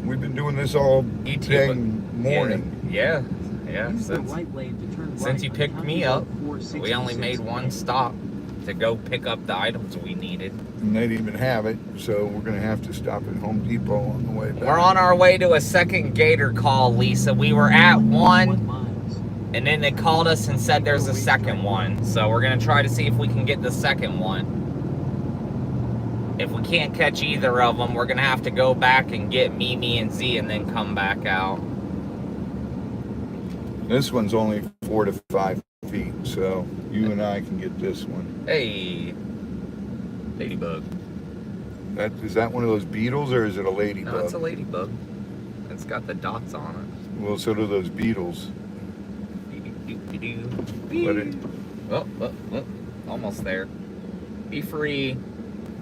We've been doing this all dang morning. Yeah. Use the right lane to turn right Since you on picked County me up, Road we only made 466A. one stop to go pick up the items we needed. And they didn't even have it, so we're gonna have to stop at Home Depot on the way back. We're on our way to a second gator call, Lisa. We were at 1 one, miles. and then they called us and said there's a second one. So we're gonna try to see if we can get the second one. If we can't catch either of them, we're gonna have to go back and get Mimi and Z and then come back out. This one's only 4 to 5 feet, so you and I can get this one. Hey, ladybug. Is that one of those beetles or is it a ladybug? No, it's a ladybug. It's got the dots on Well, so do those beetles. it. Let it Oh, almost there. Be free.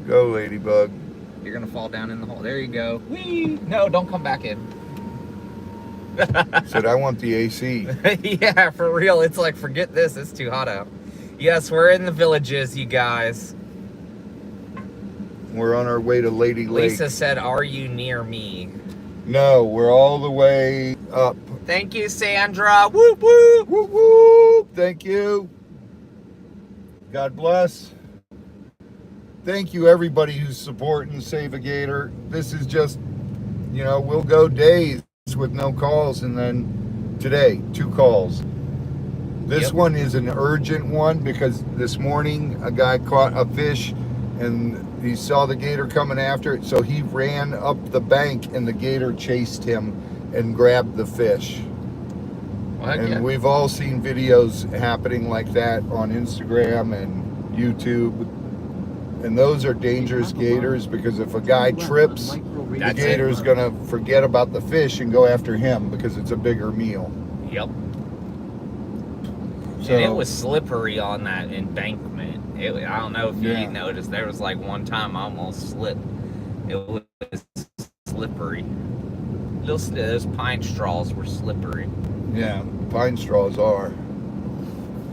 go, ladybug. You're gonna fall down in the hole. There you go. Whee! No, don't come back in. Said I want the AC. Yeah, for real. It's like, forget this. It's too hot out. Yes, we're in the villages, you guys. We're on our way to Lady Lake. Lisa said, are you near me? No, we're all the way up. Thank you, Sandra. Whoop, whoop. Whoop, whoop. Thank you. God bless. Thank you, everybody who's supporting Save a Gator. This is just, we'll go days with no calls, and then today, 2 calls. This one is an urgent one because this morning a guy caught a fish and he saw the gator coming after it, so he ran up the bank and the gator chased him and grabbed the fish. And we've all seen videos happening like that on Instagram and YouTube. And those are dangerous gators because if a guy trips, the gator's gonna forget about the fish and go after him because it's a bigger meal. Yep. So, And it was slippery on that embankment. I don't know if you noticed, there was like one time I almost slipped. It was slippery. Those pine straws were slippery. yeah, pine straws are.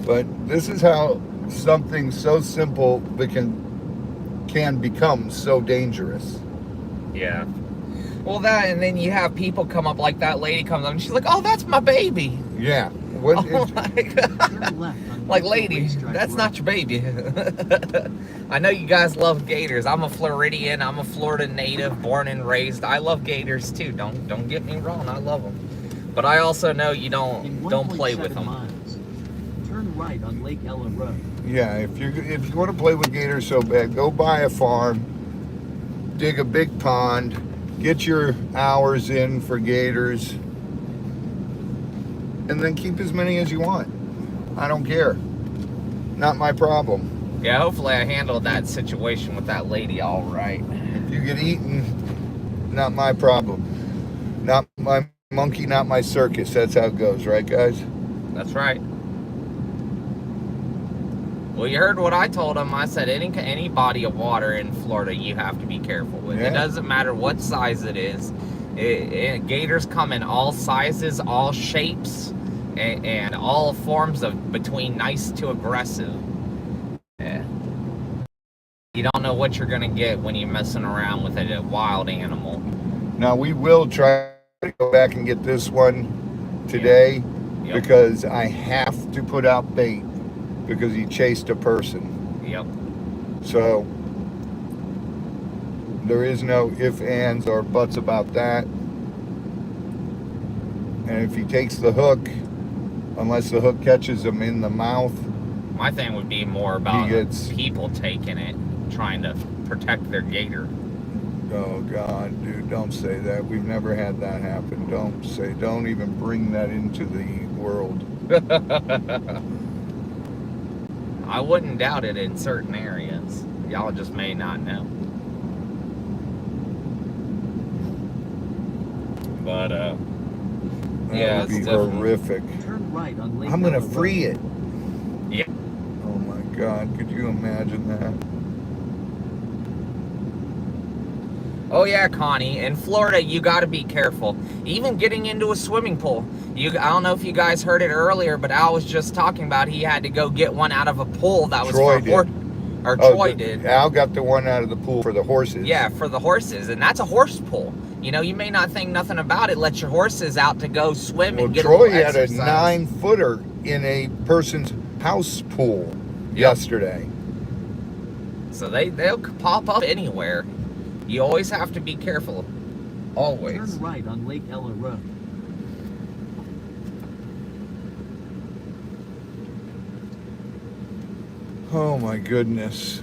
But this is how something so simple can become so dangerous. Yeah. Well, that, and then you have people come up, like that lady comes up and she's like, oh, that's my baby. Yeah. What, Oh my God. Like, lady, that's not your baby. I know you guys love gators. I'm a Floridian. I'm a Florida native, born and raised. I love gators too. Don't get me wrong. I love them. But I also know you don't play with them. Miles. Turn right on Lake Ella Road. yeah, if you want to play with gators so bad, go buy a farm, dig a big pond, get your hours in for gators, and then keep as many as you want. I don't care. Not my problem. Yeah, hopefully I handled that situation with that lady all right. If you get eaten, not my problem. Not my monkey, not my circus. That's how it goes, right, guys? That's right. Well, you heard what I told him. I said any body of water in Florida you have to be careful with. Yeah. It doesn't matter what size it is. Gators come in all sizes, all shapes, and all forms of between nice to aggressive. Yeah. You don't know what you're going to get when you're messing around with a wild animal. Now, we will try to go back and get this one today because I have to put out bait because he chased a person. Yep. So there is no ifs, ands, or buts about that. And if he takes the hook, unless the hook catches him in the mouth, My thing would be more about He gets- people taking it, trying to protect their gator. oh God, dude, don't say that. We've never had that happen. Don't even bring that into the world. I wouldn't doubt it in certain areas. Y'all just may not know. But That Yeah, would be it's definitely- horrific. Turn right on Lake I'm gonna Ella Road. free it. Yeah. Oh my God, could you imagine that? Oh yeah, Connie. In Florida, you got to be careful. Even getting into a swimming pool. I don't know if you guys heard it earlier, but Al was just talking about he had to go get one out of a pool that was Troy for did. Troy did. Al got the one out of the pool for the horses. Yeah, for the horses, and that's a horse pool. You know, you may not think nothing about it. Let your horses out to go swim Well, and get Troy a little had a exercise. 9-footer in a person's house pool yesterday. So they'll pop up anywhere. You always have to be careful. Always. Turn right on Lake Ella Road. Oh my goodness.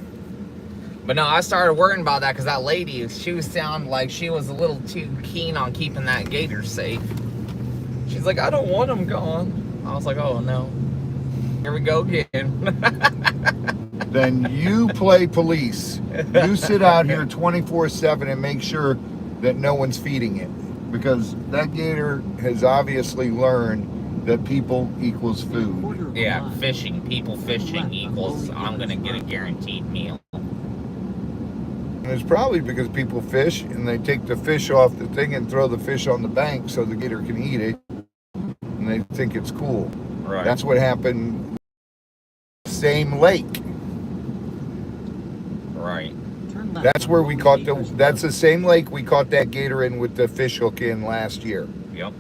But no, I started worrying about that because that lady, she was sounding like she was a little too keen on keeping that gator safe. She's like, I don't want him gone. I was like, oh no. Here we go again. Then you play police. You sit out here 24/7 and make sure that no one's feeding it. Because that gator has obviously learned that people equals food. Quarter of a Yeah, mile. fishing, people fishing equals I'm gonna get a guaranteed meal. And it's probably because people fish and they take the fish off the thing and throw the fish on the bank so the gator can eat it. And they think it's cool. Right. That's what happened. Same lake. Right. Turn left That's on where we Rolling caught Acres that's Road. the same lake we caught that gator in with the fish hook in last year. Yep.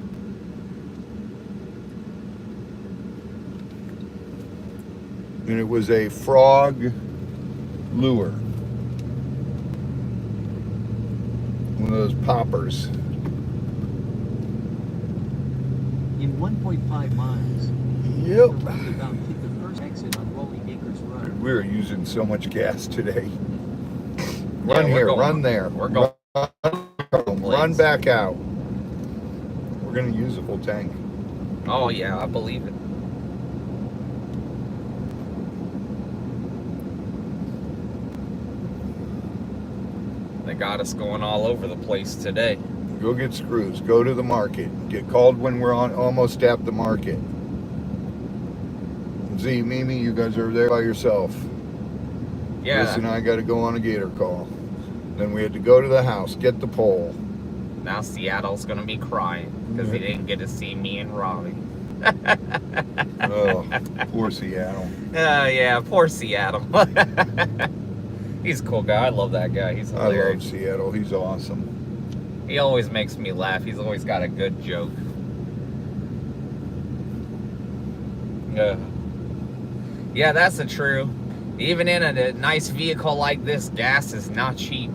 And it was a frog lure. One of those poppers. In 1.5 miles. Yep. The roundabout, take the first exit on Rolling Acres Road. We're using so much gas today. Yeah, Run we're here, going- run there. we're going- Run back out. We're gonna use the full tank. Oh yeah, I believe it. They got us going all over the place today. Go get screws. Go to the market. Get called when we're almost at the market. Z, Mimi, you guys are there by yourself. Yeah. Chris and I got to go on a gator call. Then we had to go to the house, get the pole. Now Seattle's gonna be crying because he didn't get to see me and Robbie. Oh, poor Seattle. Yeah, poor Seattle. He's a cool guy. I love that guy. He's I love hilarious. Seattle. He's awesome. He always makes me laugh. He's always got a good joke. Yeah, that's the true. Even in a nice vehicle like this, gas is not cheap.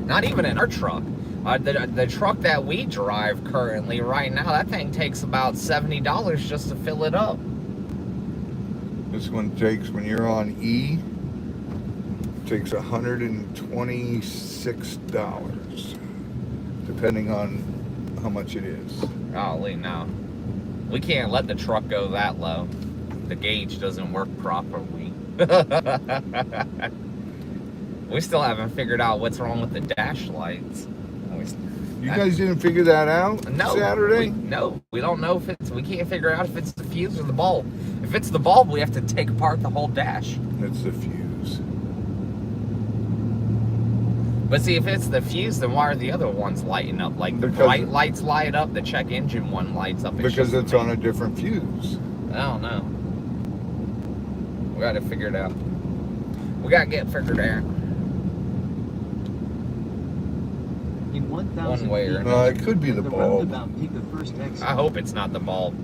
Not even in our truck. The truck that we drive currently right now, that thing takes about $70 just to fill it up. This one takes, when you're on E, takes $126, depending on how much it is. Golly, no. We can't let the truck go that low. The gauge doesn't work properly. We still haven't figured out what's wrong with the dash lights. You guys didn't figure that out No, Saturday? we don't know if it's, we can't figure out if it's the fuse or the bulb. If it's the bulb, we have to take apart the whole dash. It's the fuse. But see, if it's the fuse, then why are the other ones lighting up? Like the Because- bright lights light up, the check engine one lights up. Because just it's the on a main- different fuse. I don't know. We gotta figure it out. We gotta get it figured out. In 1,000 One way or feet, No, it could be the the bulb. roundabout, take the first exit. I hope it's not the bulb,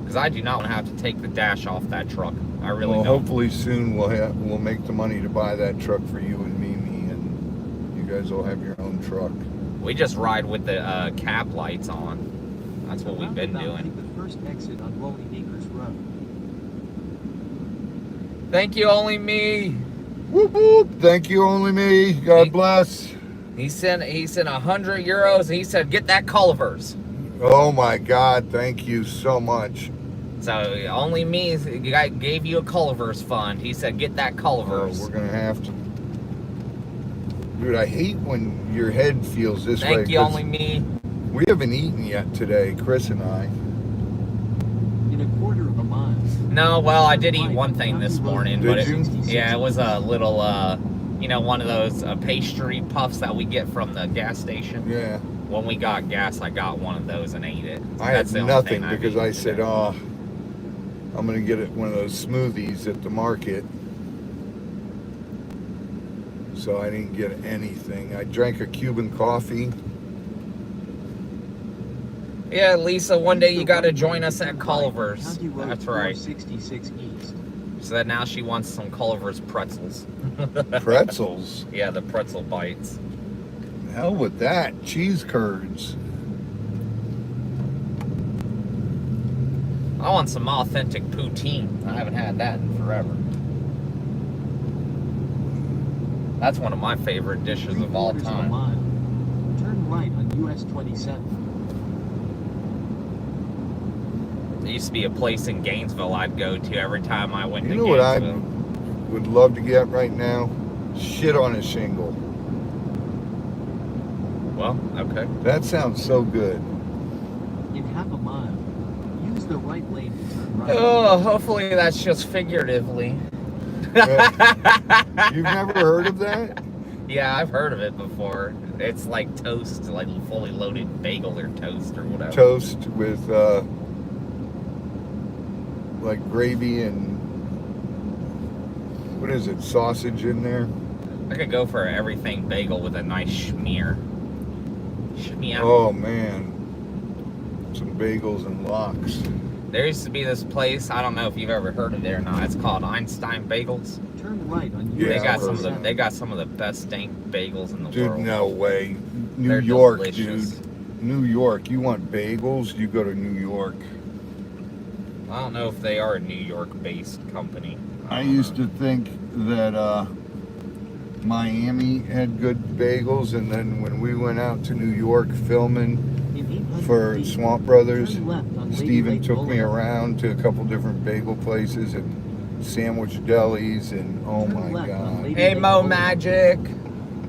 because I do not want to have to take the dash off that truck. I really Well, don't. hopefully soon we'll make the money to buy that truck for you and Mimi, and you guys will have your own truck. We just ride with the cab lights on. That's what we've been Roundabout, doing. Take the first exit on Rolling Acres Road. Thank you, only me. Whoop whoop! Thank you, only me. God bless. He sent 100 euros, and he said, "Get that Culver's." Oh my God! Thank you so much. So only me gave you a Culver's fund. He said, "Get that Oh, Culver's." we're gonna have to. Dude, I hate when your head feels this way. Thank you, 'cause only me. We haven't eaten yet today, Chris and I. No, well, I did eat one thing this morning, Did but it, you? yeah, it was a little, you know, one of those pastry puffs that we get from the gas station. Yeah. When we got gas, I got one of those and ate it. I That's had the only nothing thing I've because eaten I said, today. oh, I'm going to get it one of those smoothies at the market. So I didn't get anything. I drank a Cuban coffee. Yeah, Lisa, one day you The got to right join lane us to at turn right, Culver's. County Road That's right. 466 East. So that now she wants some Culver's pretzels. Pretzels. Yeah, the pretzel bites. Hell with that. Cheese curds. I want some authentic poutine. I haven't had that in forever. That's one of my favorite dishes of all 3/4 of a time. mile. Turn right on US 27. There used to be a place in Gainesville I'd go to every time I went You to know what I Gainesville. would love to get right now? Shit on a shingle. Well, okay. That sounds so good. In half a mile, use the right lane to turn right. Oh, hopefully that's just figuratively. You've never heard of that? Yeah, I've heard of it before. It's like toast, like fully loaded bagel or toast or whatever. Toast with like gravy and what is it, sausage in there? I could go for everything bagel with a nice schmear. Schmear. Oh man, some bagels and lox. There used to be this place, I don't know if you've ever heard of it or not. It's called Einstein Bagels. Turn right on Yeah, They US got I've some of the 27. they got some of the best dank bagels in the Dude, world. no way. New They're York, delicious. dude. New York. You want bagels? You go to New York. I don't know if they are a New York-based company. I used to think that Miami had good bagels, and then when we went out to New York filming In 800 for feet, Swamp Brothers, turn left on Lady Steven Lake took me Boulevard. around to a couple different bagel places and sandwich delis, and oh Turn my left on god. Lady Hey, Lake Mo Boulevard. Magic.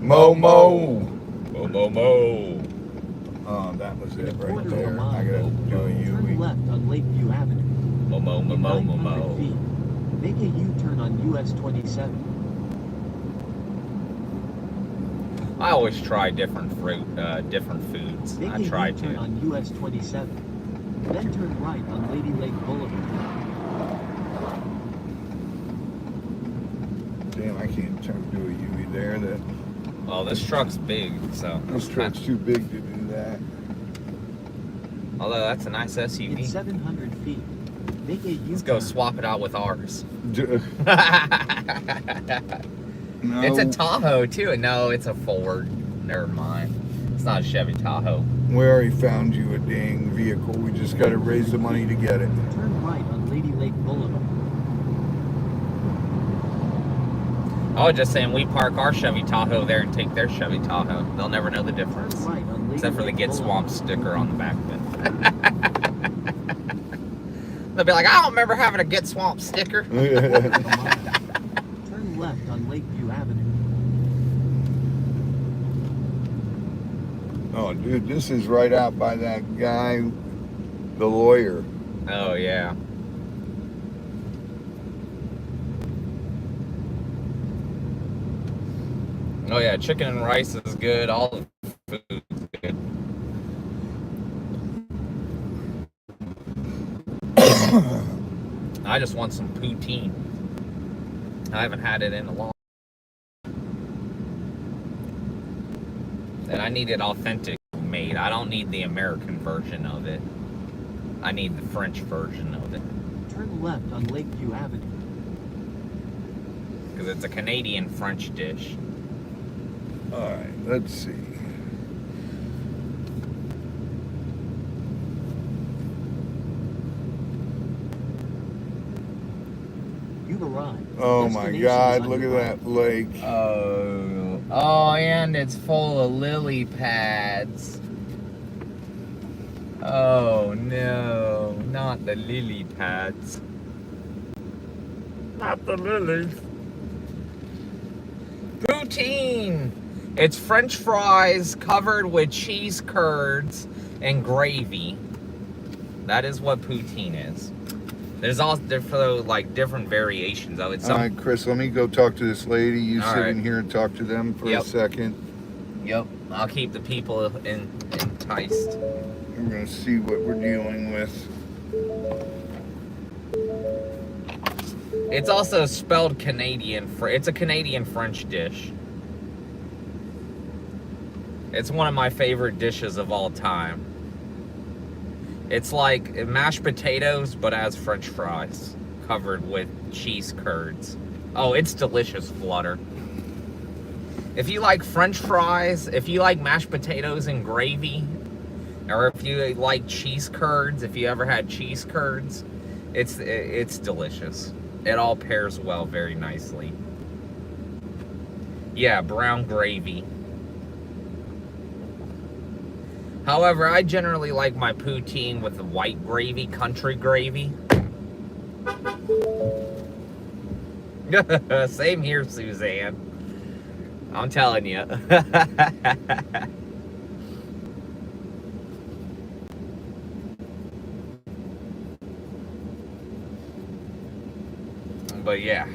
Momo! Mo, mo, mo. Oh, that was In a it right quarter of a there. mile, I gotta do a turn U. left on Lakeview Avenue. Mo, mo, mo, In mo, mo, 900 mo. feet, make a U-turn on US 27. I always try different different foods. Make I a try U-turn to. on US 27. Then turn right on Lady Lake Boulevard. Damn, I can't do a U there. That Well, this truck's big, so. this truck's too big to do that. Although that's a nice In SUV. 700 feet, make a U-turn. Let's go swap it out with ours. No. It's a Tahoe too. No, it's a Ford. Never mind. It's not a Chevy Tahoe. We already found you a dang vehicle. We just got to raise the money to get it. Turn right on Lady Lake Boulevard. I was just saying we park our Chevy Tahoe there and take their Chevy Tahoe. They'll never know the Turn difference. right on Lady Except for the Lake Get Boulevard. Swamped sticker on the back of it. They'll be like, I don't remember having a Get Swamped sticker. Turn left on Lakeview Avenue. Oh, dude, this is right out by that guy, the lawyer. Oh, yeah. Oh, yeah. Chicken and rice is good. All the food's good. I just want some poutine. I haven't had it in a long time. And I need it authentic made. I don't need the American version of it. I need the French version of it. Turn left on Lakeview Avenue. Because it's a Canadian French dish. All right, let's see. You've arrived. Oh my Destination God, is on look your at that lake. Oh, and it's full of lily pads. Oh no, not the lily pads. Not the lilies. Poutine! It's French fries covered with cheese curds and gravy. That is what poutine is. There's also like different variations of it. All right, Chris, let me go talk to this lady. You All sit right. in here and talk to them for a Yep. second. Yep. I'll keep the people enticed. We're going to see what we're dealing with. It's also spelled Canadian. It's a Canadian French dish. It's one of my favorite dishes of all time. It's like mashed potatoes, but as French fries, covered with cheese curds. Oh, it's delicious, Flutter. If you like French fries, if you like mashed potatoes and gravy, or if you like cheese curds, if you ever had cheese curds, it's delicious. It all pairs well very nicely. Yeah, brown gravy. However, I generally like my poutine with the white gravy, country gravy. Same here, Suzanne. I'm telling you. But yeah,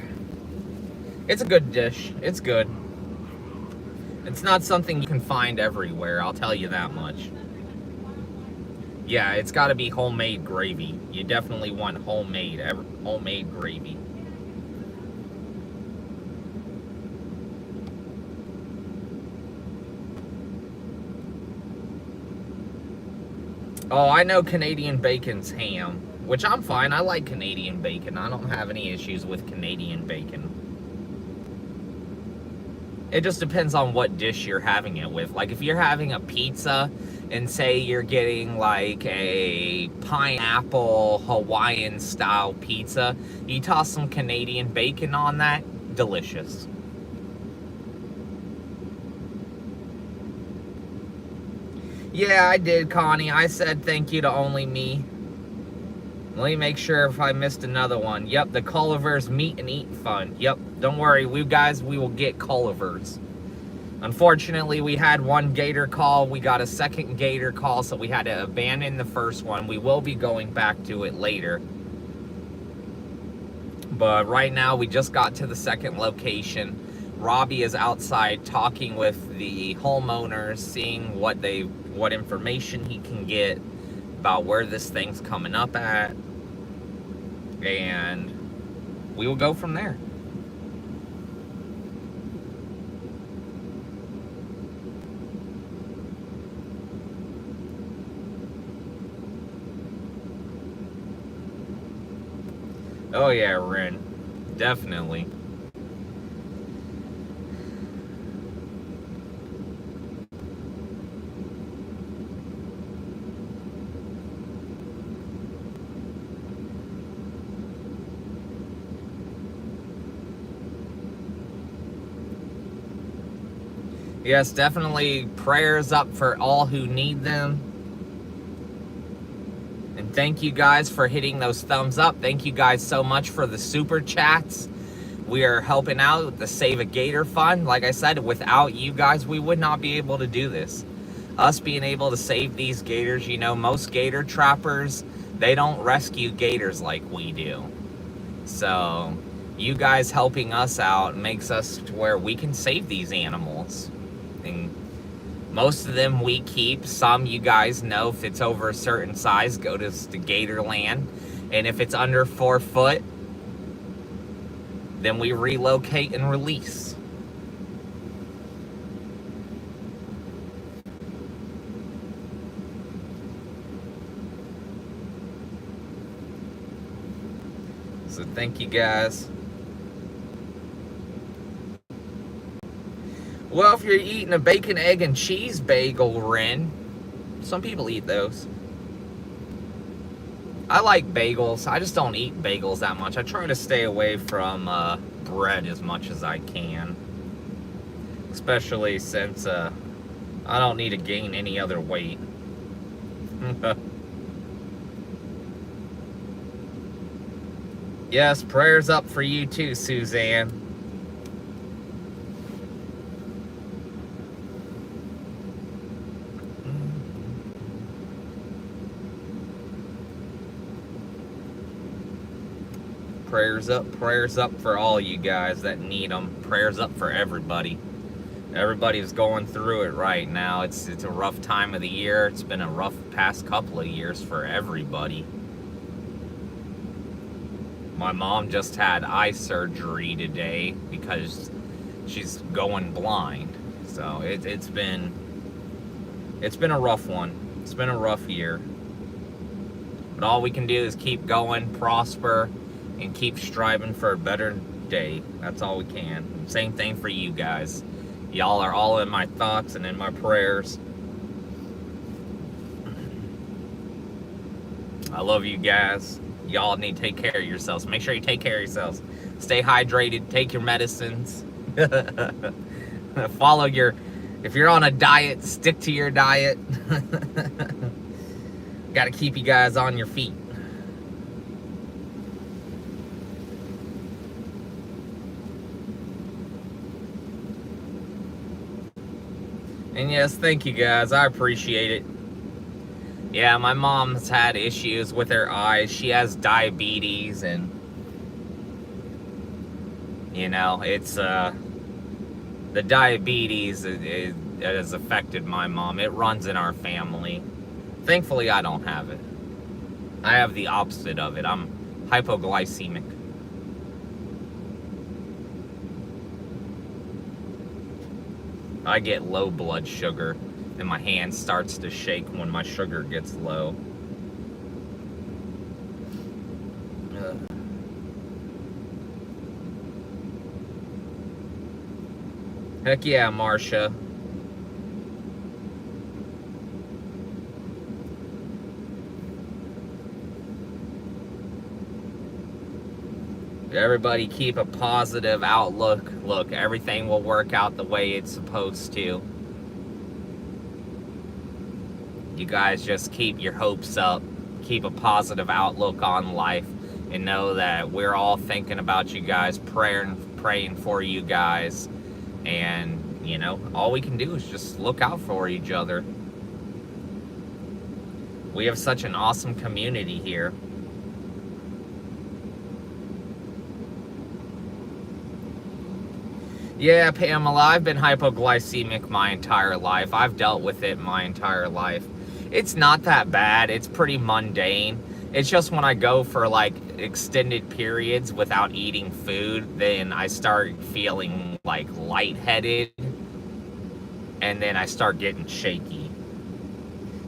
it's a good dish. It's good. It's not something you can find everywhere, I'll tell you that much. Yeah, it's got to be homemade gravy. You definitely want homemade gravy. Oh, I know Canadian bacon's ham, which I'm fine. I like Canadian bacon. I don't have any issues with Canadian bacon. It just depends on what dish you're having it with. Like if you're having a pizza and say you're getting like a pineapple Hawaiian style pizza, you toss some Canadian bacon on that, delicious. Yeah, I did, Connie. I said thank you to only me. Let me make sure if I missed another one. Yep, the Culliver's Meet and Eat Fund. Yep, don't worry, we will get Culliver's. Unfortunately, we had one gator call. We got a second gator call, so we had to abandon the first one. We will be going back to it later. But right now, we just got to the second location. Robbie is outside talking with the homeowners, seeing what information he can get about where this thing's coming up at. And we will go from there. Oh yeah, Ren. Definitely. Yes, definitely prayers up for all who need them. And thank you guys for hitting those thumbs up. Thank you guys so much for the super chats. We are helping out with the Save a Gator Fund. Like I said, without you guys, we would not be able to do this. Us being able to save these gators, you know, most gator trappers, they don't rescue gators like we do. So, you guys helping us out makes us to where we can save these animals. And most of them we keep. Some you guys know, if it's over a certain size, go to the Gatorland. And if it's under 4 foot, then we relocate and release. So thank you guys. Well, if you're eating a bacon, egg, and cheese bagel, Ren, some people eat those. I like bagels. I just don't eat bagels that much. I try to stay away from bread as much as I can. Especially since I don't need to gain any other weight. Yes, prayers up for you too, Suzanne. Prayers up for all you guys that need them. Prayers up for everybody. Everybody's going through it right now. It's a rough time of the year. It's been a rough past couple of years for everybody. My mom just had eye surgery today because she's going blind. So it's been a rough one. It's been a rough year. But all we can do is keep going, prosper, and keep striving for a better day. That's all we can. Same thing for you guys. Y'all are all in my thoughts and in my prayers. I love you guys. Y'all need to take care of yourselves. Make sure you take care of yourselves. Stay hydrated. Take your medicines. Follow your... If you're on a diet, stick to your diet. Got to keep you guys on your feet. And yes, thank you guys. I appreciate it. Yeah, my mom's had issues with her eyes. She has diabetes, and you know, it's the diabetes it has affected my mom. It runs in our family. Thankfully, I don't have it. I have the opposite of it. I'm hypoglycemic. I get low blood sugar, and my hand starts to shake when my sugar gets low. Heck yeah, Marcia. Everybody keep a positive outlook. Look, everything will work out the way it's supposed to. You guys just keep your hopes up. Keep a positive outlook on life. And know that we're all thinking about you guys, praying for you guys. And, you know, all we can do is just look out for each other. We have such an awesome community here. Yeah, Pamela, I've been hypoglycemic my entire life. I've dealt with it my entire life. It's not that bad. It's pretty mundane. It's just when I go for like extended periods without eating food, then I start feeling like lightheaded, and then I start getting shaky.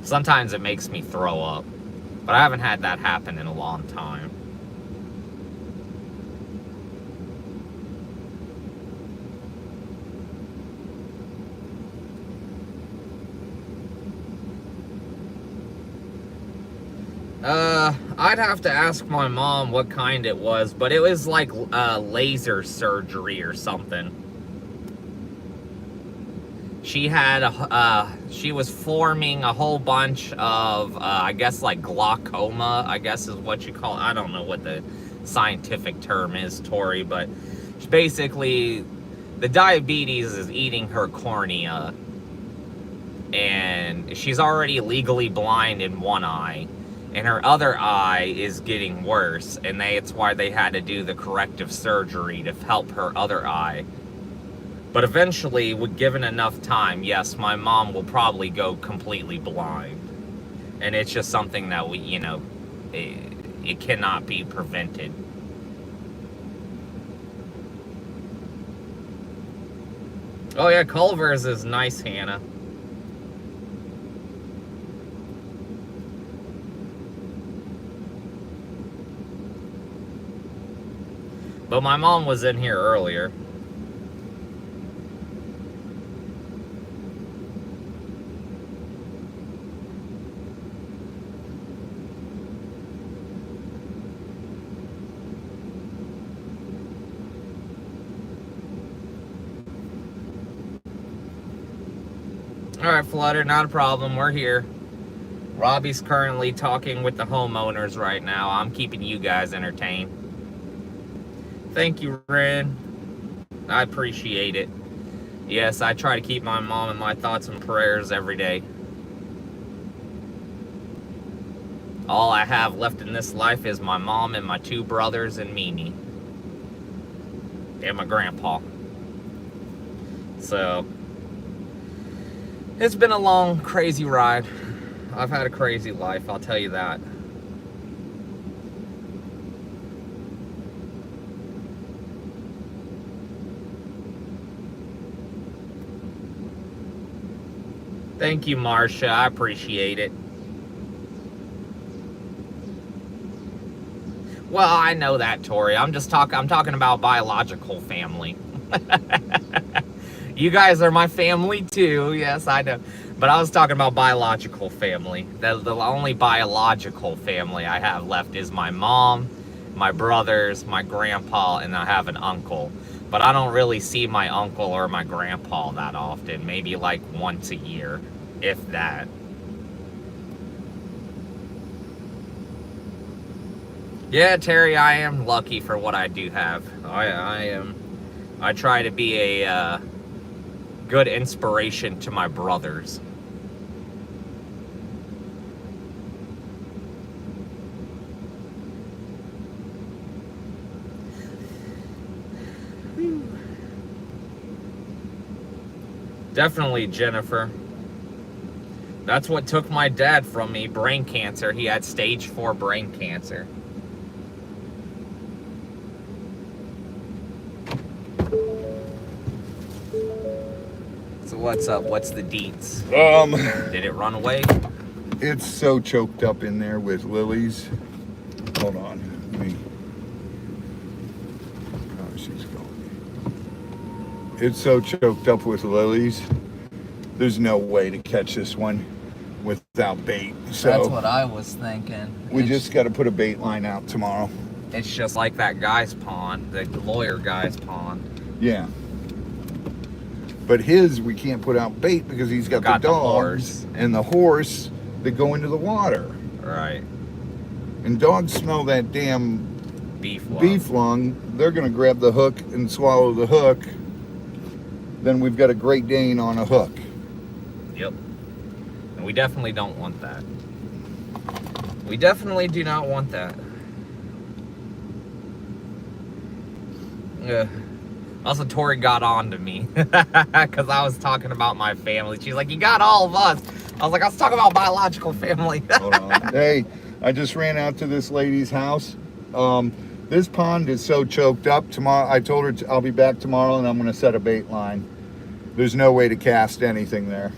Sometimes it makes me throw up, but I haven't had that happen in a long time. I'd have to ask my mom what kind it was, but it was like laser surgery or something. She had she was forming a whole bunch of I guess like glaucoma, I guess is what you call it. I don't know what the scientific term is, Tori, but basically the diabetes is eating her cornea, and she's already legally blind in one eye. And her other eye is getting worse, and that's why they had to do the corrective surgery to help her other eye. But eventually, given enough time, yes, my mom will probably go completely blind. And it's just something that we, you know, it cannot be prevented. Oh yeah, Culver's is nice, Hannah. But my mom was in here earlier. Alright, Flutter, not a problem. We're here. Robbie's currently talking with the homeowners right now. I'm keeping you guys entertained. Thank you, Ren. I appreciate it. Yes, I try to keep my mom in my thoughts and prayers every day. All I have left in this life is my mom and my 2 brothers and Mimi. And my grandpa. So, it's been a long, crazy ride. I've had a crazy life, I'll tell you that. Thank you, Marcia. I appreciate it. Well, I know that, Tori. I'm talking about biological family. You guys are my family too. Yes, I know. But I was talking about biological family. The only biological family I have left is my mom, my brothers, my grandpa, and I have an uncle. But I don't really see my uncle or my grandpa that often. Maybe like once a year, if that. Yeah, Terry, I am lucky for what I do have. I am. I try to be a good inspiration to my brothers. Definitely, Jennifer. That's what took my dad from me, brain cancer. He had stage 4 brain cancer. So what's up? What's the deets? Did it run away? It's so choked up in there with lilies. Hold on. Let me. Oh, she's going. It's so choked up with lilies. There's no way to catch this one without bait. So that's what I was thinking. We just got to put a bait line out tomorrow. It's just like that guy's pond, the lawyer guy's pond. Yeah. But his, we can't put out bait because he's got the dogs and the horse that go into the water. Right. And dogs smell that damn beef lung. They're going to grab the hook and swallow the hook. Then we've got a Great Dane on a hook. Yep. And we definitely don't want that. We definitely do not want that. Also, Tori got on to me because I was talking about my family. She's like, you got all of us. I was like, I was talking about biological family. Hold on. Hey, I just ran out to this lady's house. This pond is so choked up. Tomorrow, I told her I'll be back tomorrow and I'm going to set a bait line. There's no way to cast anything there.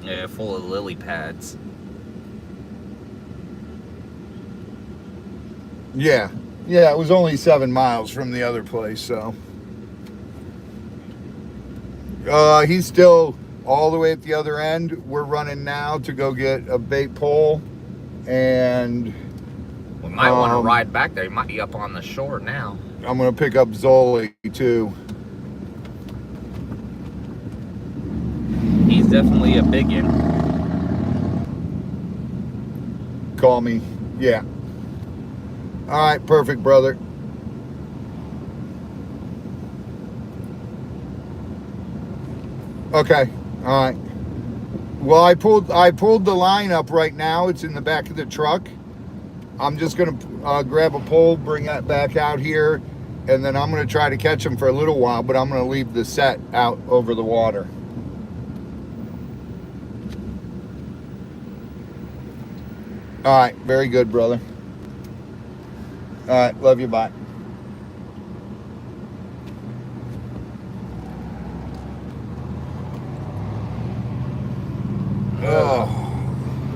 Yeah, full of lily pads. Yeah. Yeah, it was only 7 miles from the other place, so. He's still all the way at the other end. We're running now to go get a bait pole, and we might want to ride back there. He might be up on the shore now. I'm going to pick up Zoli, too. He's definitely a biggin. Call me. Yeah. All right, perfect, brother. Okay. All right. Well, I pulled the line up right now. It's in the back of the truck. I'm just gonna grab a pole, bring that back out here, and then I'm gonna try to catch them for a little while. But I'm gonna leave the set out over the water. All right. Very good, brother. All right, love you, bye. Oh.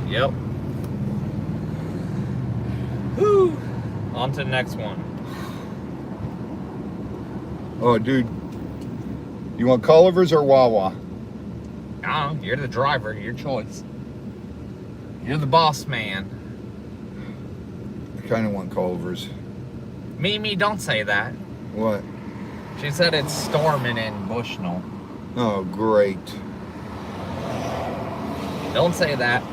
Yep. Whew. On to the next one. Oh, dude. You want Culliver's or Wawa? I don't know. You're the driver. Your choice. You're the boss man. I kind of want Culliver's. Mimi, don't say that. What? She said it's storming in Bushnell. Oh, great. Don't say that.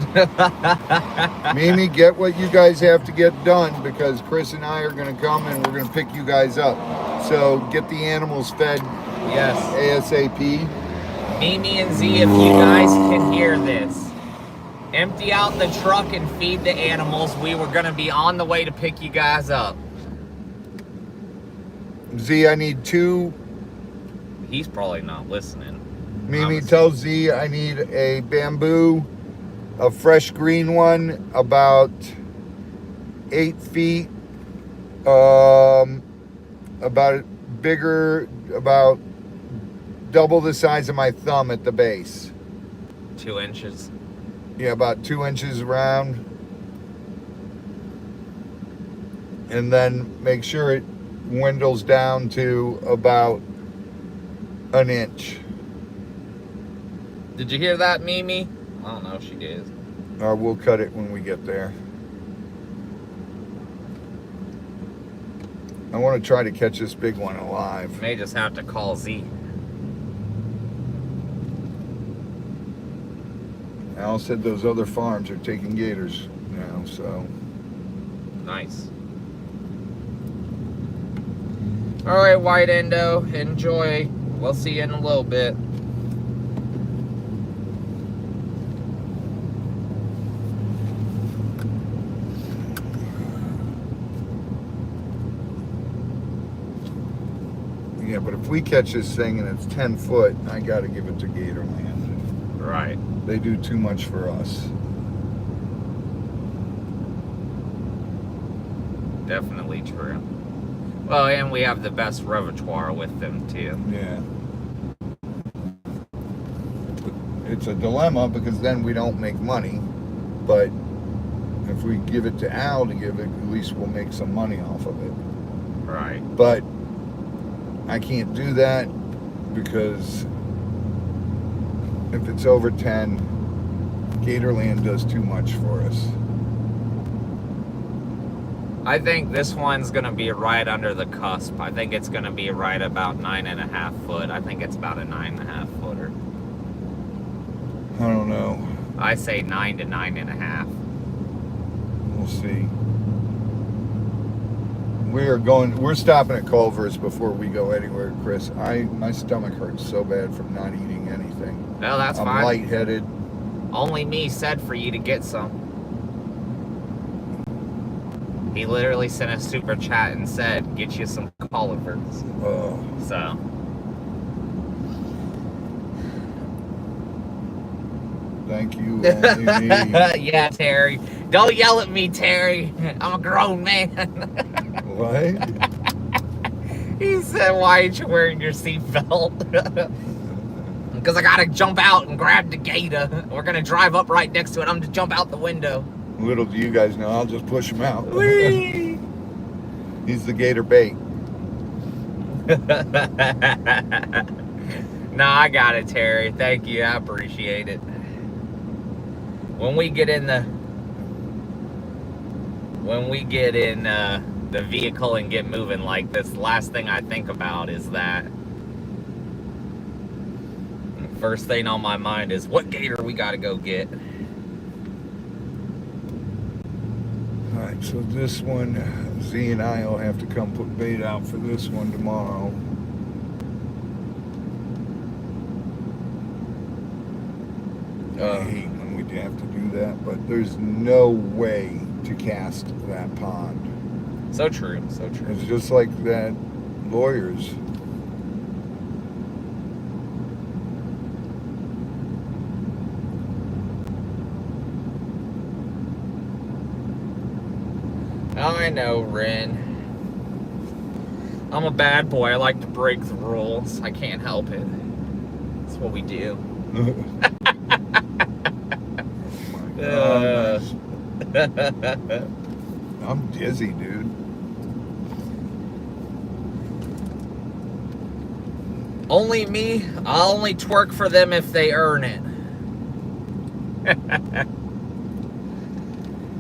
Mimi, get what you guys have to get done because Chris and I are going to come and we're going to pick you guys up. So get the animals fed. Yes. ASAP. Mimi and Z, if you guys can hear this, Empty out the truck and feed the animals. We were gonna be on the way to pick you guys up. Z, I need 2. He's probably not listening. Mimi, tell Z I need a bamboo, a fresh green one, about 8 feet, about bigger, about double the size of my thumb at the base. 2 inches. Yeah, about 2 inches around. And then make sure it dwindles down to about an inch. Did you hear that, Mimi? I don't know if she did. We'll cut it when we get there. I want to try to catch this big one alive. May just have to call Z. Al said those other farms are taking gators now, so. Nice. All right, White Endo, enjoy. We'll see you in a little bit. Yeah, but if we catch this thing and it's 10 foot, I got to give it to Gatorland. Right. They do too much for us. Definitely true. Well, and we have the best repertoire with them, too. Yeah. It's a dilemma because then we don't make money, but if we give it to Al to give it, at least we'll make some money off of it. Right. But I can't do that because if it's over 10, Gatorland does too much for us. I think this one's gonna be right under the cusp. I think it's gonna be right about 9.5 foot. I think it's about a 9.5 footer. I don't know. I say 9 to 9.5. We'll see. We're stopping at Culver's before we go anywhere, Chris. My stomach hurts so bad from not eating anything. No, that's I'm fine. lightheaded. Only me said for you to get some. He literally sent a super chat and said, get you some Culver's. Oh. So. Thank you. Only me. Yeah, Terry. Don't yell at me, Terry. I'm a grown man. What? He said, why ain't you wearing your seatbelt? Because I gotta jump out and grab the gator. We're gonna drive up right next to it. I'm gonna jump out the window. Little do you guys know, I'll just push him out. Whee! He's the gator bait. No, I got it, Terry. Thank you. I appreciate it. When we get in the vehicle and get moving like this, the last thing I think about is that. First thing on my mind is what gator we gotta go get. Alright, so this one, Z and I will have to come put bait out for this one tomorrow. I hate when we have to do that, but there's no way to cast that pond. So true, so true. It's just like that lawyers. I know, Ren. I'm a bad boy. I like to break the rules. I can't help it. That's what we do. I'm dizzy, dude. Only me. I'll only twerk for them if they earn it.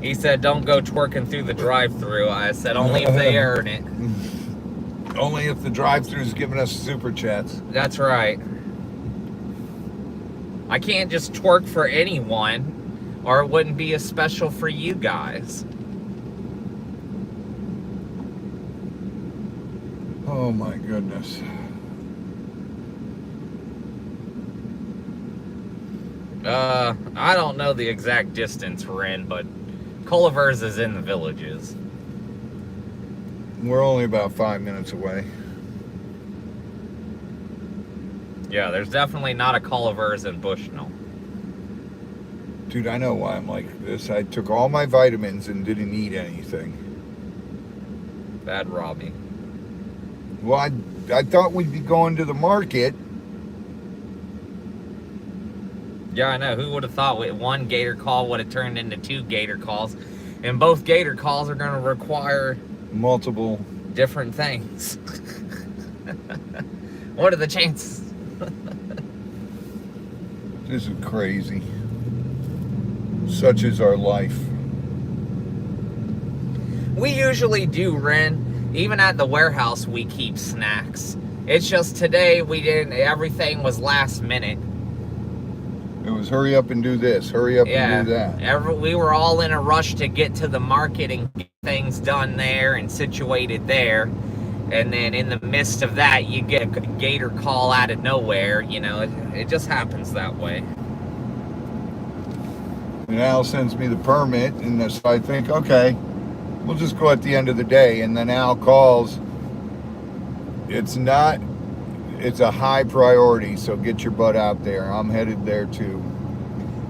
He said, don't go twerking through the drive-thru. I said, only if they earn it. Only if the drive-thru's giving us super chats. That's right. I can't just twerk for anyone, or it wouldn't be as special for you guys. Oh my goodness. I don't know the exact distance we're in, but Culliver's is in the villages. We're only about 5 minutes away. Yeah, there's definitely not a Culliver's in Bushnell. Dude, I know why I'm like this. I took all my vitamins and didn't eat anything. Bad Robbie. Well, I thought we'd be going to the market. Yeah, I know. Who would have thought one gator call would have turned into 2 gator calls? And both gator calls are going to require Multiple. different things. What are the chances? This is crazy. Such is our life. We usually do, Ren. Even at the warehouse, we keep snacks. It's just today we didn't. Everything was last minute. It was hurry up and do this, hurry up and do that. We were all in a rush to get to the market and get things done there and situated there. And then in the midst of that, you get a gator call out of nowhere. You know, it just happens that way. And Al sends me the permit, and so I think, okay, we'll just go at the end of the day. And then Al calls. It's a high priority, so get your butt out there. I'm headed there too.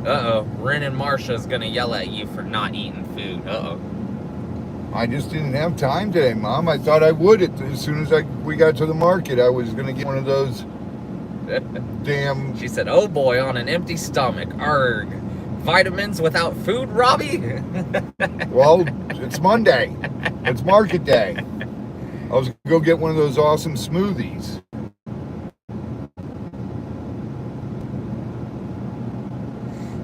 Uh-oh. Ren and Marsha's gonna yell at you for not eating food. Uh-oh. I just didn't have time today, Mom. I thought I would as soon as we got to the market. I was gonna get one of those damn... She said, oh boy, on an empty stomach. Arg. Vitamins without food, Robbie? Well, it's Monday. It's market day. I was gonna go get one of those awesome smoothies.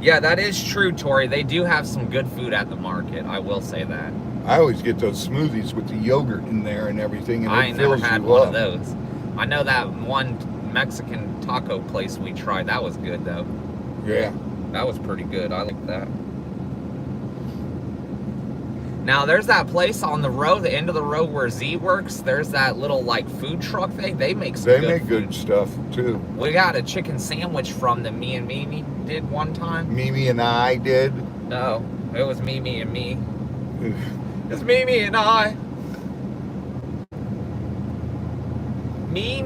Yeah, that is true, Tori. They do have some good food at the market. I will say that. I always get those smoothies with the yogurt in there and everything. And I ain't never had one of up. those. I know that one Mexican taco place we tried. That was good, though. Yeah. That was pretty good. I like that. Now, there's that place on the road, the end of the road where Z works. There's that little, like, food truck thing. They make some They make good stuff, too. We got a chicken sandwich from them, me and Mimi did one time. Mimi and I did. No, it was Mimi and me. It's Mimi and I. Me.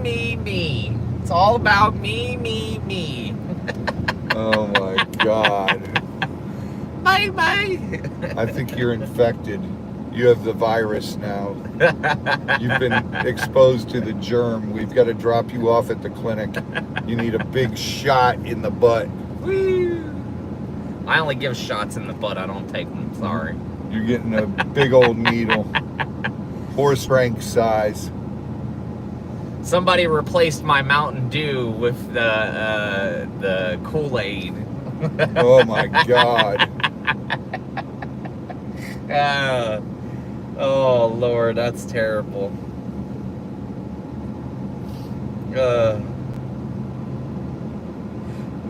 It's all about me. Oh, my God. Bye. I think you're infected. You have the virus now. You've been exposed to the germ. We've got to drop you off at the clinic. You need a big shot in the butt. Woo. I only give shots in the butt. I don't take them. Sorry. You're getting a big old needle. Horse rank size. Somebody replaced my Mountain Dew with the Kool-Aid. Oh my God. Oh Lord, that's terrible.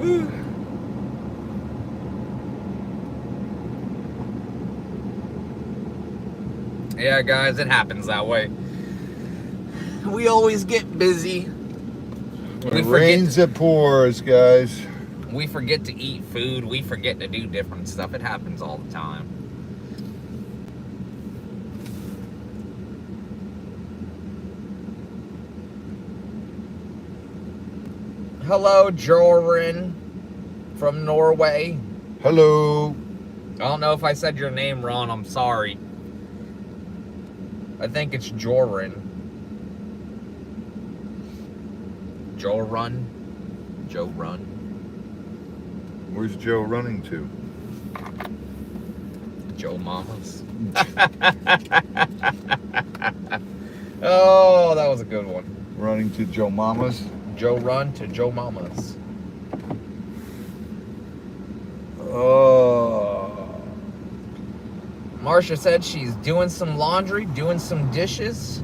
Whew. Yeah, guys, it happens that way. We always get busy. When it rains, it pours, guys. We forget to eat food. We forget to do different stuff. It happens all the time. Hello, Joran from Norway. Hello. I don't know if I said your name wrong. I'm sorry. I think it's Joran. Joe Run. Where's Joe running to? Joe Mamas. Oh, that was a good one. Running to Joe Mama's? Joe Run to Joe Mamas. Oh. Marcia said she's doing some laundry, doing some dishes.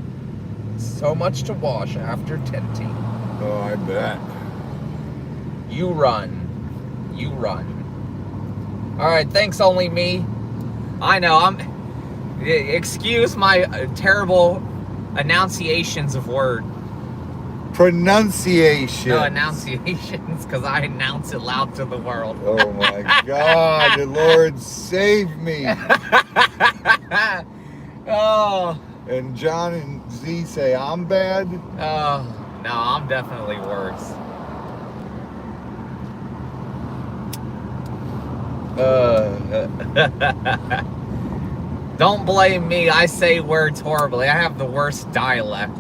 So much to wash after tenting. Oh, I bet. You run. All right, thanks, only me. I know, excuse my terrible enunciations of word. Pronunciation. No enunciations, because I announce it loud to the world. Oh my God, the Lord save me. Oh. And John and Z say I'm bad. Oh, no, I'm definitely worse. Don't blame me. I say words horribly. I have the worst dialect.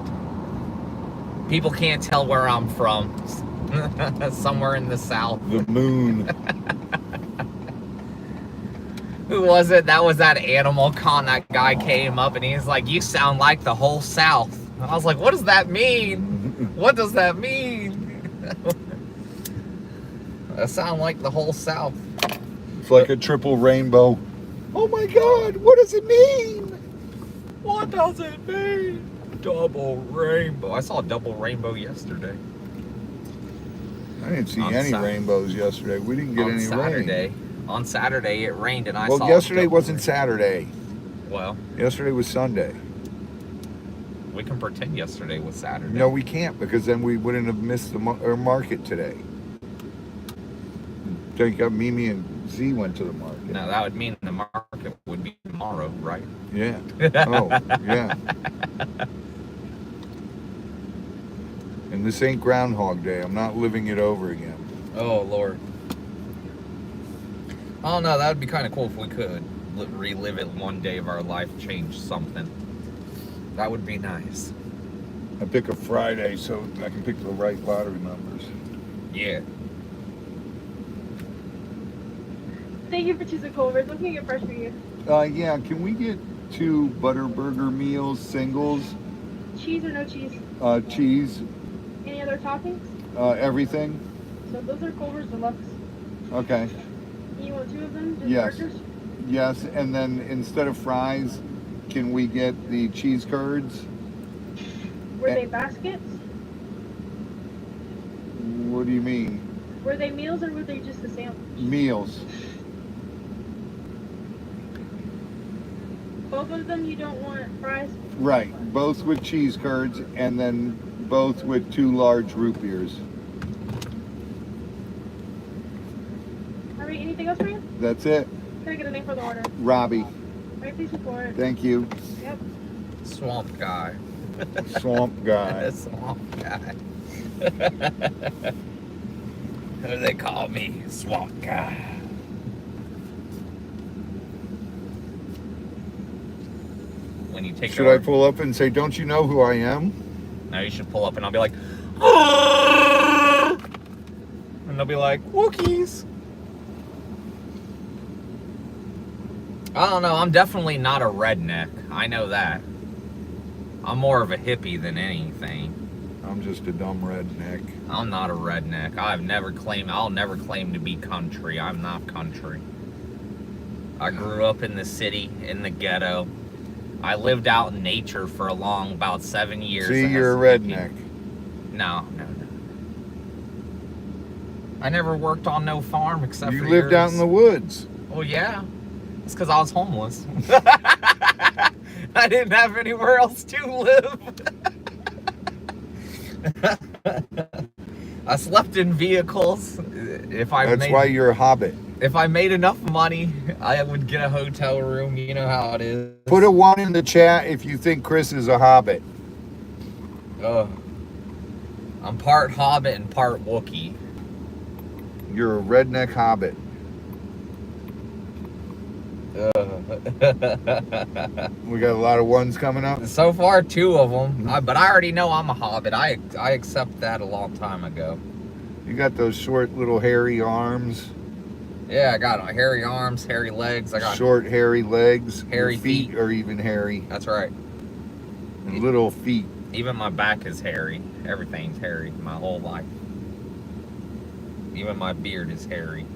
People can't tell where I'm from. Somewhere in the South. The moon. Who was it? That was that Animal Con. That guy came up and he's like, "You sound like the whole South." And I was like, "What does that mean? What does that mean?" I sound like the whole South. It's like a triple rainbow. Oh my God, what does it mean? What does it mean? Double rainbow. I saw a double rainbow yesterday. I didn't see On any Saturday. rainbows yesterday. We didn't get On any Saturday. rain. On Saturday it rained and I Well, saw. yesterday double wasn't rain. Saturday. Well, Yesterday was Sunday. we can pretend yesterday was Saturday. No, we can't because then we wouldn't have missed the market today. Think Mimi and Z went to the market. No, that would mean the market would be tomorrow, right? Yeah. Oh, yeah. And this ain't Groundhog Day. I'm not living it over again. Oh, Lord. Oh, no, that would be kind of cool if we could relive it one day of our life, change something. That would be nice. I pick a Friday so I can pick the right lottery numbers. Yeah. Thank you for choosing Culver's. What can I get fresh for you? Yeah, can we get 2 Butterburger meals, singles, Cheese or no cheese? cheese, Any other toppings? everything? So those are Culver's Deluxe. Okay. You want 2 of them? Just Yes. burgers? Yes, and then instead of fries, can we get the cheese curds? Were they baskets? What do you mean? Were they meals or were they just a sandwich? Meals. Both of them you don't want fries? Right, both with cheese curds and then both with 2 large root beers. Alright, anything else for you? That's it. Can I get a name for the order? Robbie, Alright, please report. thank you. Yep. Swamp guy. Swamp guy. Swamp guy. Who do they call me? Swamp guy. When you take Should your I pull up and say, don't you know who I am? No, you should pull up and I'll be like, and they'll be like, Wookiees. I don't know. I'm definitely not a redneck. I know that. I'm more of a hippie than anything. I'm just a dumb redneck. I'm not a redneck. I'll never claim to be country. I'm not country. I grew up in the city, in the ghetto. I lived out in nature for about 7 years. See, as you're a redneck. No. I never worked on no farm except You for lived out in the woods. Well, yeah. It's because I was homeless. I didn't have anywhere else to live. I slept in vehicles. That's why you're a hobbit. If I made enough money, I would get a hotel room. You know how it is. Put a 1 in the chat if you think Chris is a hobbit. I'm part hobbit and part Wookiee. You're a redneck hobbit. We got a lot of 1s coming up. So far, 2 of them. But I already know I'm a hobbit. I accept that a long time ago. You got those short little hairy arms. Yeah, I got hairy arms, hairy legs. I got short hairy legs. hairy Your feet. are even hairy. That's right. And little feet. Even my back is hairy. Everything's hairy my whole life. Even my beard is hairy.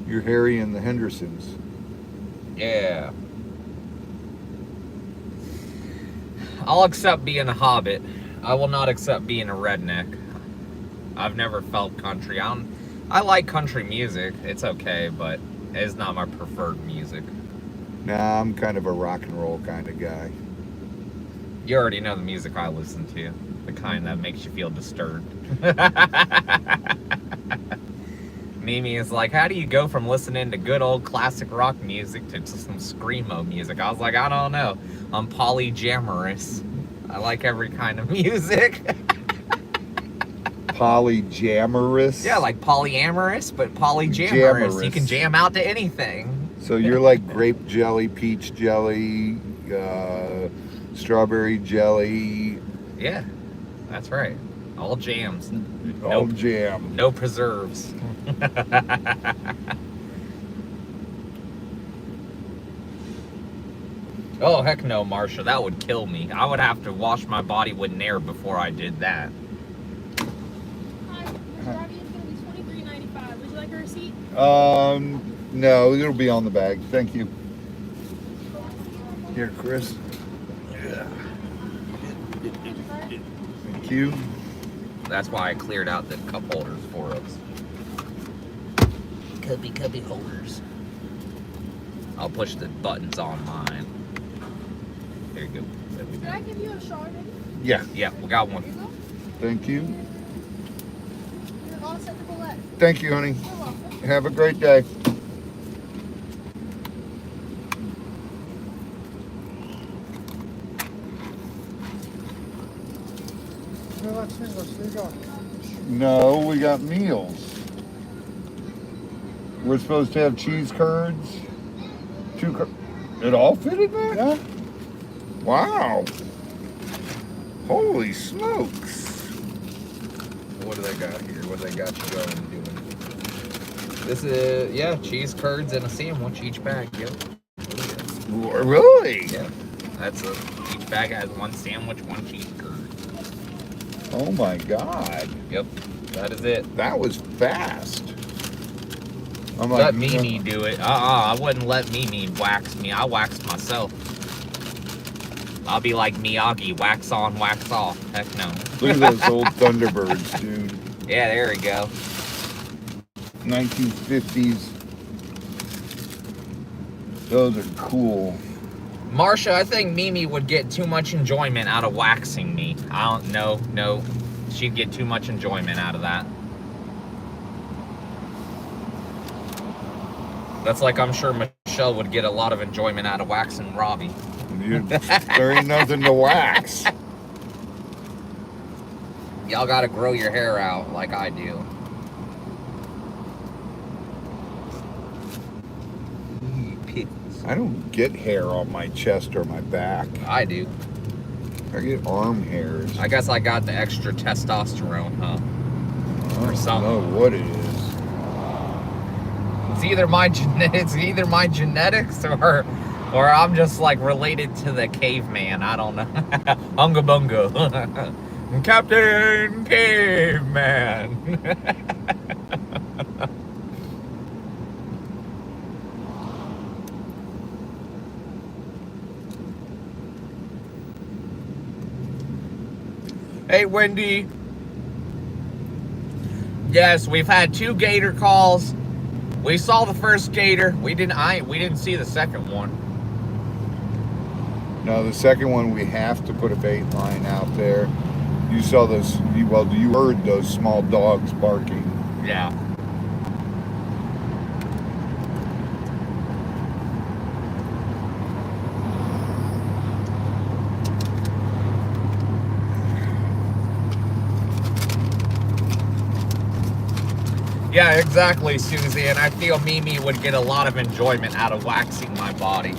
You're Harry and the Hendersons. Yeah. I'll accept being a hobbit. I will not accept being a redneck. I've never felt country. I like country music. It's okay, but it's not my preferred music. Nah, I'm kind of a rock and roll kind of guy. You already know the music I listen to. The kind that makes you feel disturbed. Mimi is like, how do you go from listening to good old classic rock music to some screamo music? I was like, I don't know. I'm polyamorous. I like every kind of music. Polyamorous? Yeah, like polyamorous, but polyamorous. Jamorous. You can jam out to anything. So you're like grape jelly, peach jelly, strawberry jelly. Yeah, that's right. All jams. All jam. No preserves. Oh, heck no, Marsha. That would kill me. I would have to wash my body with Nair before I did that. Hi, your Darby is going to be $23.95. Would you like a receipt? No, it'll be on the bag. Thank you. Here, Chris. Yeah. Thank you. That's why I cleared out the cup holders for us. Cubby holders. I'll push the buttons on mine. There you go. There we Did go. I give you a Chardonnay? Yeah. Yeah, we got Here one. you go. Thank you. You're all set to collect. Thank you, honey. You're welcome. Have a great day. No, we got meals. We're supposed to have cheese curds. It all fit in there? Yeah. Wow. Holy smokes. What do they got here? What do they got you going and doing? This is, yeah, cheese curds and a sandwich each bag. Yep. Really? Yeah. Each bag has one sandwich, one cheese curd. Oh my God. Yep. That is it. That was fast. I'm Let like, Mimi do it. I wouldn't let Mimi wax me. I wax myself. I'll be like Miyagi, wax on, wax off. Heck no. Look at those old Thunderbirds, dude. Yeah, there we go. 1950s. Those are cool. Marsha, I think Mimi would get too much enjoyment out of waxing me. I don't know. No. She'd get too much enjoyment out of that. That's like I'm sure Michelle would get a lot of enjoyment out of waxing Robbie. There ain't nothing to wax. Y'all gotta grow your hair out like I do. I don't get hair on my chest or my back. I do. I get arm hairs. I guess I got the extra testosterone, huh? I don't something. know what it is. It's either my genetics or I'm just like related to the caveman. I don't know. Unga bunga. Captain Caveman. Hey, Wendy. Yes, we've had 2 gator calls. We saw the first gator. We didn't see the second one. No, the second one we have to put a bait line out there. You saw those. You heard those small dogs barking. Yeah. Yeah, exactly, Susie. And I feel Mimi would get a lot of enjoyment out of waxing my body.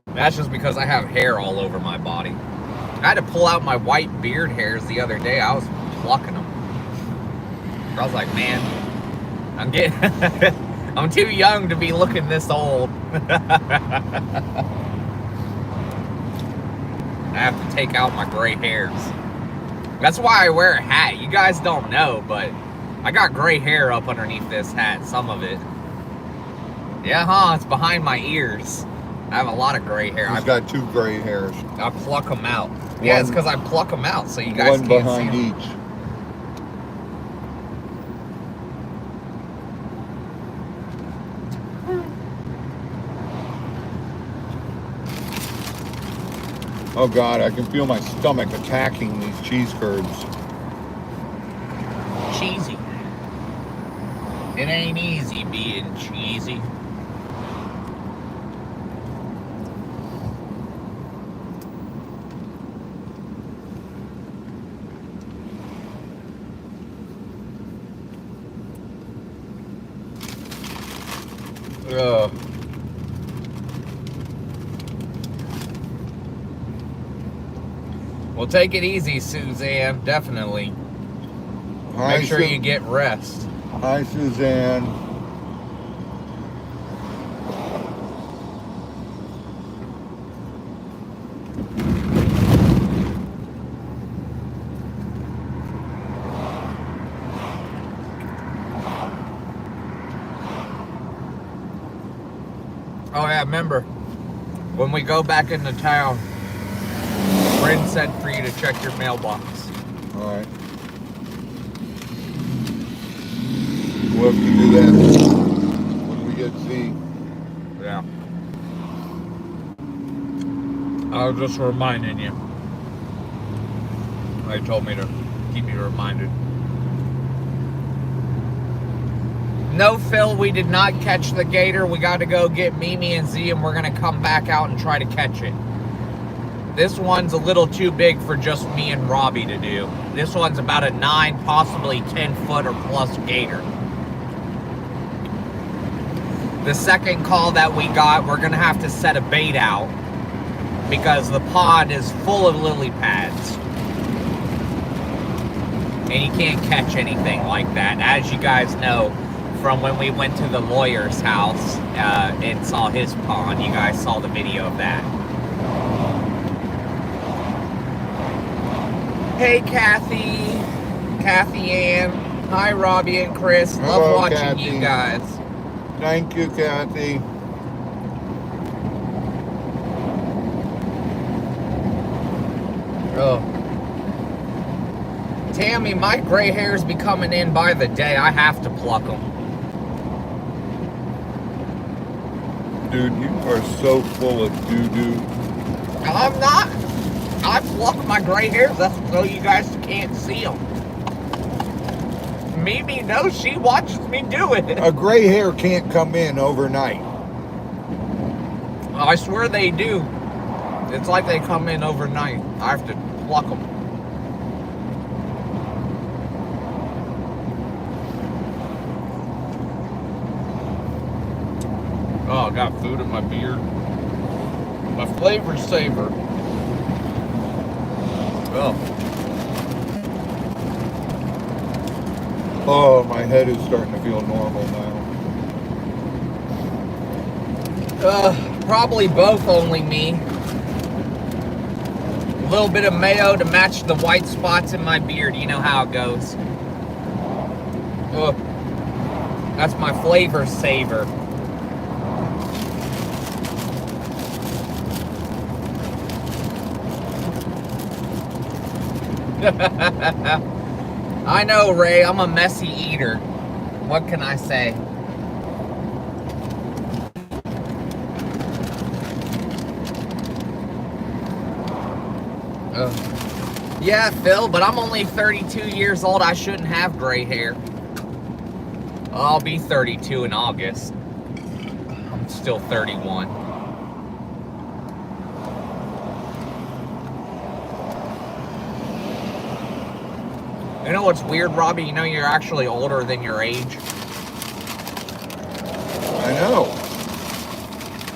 That's just because I have hair all over my body. I had to pull out my white beard hairs the other day. I was plucking them. I was like, man, I'm too young to be looking this old. I have to take out my gray hairs. That's why I wear a hat. You guys don't know, but I got gray hair up underneath this hat, some of it. Yeah, huh? It's behind my ears. I have a lot of gray hair. He's got 2 gray hairs. I pluck them out. Yeah, it's because I pluck them out so you guys One can't behind see them. each. Oh God, I can feel my stomach attacking these cheese curds. Cheesy. It ain't easy being cheesy. Ugh. Well, take it easy, Suzanne. Definitely. Hi, Make sure you get rest. Hi, Suzanne. Oh yeah, remember when we go back into town, Bryn said for you to check your mailbox. All right. We'll have to do that when we get Z. Yeah. I was just reminding you. They told me to keep you reminded. No, Phil, we did not catch the gator. We got to go get Mimi and Z, and we're going to come back out and try to catch it. This one's a little too big for just me and Robbie to do. This one's about a 9, possibly 10 foot or plus gator. The second call that we got, we're going to have to set a bait out because the pond is full of lily pads. And you can't catch anything like that. As you guys know, from when we went to the lawyer's house and saw his pond. You guys saw the video of that. Hey, Kathy. Kathy Ann. Hi, Robbie and Chris. Love Hello, watching Kathy. you guys. Thank you, Kathy. Oh. Tammy, my gray hairs be coming in by the day. I have to pluck them. Dude, you are so full of doo-doo. I'm not. I pluck my gray hairs. That's so you guys can't see them. Mimi knows, she watches me do it. A gray hair can't come in overnight. I swear they do. It's like they come in overnight. I have to pluck them. Oh, I got food in my beard. My flavor saver. Oh. Oh, my head is starting to feel normal now. Probably both, only me. A little bit of mayo to match the white spots in my beard. You know how it goes. Ugh. That's my flavor saver. I know, Ray. I'm a messy eater. What can I say? Yeah, Phil, but I'm only 32 years old. I shouldn't have gray hair. I'll be 32 in August. I'm still 31. You know what's weird, Robbie? You know you're actually older than your age. I know.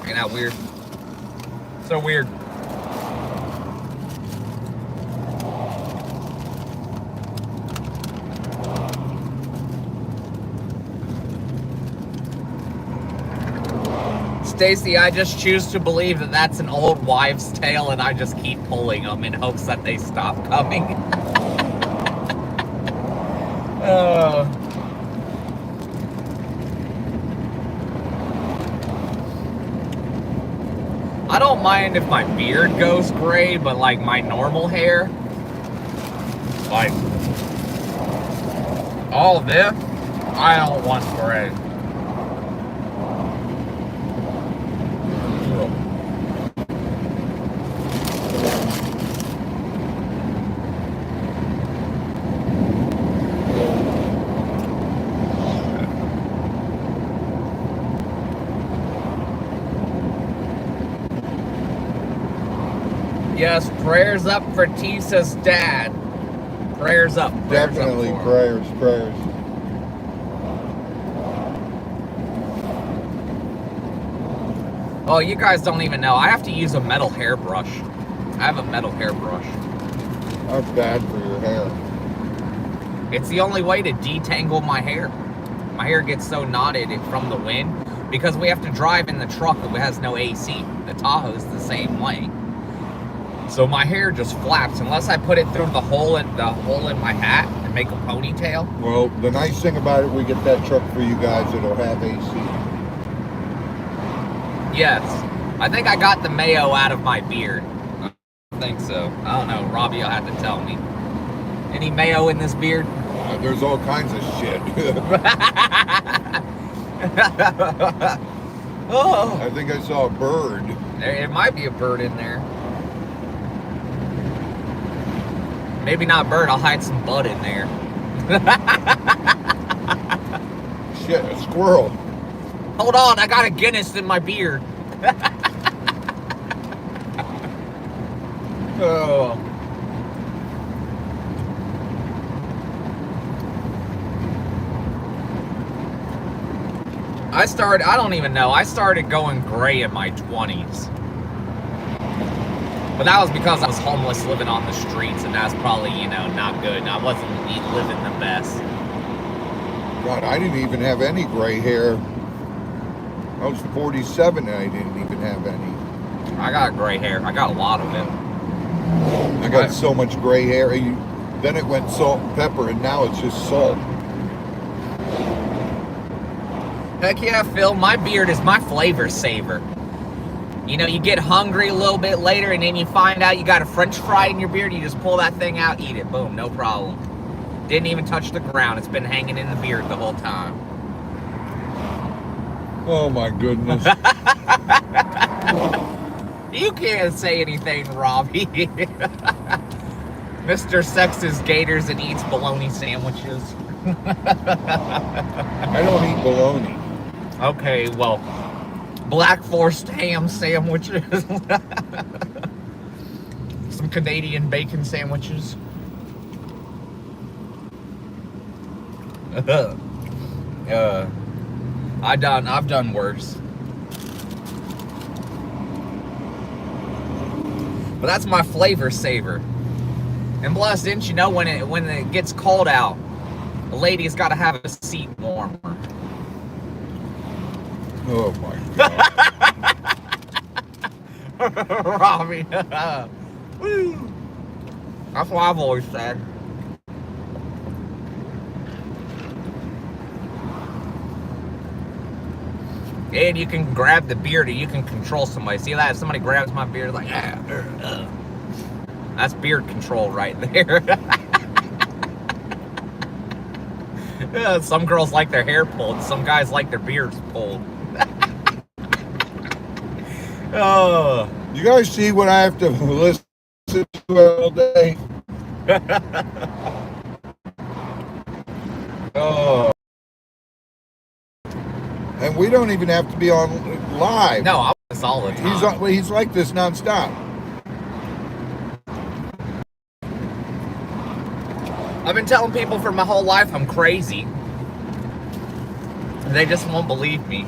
Ain't that weird? So weird. Stacy, I just choose to believe that that's an old wives' tale, and I just keep pulling them in hopes that they stop coming. I don't mind if my beard goes gray, but like my normal hair, like all of this, I don't want gray. Yes, prayers up for Tisa's dad. Prayers up. Prayers Definitely up for him. prayers. Oh, you guys don't even know. I have to use a metal hairbrush. I have a metal hairbrush. That's bad for your hair. It's the only way to detangle my hair. My hair gets so knotted from the wind because we have to drive in the truck that has no AC. The Tahoe's the same way. So my hair just flaps unless I put it through the hole in my hat and make a ponytail. Well, the nice thing about it, we get that truck for you guys. It'll have AC. Yes. I think I got the mayo out of my beard. I think so. I don't know. Robbie will have to tell me. Any mayo in this beard? There's all kinds of shit. Oh, I think I saw a bird. it might be a bird in there. Maybe not a bird. I'll hide some bud in there. Shit, a squirrel. Hold on, I got a Guinness in my beard. Oh. I don't even know. I started going gray in my 20s. But that was because I was homeless living on the streets, and that's probably, not good. I wasn't living the best. God, I didn't even have any gray hair. I was 47 and I didn't even have any. I got gray hair. I got a lot of it. I got so much gray hair. Then it went salt and pepper, and now it's just salt. Heck yeah, Phil. My beard is my flavor saver. You get hungry a little bit later, and then you find out you got a French fry in your beard. You just pull that thing out, eat it. Boom, no problem. Didn't even touch the ground. It's been hanging in the beard the whole time. Oh my goodness. You can't say anything, Robbie. Mr. Sexes gators and eats bologna sandwiches. I don't eat bologna. Okay, well, Black Forest ham sandwiches. Some Canadian bacon sandwiches. I've done worse. But that's my flavor saver. And plus, didn't you know when it gets cold out, a lady's got to have a seat warmer. Oh my God. Robbie. Woo. That's what I've always said. And you can grab the beard, or you can control somebody. See that? If somebody grabs my beard, like, that's beard control right there. Yeah, some girls like their hair pulled. Some guys like their beards pulled. Oh. You guys see what I have to listen to all day? Oh. And we don't even have to be on live. No, I'm this all the time. He's like this nonstop. I've been telling people for my whole life I'm crazy. They just won't believe me.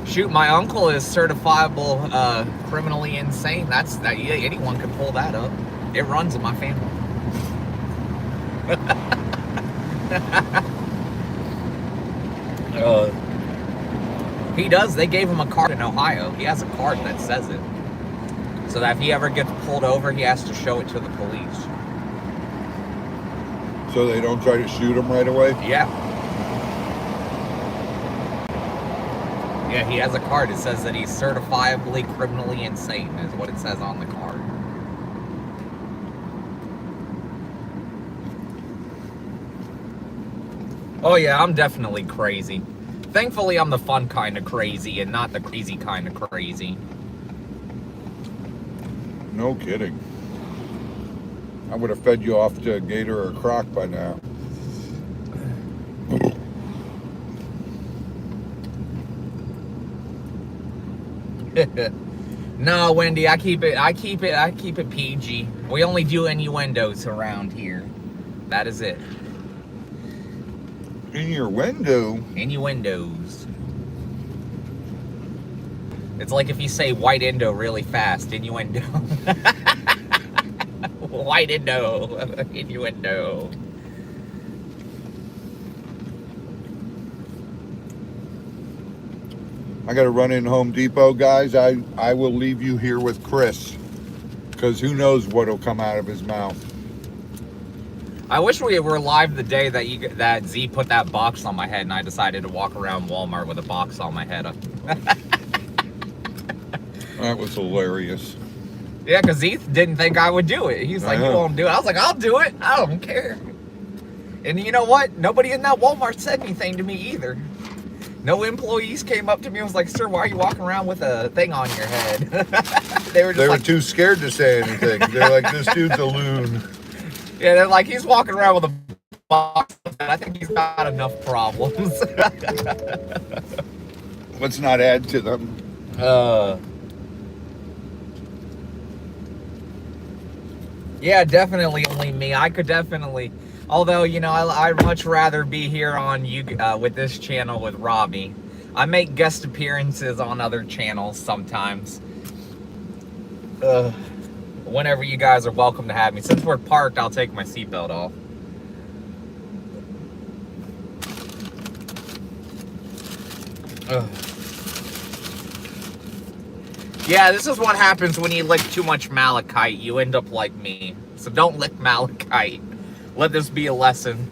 Shoot, my uncle is certifiable criminally insane. Yeah, anyone can pull that up. It runs in my family. He does. They gave him a card in Ohio. He has a card that says it. So that if he ever gets pulled over, he has to show it to the police. So they don't try to shoot him right away? Yeah. Yeah, he has a card. It says that he's certifiably criminally insane, is what it says on the card. Oh yeah, I'm definitely crazy. Thankfully, I'm the fun kind of crazy and not the crazy kind of crazy. No kidding. I would have fed you off to a gator or a croc by now. No, Wendy, I keep it PG. We only do innuendos around here. That is it. In your window? Innuendos. It's like if you say white endo really fast. Innuendo. White endo. Innuendo. I got to run in Home Depot, guys. I will leave you here with Chris, because who knows what'll come out of his mouth. I wish we were live the day that Z put that box on my head and I decided to walk around Walmart with a box on my head. That was hilarious. Yeah, because Z didn't think I would do it. He's like, you won't do it. I was like, I'll do it. I don't care. And you know what? Nobody in that Walmart said anything to me either. No employees came up to me and was like, sir, why are you walking around with a thing on your head? They were like, too scared to say anything. They're like, this dude's a loon. Yeah, they're like, he's walking around with a box. I think he's got enough problems. Let's not add to them. Yeah, definitely only me. I could definitely, although, you know, I'd much rather be here on with this channel with Robbie. I make guest appearances on other channels sometimes. Whenever you guys are welcome to have me. Since we're parked, I'll take my seatbelt off. Yeah, this is what happens when you lick too much malachite. You end up like me. So don't lick malachite. Let this be a lesson.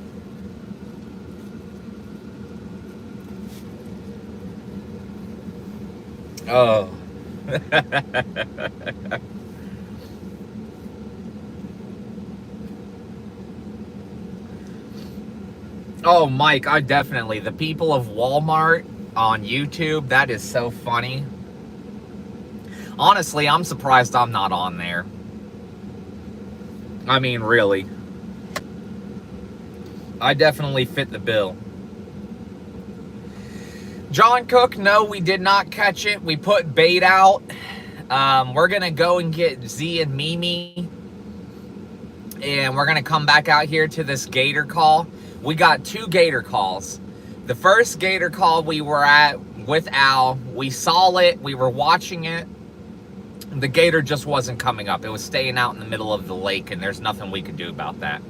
Oh. Oh, Mike, I definitely. The people of Walmart on YouTube, that is so funny. Honestly, I'm surprised I'm not on there. I mean, really. I definitely fit the bill. John Cook, no, we did not catch it. We put bait out. We're going to go and get Z and Mimi. And we're going to come back out here to this gator call. We got 2 gator calls. The first gator call we were at with Al. We saw it. We were watching it. The gator just wasn't coming up. It was staying out in the middle of the lake, and there's nothing we could do about that.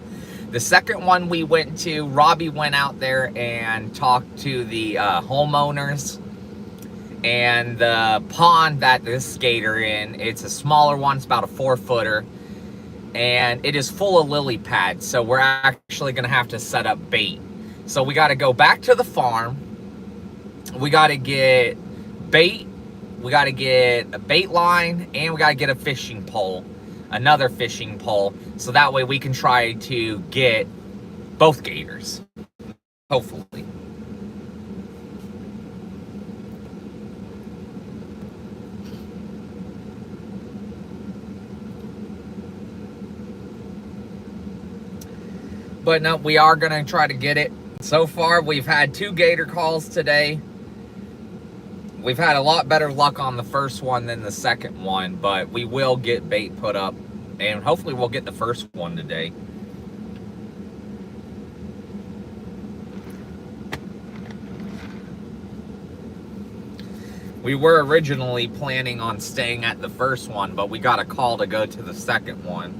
The second one we went to, Robbie went out there and talked to the homeowners. And the pond that this gator in, it's a smaller one. It's about a 4-footer. And it is full of lily pads. So we're actually going to have to set up bait. So we got to go back to the farm. We got to get bait. We got to get a bait line, and we got to get a fishing pole, another fishing pole, so that way we can try to get both gators, hopefully. But no, we are going to try to get it. So far, we've had 2 gator calls today. We've had a lot better luck on the first one than the second one, but we will get bait put up, and hopefully we'll get the first one today. We were originally planning on staying at the first one, but we got a call to go to the second one.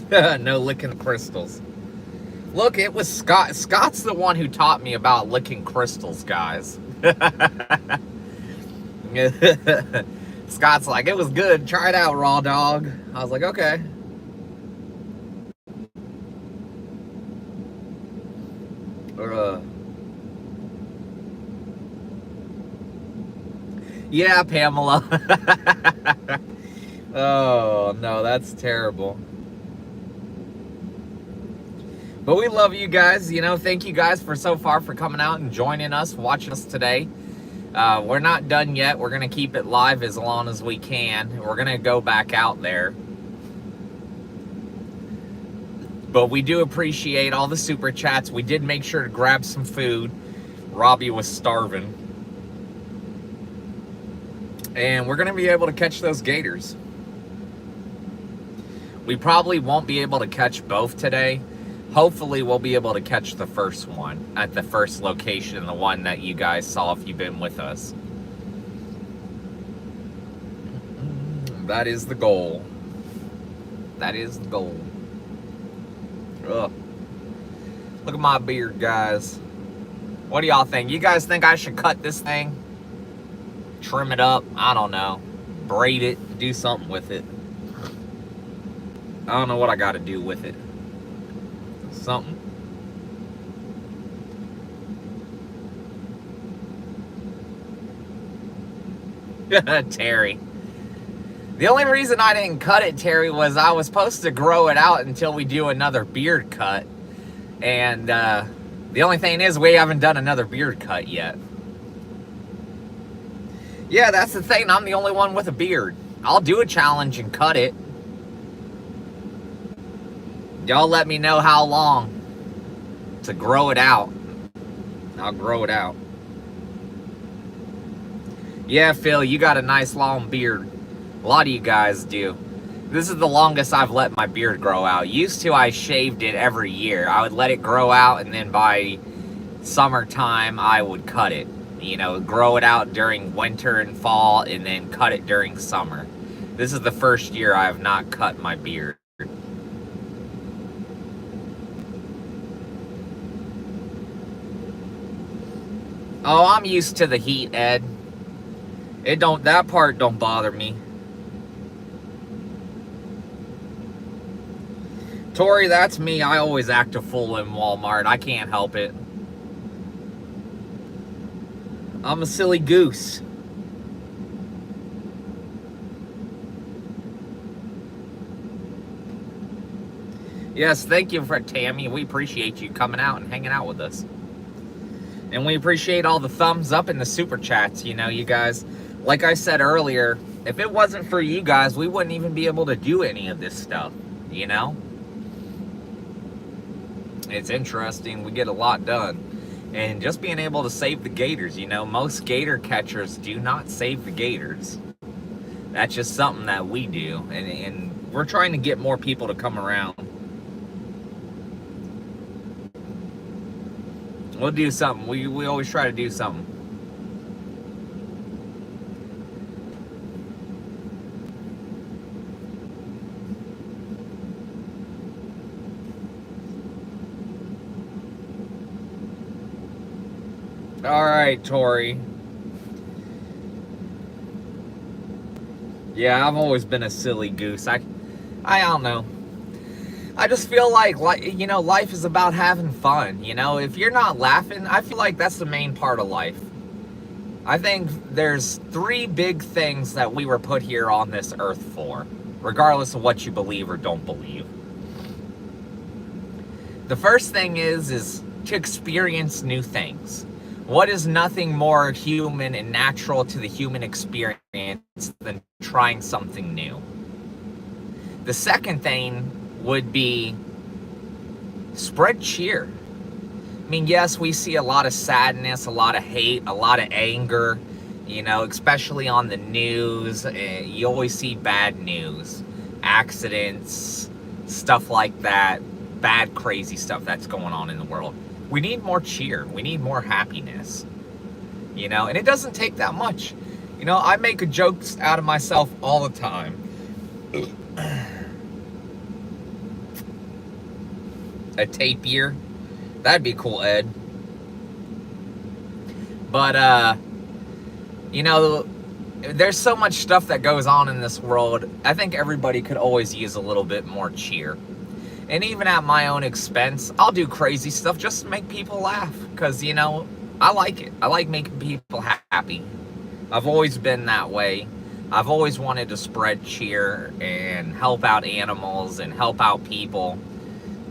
No licking crystals. Look, it was Scott. Scott's the one who taught me about licking crystals, guys. Scott's like, it was good. Try it out, raw dog. I was like, okay. Yeah, Pamela. Oh, no, that's terrible. But we love you guys. You know, thank you guys for so far for coming out and joining us, watching us today. We're not done yet. We're going to keep it live as long as we can. We're going to go back out there. But we do appreciate all the super chats. We did make sure to grab some food. Robbie was starving. And we're going to be able to catch those gators. We probably won't be able to catch both today. Hopefully we'll be able to catch the first one at the first location, the one that you guys saw if you've been with us. That is the goal. That is the goal. Ugh. Look at my beard, guys. What do y'all think? You guys think I should cut this thing? Trim it up? I don't know. Braid it? Do something with it. I don't know what I got to do with it. Something. Terry. The only reason I didn't cut it, Terry, was I was supposed to grow it out until we do another beard cut. And the only thing is we haven't done another beard cut yet. Yeah, that's the thing. I'm the only one with a beard. I'll do a challenge and cut it. Y'all let me know how long to grow it out. I'll grow it out. Yeah, Phil, you got a nice long beard. A lot of you guys do. This is the longest I've let my beard grow out. Used to, I shaved it every year. I would let it grow out, and then by summertime, I would cut it. You know, grow it out during winter and fall, and then cut it during summer. This is the first year I have not cut my beard. Oh, I'm used to the heat, Ed. That part don't bother me. Tori, that's me. I always act a fool in Walmart. I can't help it. I'm a silly goose. Yes, thank you for Tammy. We appreciate you coming out and hanging out with us. And we appreciate all the thumbs up and the super chats, you know, you guys. Like I said earlier, if it wasn't for you guys, we wouldn't even be able to do any of this stuff, you know? It's interesting. We get a lot done. And just being able to save the gators, you know, most gator catchers do not save the gators. That's just something that we do. And we're trying to get more people to come around. We'll do something. We always try to do something. All right, Tori. Yeah, I've always been a silly goose. I don't know. I just feel like, you know, life is about having fun. You know, if you're not laughing, I feel like that's the main part of life. I think there's 3 big things that we were put here on this earth for, regardless of what you believe or don't believe. The first thing is to experience new things. What is nothing more human and natural to the human experience than trying something new? The second thing would be spread cheer. I mean, yes, we see a lot of sadness, a lot of hate, a lot of anger, you know, especially on the news. You always see bad news, accidents, stuff like that, bad, crazy stuff that's going on in the world. We need more cheer. We need more happiness, you know, and it doesn't take that much. You know, I make jokes out of myself all the time. A tapir, that'd be cool, Ed. But you know, there's so much stuff that goes on in this world. I think everybody could always use a little bit more cheer. And even at my own expense, I'll do crazy stuff just to make people laugh, because, you know, I like it. I like making people happy. I've always been that way. I've always wanted to spread cheer and help out animals and help out people,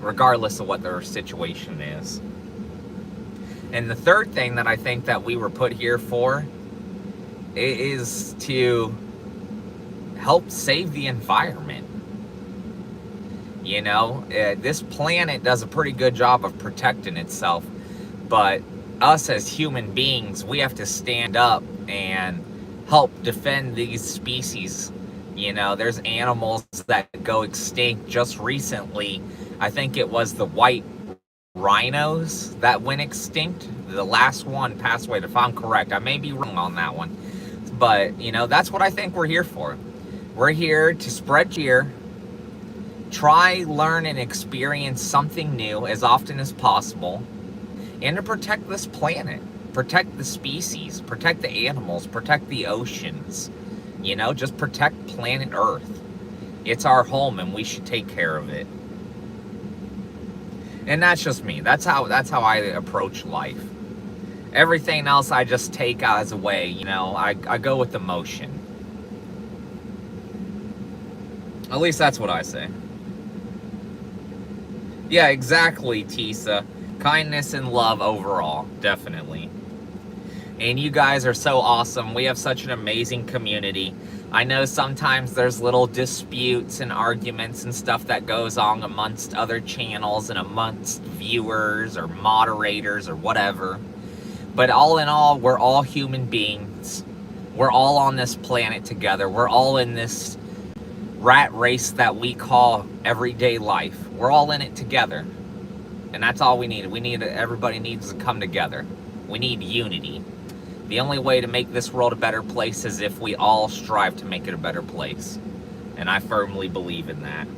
regardless of what their situation is. And the third thing that I think that we were put here for is to help save the environment. You know, this planet does a pretty good job of protecting itself, but us as human beings, we have to stand up and help defend these species. You know, there's animals that go extinct just recently. I think it was the white rhinos that went extinct. The last one passed away, if I'm correct. I may be wrong on that one. But, you know, that's what I think we're here for. We're here to spread cheer, try, learn, and experience something new as often as possible, and to protect this planet, protect the species, protect the animals, protect the oceans. You know, just protect planet Earth. It's our home and we should take care of it. And that's just me. That's how I approach life. Everything else I just take as a way, you know, I go with the motion. At least that's what I say. Yeah, exactly, Tisa. Kindness and love overall, definitely. And you guys are so awesome. We have such an amazing community. I know sometimes there's little disputes and arguments and stuff that goes on amongst other channels and amongst viewers or moderators or whatever. But all in all, we're all human beings. We're all on this planet together. We're all in this rat race that we call everyday life. We're all in it together. And that's all we need. Everybody needs to come together. We need unity. The only way to make this world a better place is if we all strive to make it a better place. And I firmly believe in that.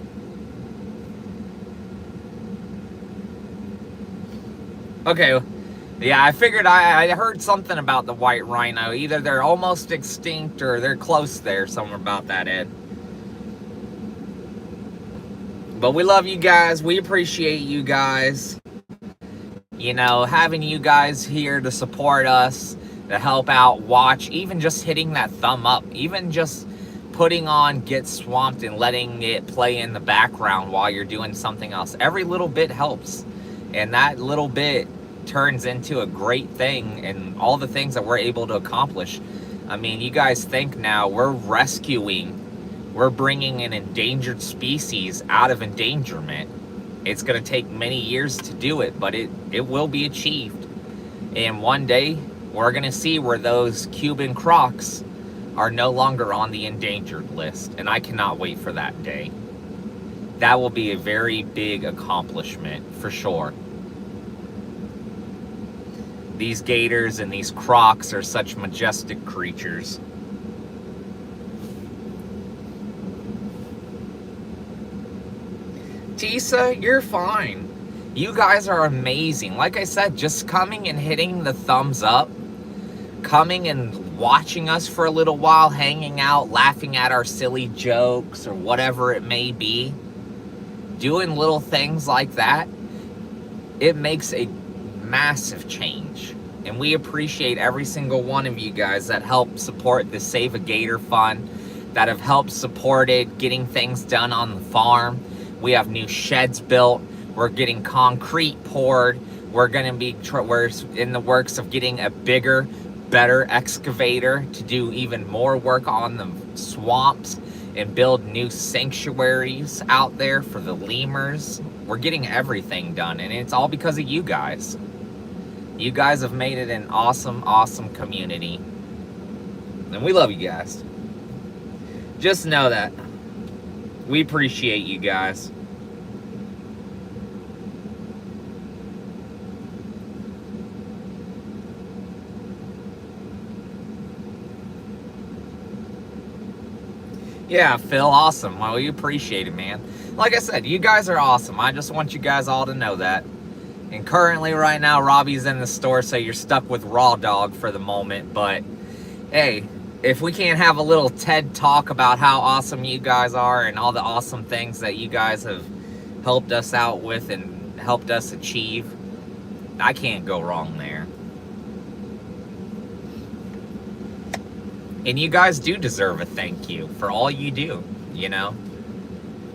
Okay, yeah, I figured I heard something about the white rhino. Either they're almost extinct or they're close there, somewhere about that, Ed. But we love you guys. We appreciate you guys. You know, having you guys here to support us, to help out, watch, even just hitting that thumb up, even just putting on Get Swamped and letting it play in the background while you're doing something else. Every little bit helps. And that little bit turns into a great thing and all the things that we're able to accomplish. I mean, you guys think now we're bringing an endangered species out of endangerment. It's going to take many years to do it, but it will be achieved. And one day, we're going to see where those Cuban crocs are no longer on the endangered list. And I cannot wait for that day. That will be a very big accomplishment, for sure. These gators and these crocs are such majestic creatures. Tisa, you're fine. You guys are amazing. Like I said, just coming and hitting the thumbs up, coming and watching us for a little while, hanging out, laughing at our silly jokes or whatever it may be, doing little things like that, it makes a massive change. And we appreciate every single one of you guys that help support the Save a Gator Fund, that have helped support it, getting things done on the farm. We have new sheds built. We're getting concrete poured. We're going to be we're in the works of getting a bigger, better excavator to do even more work on the swamps and build new sanctuaries out there for the lemurs. We're getting everything done, and it's all because of you guys. You guys have made it an awesome, awesome community. And we love you guys. Just know that. We appreciate you guys. Yeah, Phil, awesome. Well, we appreciate it, man. Like I said, you guys are awesome. I just want you guys all to know that. And currently, right now, Robbie's in the store, so you're stuck with Raw Dog for the moment. But, hey, if we can't have a little TED Talk about how awesome you guys are and all the awesome things that you guys have helped us out with and helped us achieve, I can't go wrong there. And you guys do deserve a thank you for all you do, you know?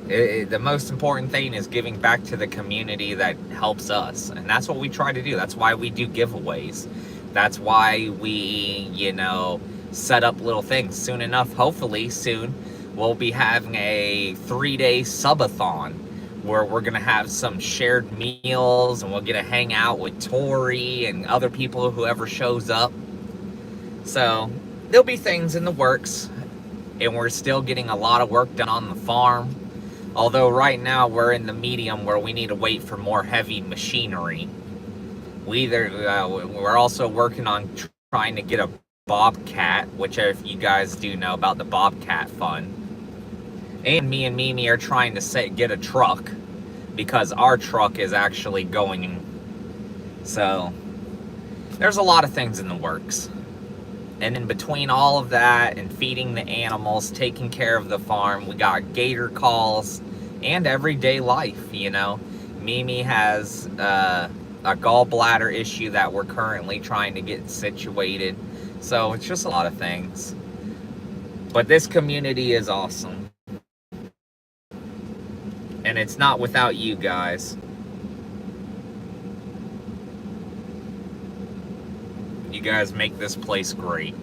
The most important thing is giving back to the community that helps us. And that's what we try to do. That's why we do giveaways. That's why we, you know, set up little things. Soon enough, hopefully soon, we'll be having a 3-day subathon where we're going to have some shared meals and we'll get to hang out with Tori and other people, whoever shows up. So there'll be things in the works, and we're still getting a lot of work done on the farm. Although right now we're in the medium where we need to wait for more heavy machinery. We're also working on trying to get a bobcat, which if you guys do know about the bobcat fund. And me and Mimi are trying to get a truck, because our truck is actually going. So there's a lot of things in the works. And in between all of that and feeding the animals, taking care of the farm, we got gator calls and everyday life, you know. Mimi has a gallbladder issue that we're currently trying to get situated. So it's just a lot of things. But this community is awesome. And it's not without you guys. You guys make this place great.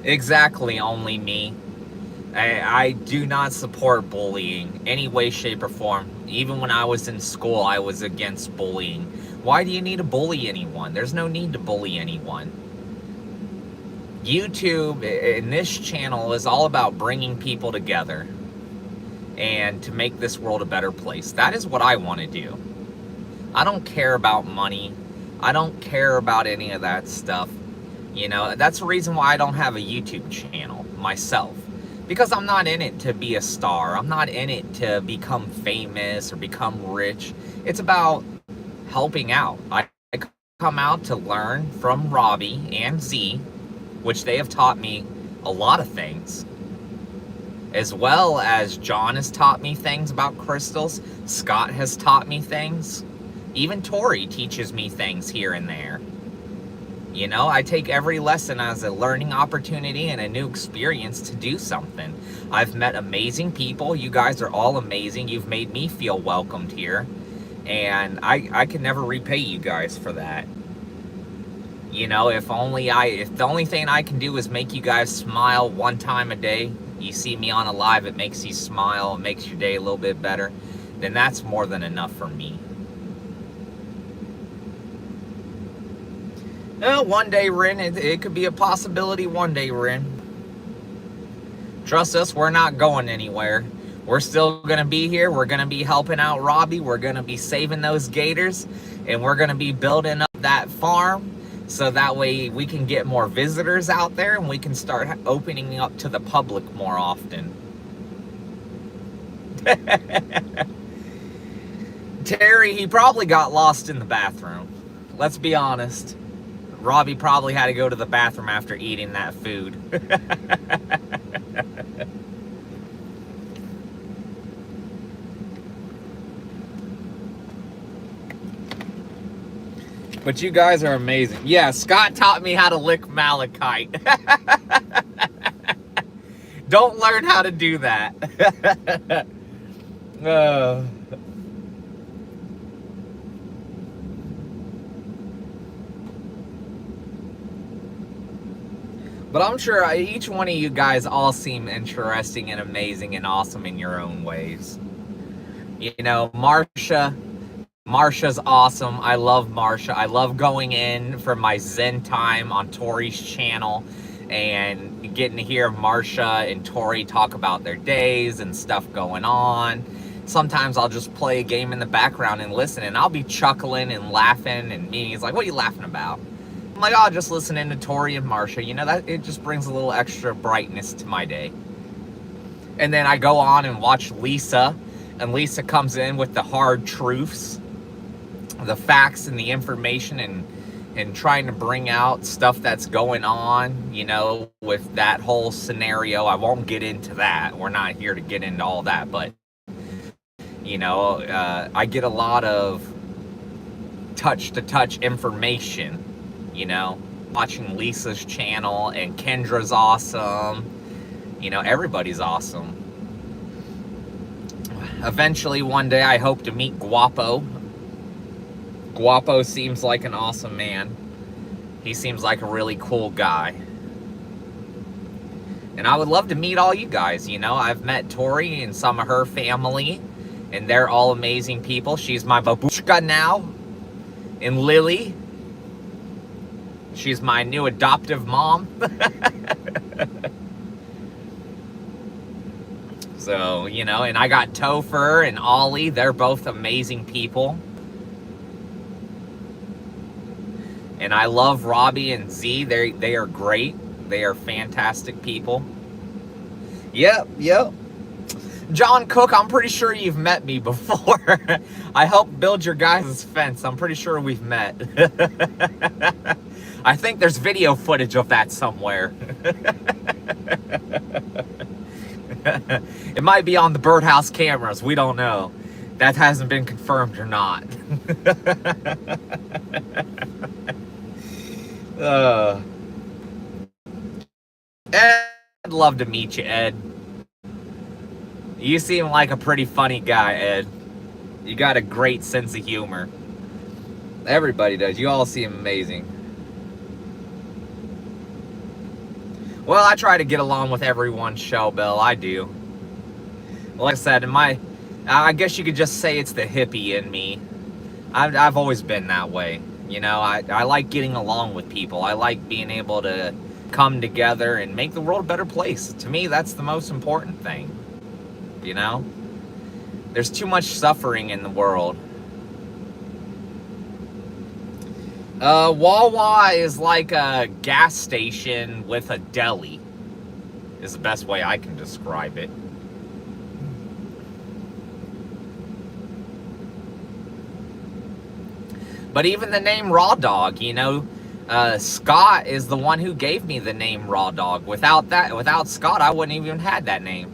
Exactly, only me. I do not support bullying, any way, shape, or form. Even when I was in school, I was against bullying. Why do you need to bully anyone? There's no need to bully anyone. YouTube and this channel is all about bringing people together and to make this world a better place. That is what I want to do. I don't care about money. I don't care about any of that stuff. You know, that's the reason why I don't have a YouTube channel myself. Because I'm not in it to be a star. I'm not in it to become famous or become rich. It's about helping out. I come out to learn from Robbie and Z, which they have taught me a lot of things. As well as John has taught me things about crystals. Scott has taught me things. Even Tori teaches me things here and there. You know, I take every lesson as a learning opportunity and a new experience to do something. I've met amazing people. You guys are all amazing. You've made me feel welcomed here. And I can never repay you guys for that. You know, if the only thing I can do is make you guys smile one time a day, you see me on a live, it makes you smile, it makes your day a little bit better, then that's more than enough for me. One day, Rin, it could be a possibility one day, Rin. Trust us, we're not going anywhere. We're still going to be here. We're going to be helping out Robbie. We're going to be saving those gators. And we're going to be building up that farm. So that way we can get more visitors out there and we can start opening up to the public more often. Terry, he probably got lost in the bathroom. Let's be honest. Robbie probably had to go to the bathroom after eating that food. But you guys are amazing. Yeah, Scott taught me how to lick malachite. Don't learn how to do that. But I'm sure each one of you guys all seem interesting and amazing and awesome in your own ways. You know, Marsha's awesome. I love Marsha. I love going in for my Zen time on Tori's channel and getting to hear Marsha and Tori talk about their days and stuff going on. Sometimes I'll just play a game in the background and listen, and I'll be chuckling and laughing, and Mimi's like, what are you laughing about? I'm like, oh, just listening to Tori and Marsha. You know, that it just brings a little extra brightness to my day. And then I go on and watch Lisa, and Lisa comes in with the hard truths, the facts and the information, and trying to bring out stuff that's going on, you know, with that whole scenario. I won't get into that. We're not here to get into all that, but, you know, I get a lot of touch-to-touch information, you know, watching Lisa's channel, and Kendra's awesome. You know, everybody's awesome. Eventually, one day, I hope to meet Guapo. Guapo seems like an awesome man. He seems like a really cool guy. And I would love to meet all you guys, you know. I've met Tori and some of her family. and they're all amazing people. She's my babushka now. And Lily, she's my new adoptive mom. So, you know, and I got Topher and Ollie. They're both amazing people. And I love Robbie and Z. They are great. They are fantastic people. Yep. John Cook, I'm pretty sure you've met me before. I helped build your guys' fence. I'm pretty sure we've met. I think there's video footage of that somewhere. It might be on the birdhouse cameras. We don't know. That hasn't been confirmed or not. Ed, I'd love to meet you, Ed. You seem like a pretty funny guy, Ed. You got a great sense of humor. Everybody does. You all seem amazing. Well, I try to get along with everyone, Shellbell. I do. Like I said, I guess you could just say it's the hippie in me. I've always been that way. You know, I like getting along with people. I like being able to come together and make the world a better place. To me, that's the most important thing. You know? There's too much suffering in the world. Wawa is like a gas station with a deli, is the best way I can describe it. But even the name Raw Dog, you know, Scott is the one who gave me the name Raw Dog. Without Scott, I wouldn't even had that name.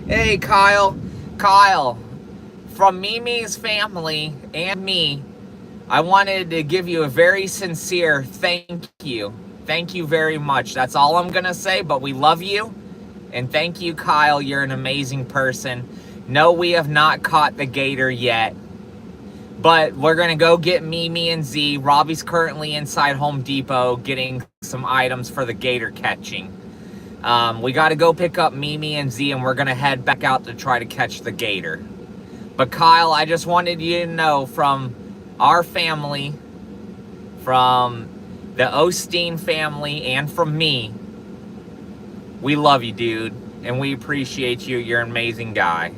Hey, Kyle, from Mimi's family and me, I wanted to give you a very sincere thank you. Thank you very much. That's all I'm gonna say, but we love you. And thank you, Kyle. You're an amazing person. No, we have not caught the gator yet, but we're gonna go get Mimi and Z. Robbie's currently inside Home Depot getting some items for the gator catching. We gotta go pick up Mimi and Z, and we're gonna head back out to try to catch the gator. But Kyle, I just wanted you to know from our family, from the Osteen family, and from me, we love you, dude, and we appreciate you. You're an amazing guy.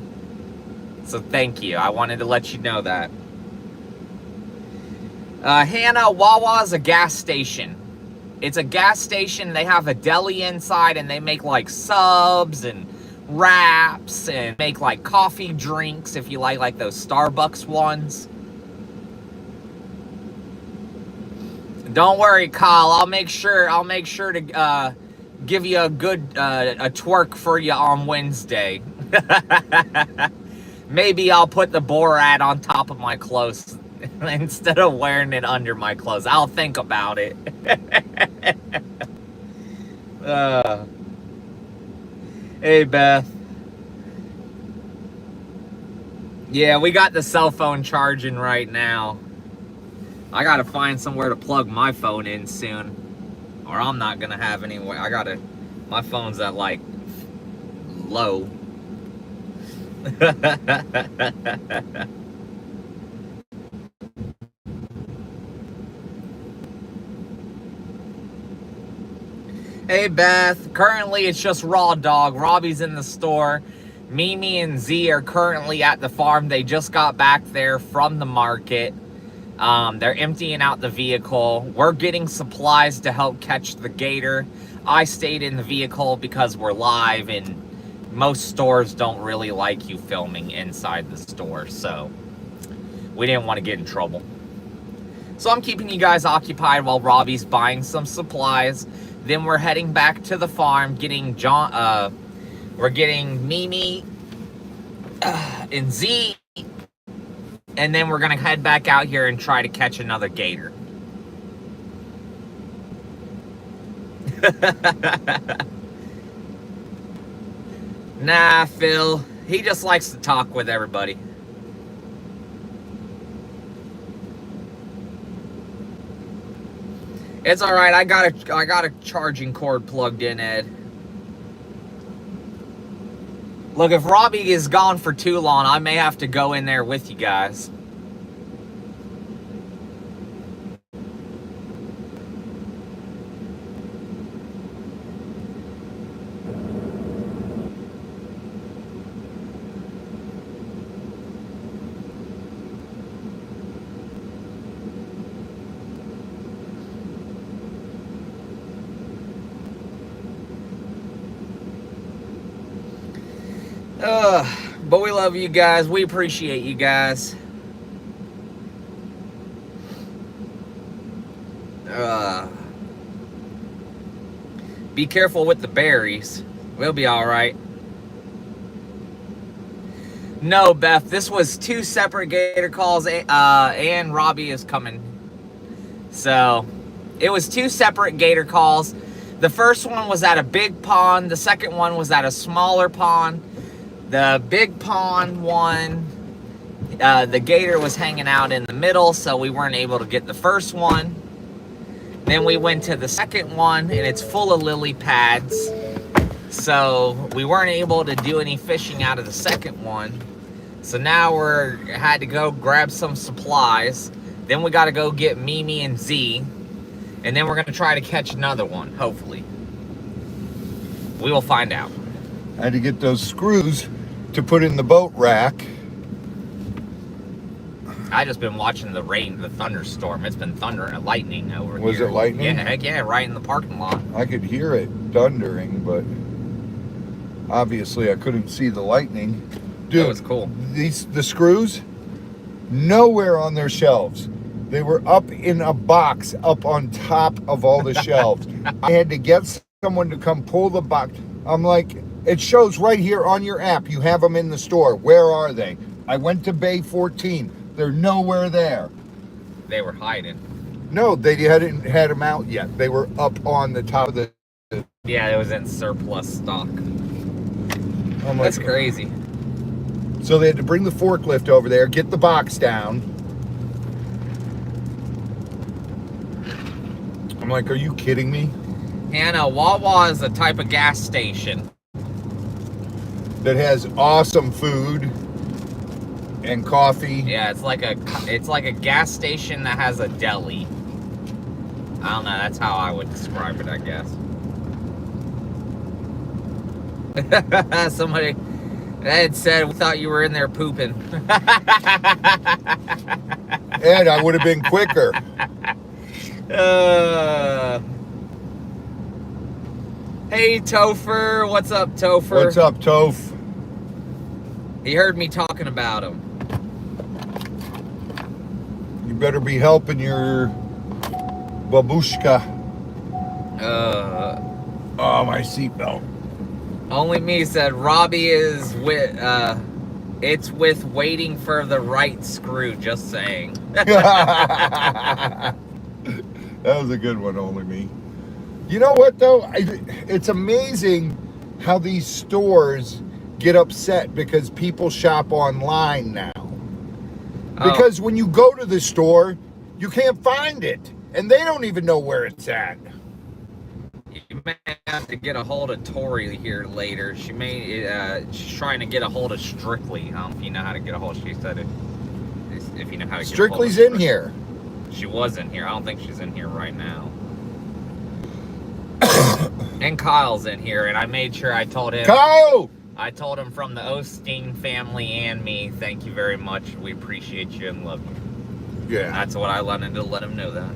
So thank you. I wanted to let you know that. Hannah, Wawa's a gas station. It's a gas station. They have a deli inside, and they make like subs and wraps and make like coffee drinks if you like those Starbucks ones. Don't worry, Kyle. I'll make sure to give you a good a twerk for you on Wednesday. Maybe I'll put the Borat on top of my clothes instead of wearing it under my clothes. I'll think about it. Hey, Beth. Yeah, we got the cell phone charging right now. I gotta find somewhere to plug my phone in soon, or I'm not gonna have anywhere. My phone's at like low. Hey Beth, currently it's just Raw Dog. Robbie's in the store. Mimi and Z are currently at the farm. They just got back there from the market. They're emptying out the vehicle. We're getting supplies to help catch the gator. I stayed in the vehicle because we're live and most stores don't really like you filming inside the store, so we didn't want to get in trouble. So I'm keeping you guys occupied while Robbie's buying some supplies. Then we're heading back to the farm, we're getting Mimi and Z. And then we're going to head back out here and try to catch another gator. Nah, Phil. He just likes to talk with everybody. It's all right. I got a charging cord plugged in, Ed. Look, if Robbie is gone for too long, I may have to go in there with you guys. But we love you guys. We appreciate you guys. Be careful with the berries. We'll be all right. No, Beth, this was 2 separate gator calls, and Robbie is coming. So, it was 2 separate gator calls. The first one was at a big pond. The second one was at a smaller pond. The big pond one, the gator was hanging out in the middle, so we weren't able to get the first one. Then we went to the second one, and it's full of lily pads. So we weren't able to do any fishing out of the second one. So now had to go grab some supplies. Then we got to go get Mimi and Z. And then we're going to try to catch another one, hopefully. We will find out. I had to get those screws to put in the boat rack. I just been watching the rain, the thunderstorm. It's been thundering and lightning over here. Was it lightning? Yeah, heck yeah, right in the parking lot. I could hear it thundering, but obviously I couldn't see the lightning. Dude, That was cool. The screws, nowhere on their shelves. They were up in a box up on top of all the shelves. I had to get someone to come pull the box. I'm like, it shows right here on your app. You have them in the store. Where are they? I went to Bay 14. They're nowhere there. They were hiding. No, they hadn't had them out yet. They were up on the top of the... Yeah, it was in surplus stock. I'm like, That's crazy. So they had to bring the forklift over there, get the box down. I'm like, are you kidding me? Hannah, Wawa is a type of gas station. That has awesome food and coffee. Yeah, it's like a gas station that has a deli. I don't know, that's how I would describe it, I guess. Somebody had said, we thought you were in there pooping. Ed, I would have been quicker. Hey, Topher. What's up, Topher? What's up, Toph? He heard me talking about him. You better be helping your babushka. Oh, my seatbelt. Only me said Robbie is with, it's with waiting for the right screw, just saying. That was a good one, only me. You know what, though? It's amazing how these stores get upset because people shop online now. Because when you go to the store, you can't find it. And they don't even know where it's at. You may have to get a hold of Tori here later. She's trying to get a hold of Strictly. I don't know if you know how to get a hold. She said if you know how to get Strictly's a hold of in here. She was in here. I don't think she's in here right now. And Kyle's in here, and I made sure I told him. Kyle! I told him from the Osteen family and me, thank you very much. We appreciate you and love you. Yeah. That's what I wanted to let him know that.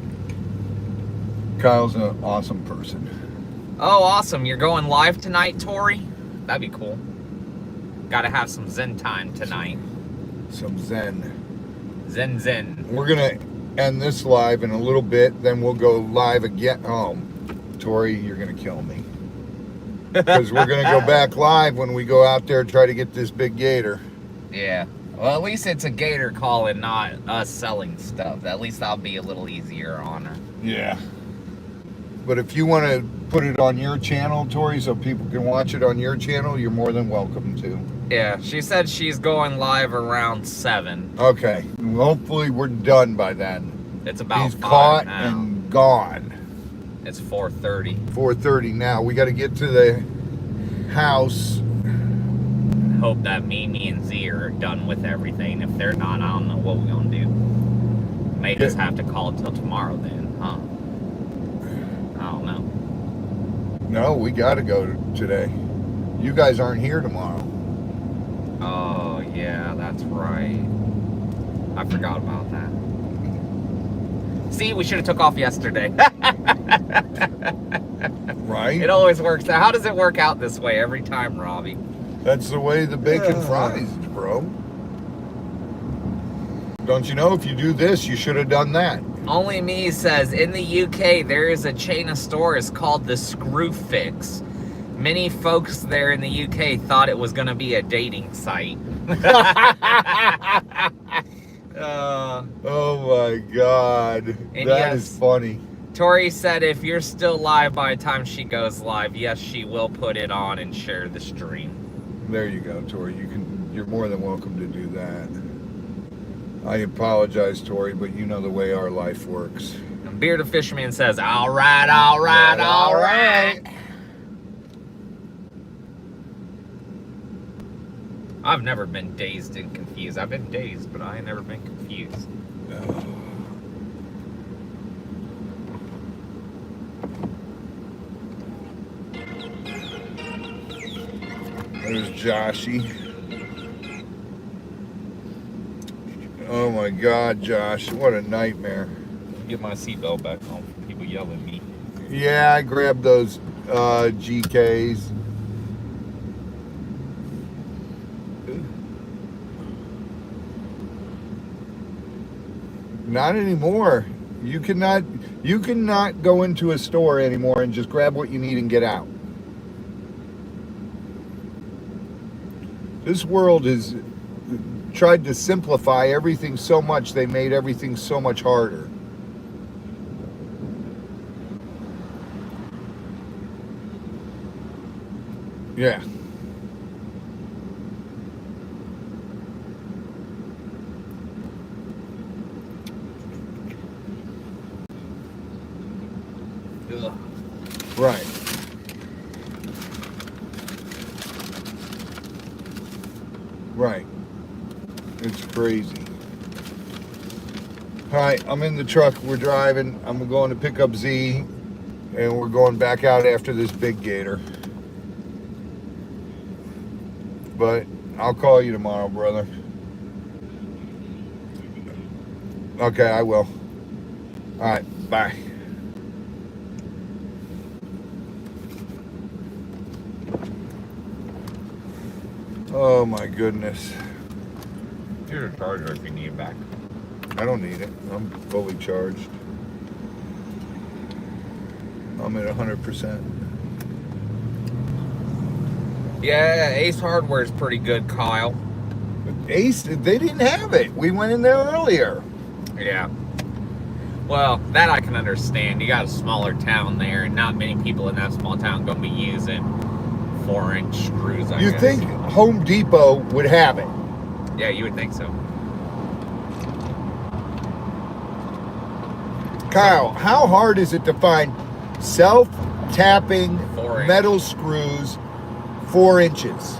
Kyle's an awesome person. Oh, awesome. You're going live tonight, Tori? That'd be cool. Gotta have some Zen time tonight. Some Zen. Zen. We're going to end this live in a little bit, then we'll go live again. Oh, Tori, you're going to kill me. Because we're going to go back live when we go out there and try to get this big gator. Yeah. Well, at least it's a gator call and not us selling stuff. At least that'll be a little easier on her. Yeah. But if you want to put it on your channel, Tori, so people can watch it on your channel, you're more than welcome to. Yeah, she said she's going live around 7. Okay. Hopefully we're done by then. It's about He's 5 caught now. and gone. It's 4:30. 4:30 now. We got to get to the house. hope that me and Z are done with everything. If they're not, I don't know what we're gonna do. May just have to call it till tomorrow then, huh? I don't know. No, we got to go today. You guys aren't here tomorrow. Oh, yeah, that's right. I forgot about that. See, we should have took off yesterday. Right? It always works out. How does it work out this way every time, Robbie? That's the way the bacon fries, bro. Don't you know, if you do this, you should have done that. Only Me says, in the UK, there is a chain of stores called the Screw Fix. Many folks there in the UK thought it was going to be a dating site. Oh my God. And That yes, is funny. Tori said if you're still live by the time she goes live, yes, she will put it on and share the stream. There you go, Tori. You're more than welcome to do that. I apologize, Tori, but you know the way our life works. And Bearded Fisherman says, all right, all right, all right. I've never been dazed and confused. I've been dazed, but I ain't never been confused. There's Joshy. Oh my God, Josh, what a nightmare. Get my seatbelt back on. People yell at me. Yeah, I grabbed those GKs. Not anymore. You cannot go into a store anymore and just grab what you need and get out. This world has tried to simplify everything so much, they made everything so much harder. Yeah. Ugh. Right. Right. It's crazy. All right, I'm in the truck. We're driving. I'm going to pick up Z, and we're going back out after this big gator. But I'll call you tomorrow, brother. Okay, I will. All right, bye. Oh my goodness. Here's a charger if you need it back. I don't need it. I'm fully charged. I'm at 100%. Yeah, Ace Hardware is pretty good, Kyle. Ace, they didn't have it. We went in there earlier. Yeah. Well, that I can understand. You got a smaller town there, and not many people in that small town going to be using 4-inch screws, I You guess. think Home Depot would have it? Yeah, you would think so. Kyle, how hard is it to find self-tapping 4-inch. metal screws 4 inches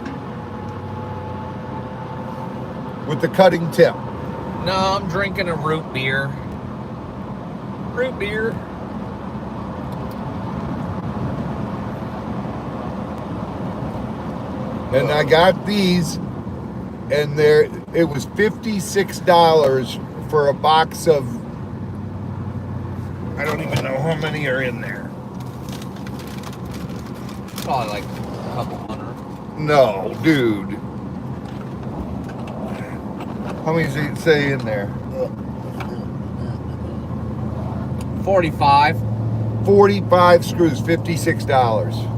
with the cutting tip? No, I'm drinking a root beer. Root beer. And I got these, and it was $56 for a box of, I don't even know how many are in there. Probably like a couple hundred. No, dude. How many does it say in there? 45. 45 screws, $56.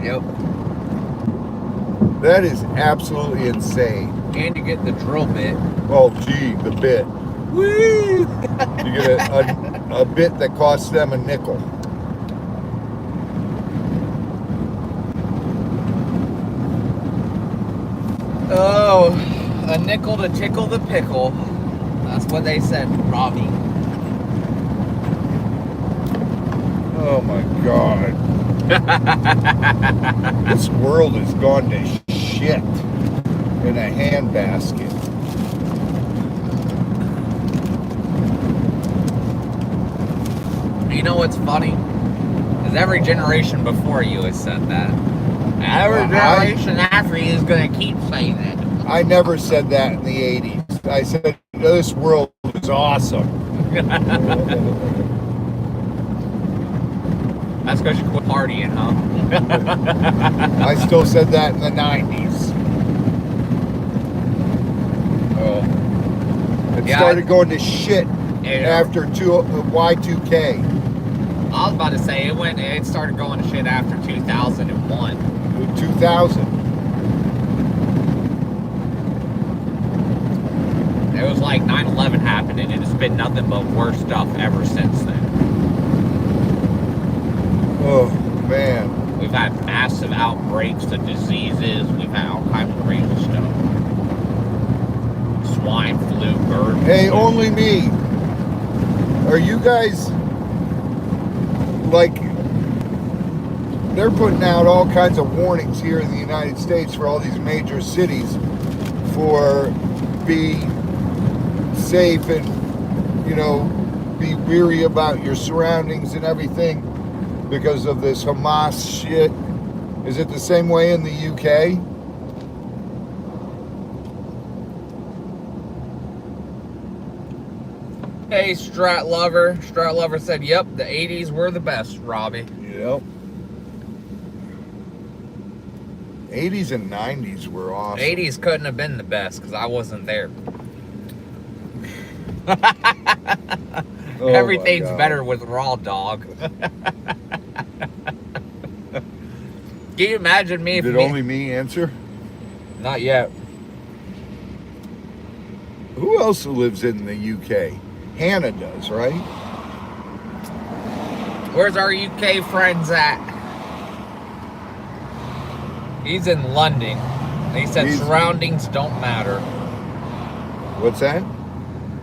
Yep. That is absolutely insane. And you get the drill bit. Oh, gee, the bit. Woo! You get a bit that costs them a nickel. Oh, a nickel to tickle the pickle. That's what they said, Robbie. Oh my God. This world has gone to shit in a handbasket. You know what's funny? Is every generation before you has said that. Every generation after you is going to keep saying it. I never said that in the 80s. I said this world is awesome. That's because you quit partying, huh? I still said that in the 90s. It started going to shit after Y2K. I was about to say it started going to shit after 2001. 2000. It was like 9/11 happened, and it's been nothing but worse stuff ever since then. Oh, man. We've had massive outbreaks of diseases. We've had all kinds of crazy stuff. Swine flu, bird flu. Hey, only me. Are you guys, like, they're putting out all kinds of warnings here in the United States for all these major cities for be safe and, you know, be weary about your surroundings and everything because of this Hamas shit. Is it the same way in the UK? Hey, Strat Lover. Strat Lover said, yep, the 80s were the best, Robbie. Yep. 80s and 90s were awesome. 80s couldn't have been the best because I wasn't there. Oh, everything's better with raw dog. Can you imagine me if Did only me answer? Not yet. Who else lives in the UK? Hannah does, right? Where's our UK friends at? He's in London. He said surroundings don't matter. What's that?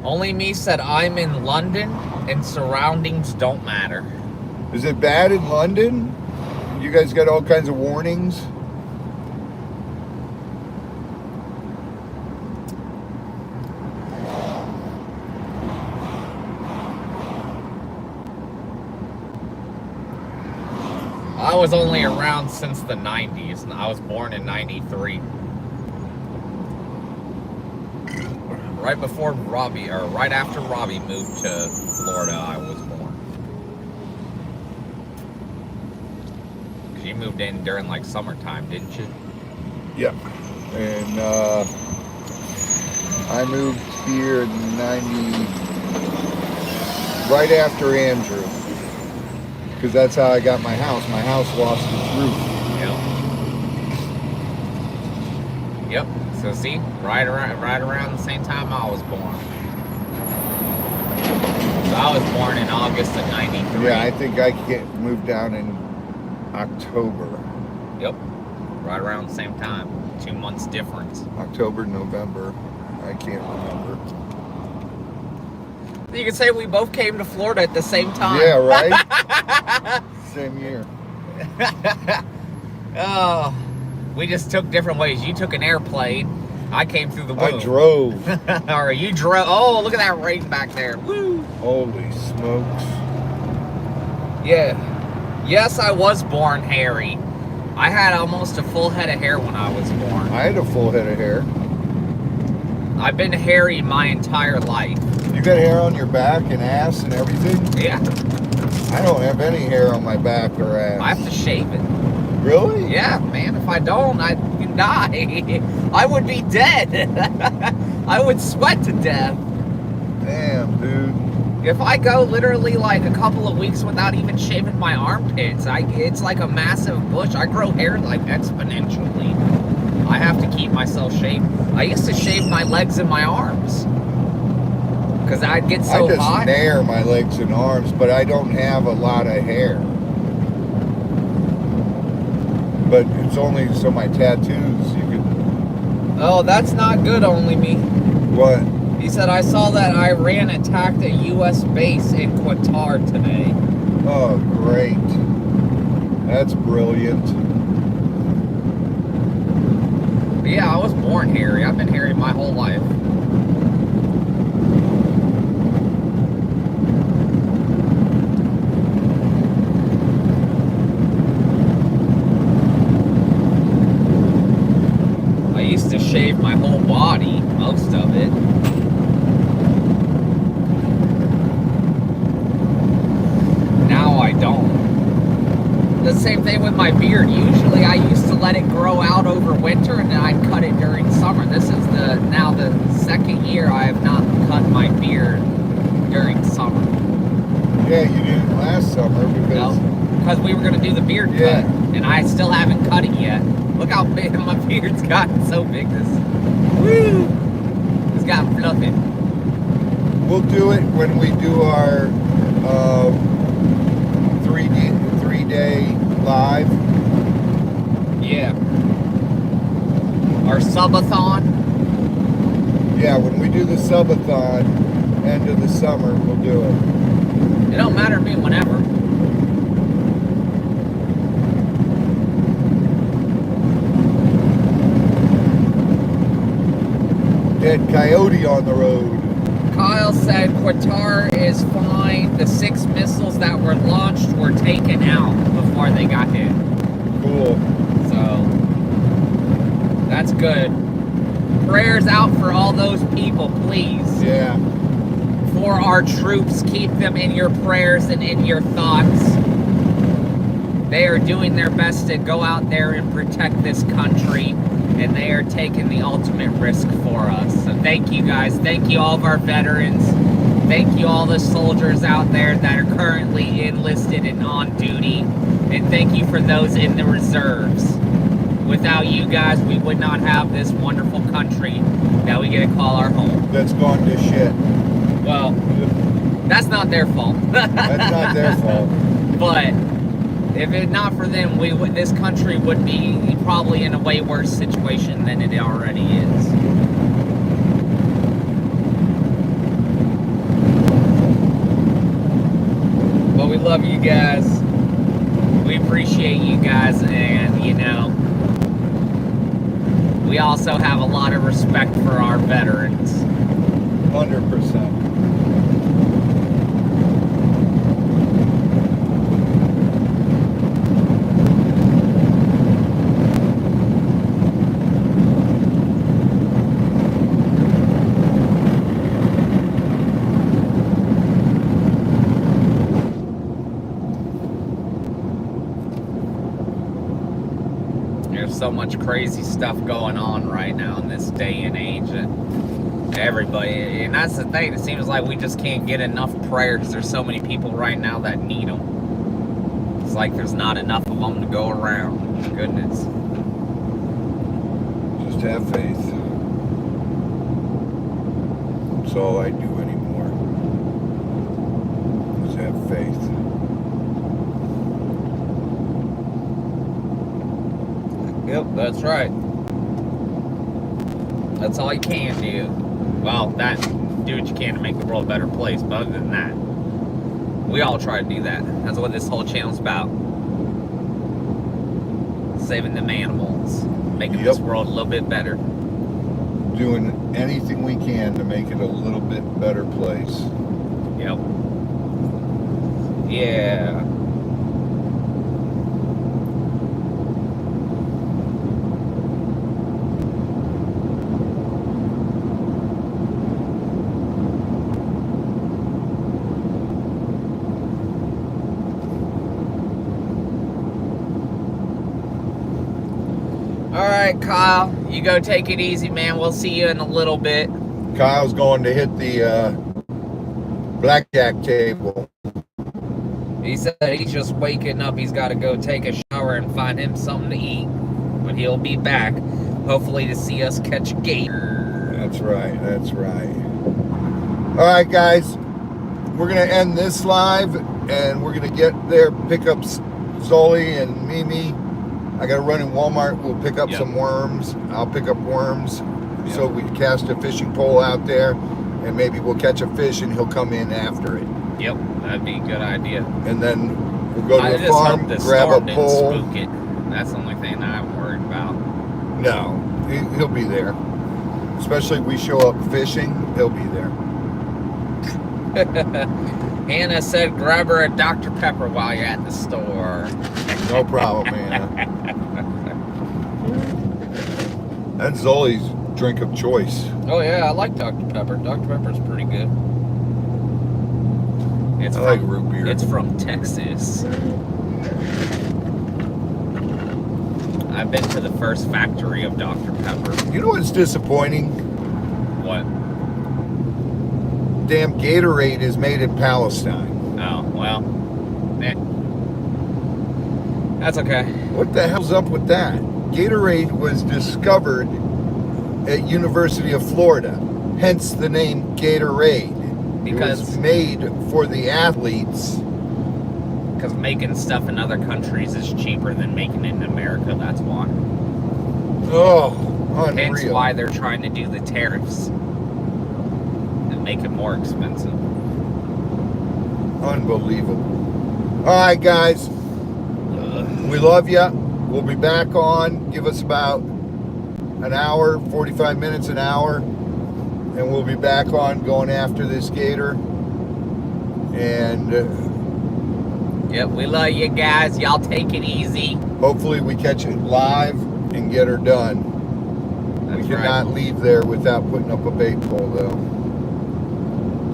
Only me said I'm in London and surroundings don't matter. Is it bad in London? You guys got all kinds of warnings? I was only around since the 90s, and I was born in 93. Right before Robbie, or right after Robbie moved to Florida, I was born. Cause you moved in during like summertime, didn't you? Yeah. And I moved here in 90, right after Andrew. Because that's how I got my house. My house lost its roof. Yep. So see, right around the same time I was born. So I was born in August of 93. Yeah, I think I moved down in October. Yep. Right around the same time. 2 months difference. October, November. I can't remember. You could say we both came to Florida at the same time. Yeah, right? Same year. Oh, we just took different ways. You took an airplane. I came through the womb. I drove. Or you drove. Oh, look at that rain back there. Woo. Holy smokes. Yeah. Yes, I was born hairy. I had almost a full head of hair when I was born. I had a full head of hair. I've been hairy my entire life. You got hair on your back and ass and everything? Yeah. I don't have any hair on my back or ass. I have to shave it. Really? Yeah, man. If I don't, I'd die. I would be dead. I would sweat to death. Damn, dude. If I go literally like a couple of weeks without even shaving my armpits, it's like a massive bush. I grow hair like exponentially. I have to keep myself shaved. I used to shave my legs and my arms. Because I'd get so I just hot. nair my legs and arms, but I don't have a lot of hair. But it's only so my tattoos, you could... Oh, that's not good, only me. What? He said, I saw that Iran attacked a U.S. base in Qatar today. Oh, great. That's brilliant. But yeah, I was born hairy. I've been hairy my whole life. I used to shave my whole body, most of it. Now I don't. The same thing with my beard. Usually I used to let it grow out over winter and then I'd cut it during summer. This is now the second year I have not cut my beard during summer. Yeah, you didn't last summer because... Because we were going to do the beard cut and I still haven't cut it yet. Look how big my beard's gotten so big this... Woo! It's gotten fluffy. We'll do it when we do our 3-day live. Yeah. Our subathon. Yeah, when we do the subathon, end of the summer, we'll do it. It don't matter to me whenever. Dead coyote on the road. Kyle said Qatar is fine. The 6 missiles that were launched were taken out before they got hit. Cool. So, that's good. Prayers out for all those people, please. Yeah. For our troops, keep them in your prayers and in your thoughts. They are doing their best to go out there and protect this country, and they are taking the ultimate risk for us. So thank you guys. Thank you all of our veterans. Thank you all the soldiers out there that are currently enlisted and on duty. And thank you for those in the reserves. Without you guys, we would not have this wonderful country that we get to call our home. That's gone to shit. Well, that's not their fault. That's not their fault. But if it not for them, this country would be probably in a way worse situation than it already is. But we love you guys. We appreciate you guys, and you know, we also have a lot of respect for our veterans. 100%. There's so much crazy stuff going on right now in this day and age, and everybody, and that's the thing, it seems like we just can't get enough prayers. There's so many people right now that need them. It's like there's not enough of them to go around. Goodness. Just have faith. That's all I do anymore. Just have faith. Yep, that's right. That's all you can do. Well, do what you can to make the world a better place, but other than that, we all try to do that. That's what this whole channel's about. Saving them animals. Making this world a little bit better. Doing anything we can to make it a little bit better place. Yep. Yeah. Alright, Kyle, you go take it easy, man. We'll see you in a little bit. Kyle's going to hit the blackjack table. He said he's just waking up. He's got to go take a shower and find him something to eat. But he'll be back, hopefully to see us catch a gator. That's right, that's right. Alright, guys. We're going to end this live, and we're going to get there, pick up Zoli and Mimi. I got to run in Walmart. We'll pick up some worms. I'll pick up worms so we can cast a fishing pole out there, and maybe we'll catch a fish and he'll come in after it. Yep, that'd be a good idea. And then We'll go to I the just farm, hope the grab storm a didn't pole. spook it. That's the only thing that I'm worried about. No, he'll be there. Especially if we show up fishing, he'll be there. Hannah said grab her a Dr. Pepper while you're at the store. No problem, Anna. That's Zoe's drink of choice. Oh yeah, I like Dr. Pepper. Dr. Pepper's pretty good. It's I like root beer. It's from Texas. I've been to the first factory of Dr. Pepper. You know what's disappointing? What? Damn Gatorade is made in Palestine. Oh, well. That's okay. What the hell's up with that? Gatorade was discovered at University of Florida, hence the name Gatorade. Because it was made for the athletes. Because making stuff in other countries is cheaper than making it in America, that's why. Oh, unreal. Hence why they're trying to do the tariffs and make it more expensive. Unbelievable. All right, guys. We love you. We'll be back on. Give us about an hour, 45 minutes, an hour. And we'll be back on going after this gator. And yep, we love you guys. Y'all take it easy. hopefully we catch it live and get her done. That's We cannot right. leave there without putting up a bait pole, though.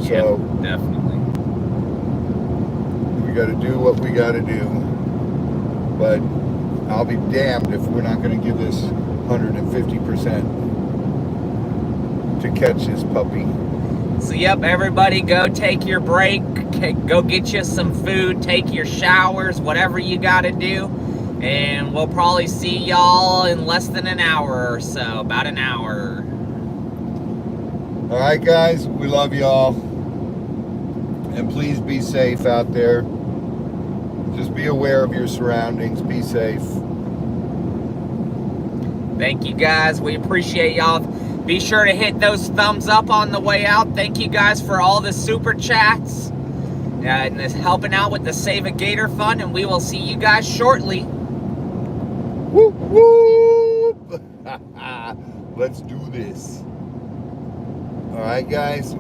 So Yep, definitely. we got to do what we got to do. But I'll be damned if we're not going to give this 150% to catch this puppy. So yep, everybody go take your break. Go get you some food. Take your showers. Whatever you got to do. And we'll probably see y'all in less than an hour or so. About an hour. All right, guys, we love y'all. And please be safe out there. Just be aware of your surroundings. Be safe. Thank you guys. We appreciate y'all. Be sure to hit those thumbs up on the way out. Thank you guys for all the super chats and helping out with the Save a Gator Fund. And we will see you guys shortly. Whoop, whoop. Let's do this. All right, guys.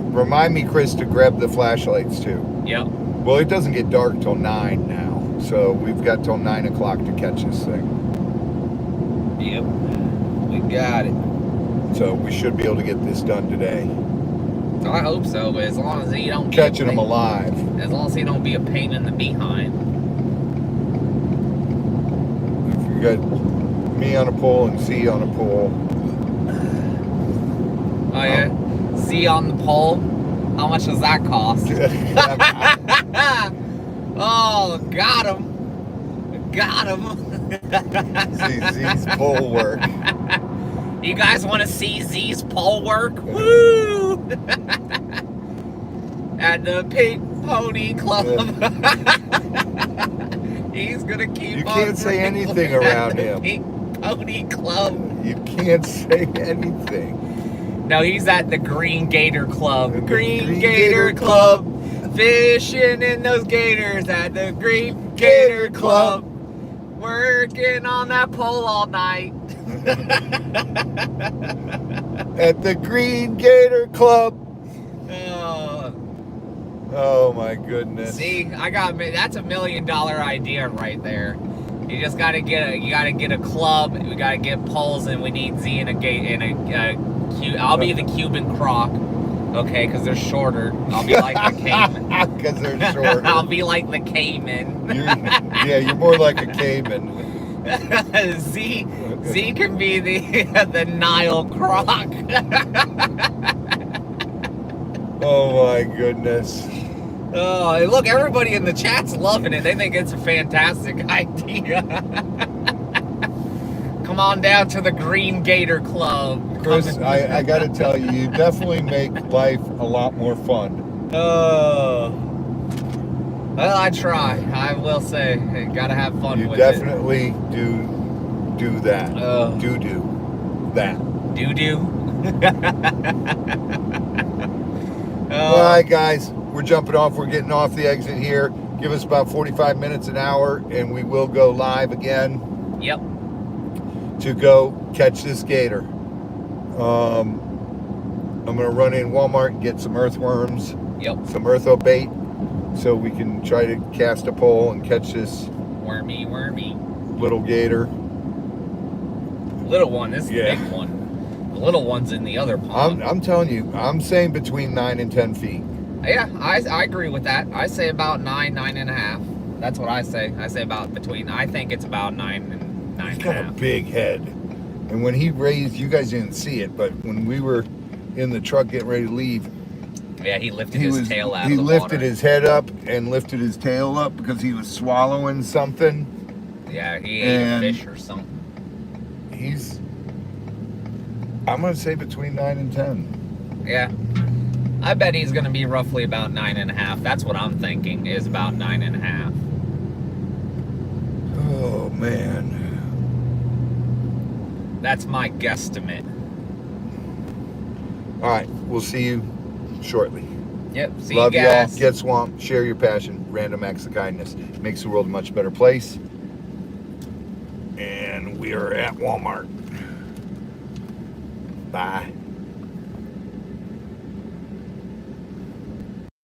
Remind me, Chris, to grab the flashlights too. Yep. Well, it doesn't get dark till 9 now, so we've got till 9 o'clock to catch this thing. Yep. We got it. So we should be able to get this done today. I hope so, but as long as he don't be Catching them alive. As long as he don't be a pain in the behind. If you got me on a pole and C on a pole. Oh yeah. Z on the pole. How much does that cost? Oh, got him. Got him. Z's pole work. You guys want to see Z's pole work? Woo! At the Pink Pony Club. He's gonna keep. You can't say anything around him. Pink Pony Club. You can't say anything. No, he's at the Green Gator Club. The Green Gator Club. Fishing in those gators at the Green Gator Club. Working on that pole all night. At the Green Gator Club. Oh, Oh my goodness. see, that's $1 million idea right there. You just gotta get a club. We gotta get poles, and we need Z in a gate and a. I'll be the Cuban croc, okay? Because they're shorter. I'll be like the Cayman. Because they're shorter. I'll be like the Cayman. You're more like a Cayman. Z can be the Nile croc. Oh my goodness. Oh, look, everybody in the chat's loving it. They think it's a fantastic idea. Come on down to the Green Gator Club. Chris, I got to tell you, you definitely make life a lot more fun. Oh. Well, I try. I will say, I gotta have fun You with definitely do that. Oh. Do that. it. Doo-doo. All right, guys, we're jumping off. We're getting off the exit here. Give us about 45 minutes, an hour, and we will go live again. Yep. To go catch this gator. I'm gonna run in Walmart and get some earthworms. Yep. Some eartho bait, so we can try to cast a pole and catch this Wormy. little gator. Little one. This is Yeah. the big one. The little one's in the other pond. I'm telling you, I'm saying between 9 and 10 feet. Yeah, I agree with that. I say about 9.5. That's what I say. I say about between. I think it's about 9 and He's 9.5. got a big head. And when he raised, you guys didn't see it, but when we were in the truck getting ready to leave, Yeah, he lifted his tail out of he the lifted water. his head up and lifted his tail up because he was swallowing something. Yeah, he ate a And- fish or something. I'm going to say between 9 and 10. Yeah. I bet he's going to be roughly about 9.5. That's what I'm thinking, is about 9.5. Oh, man. That's my guesstimate. All right, we'll see you shortly. Yep, see Love you y'all. guys. Get swamped. Share your passion. Random acts of kindness. Makes the world a much better place. And we are at Walmart. Bye.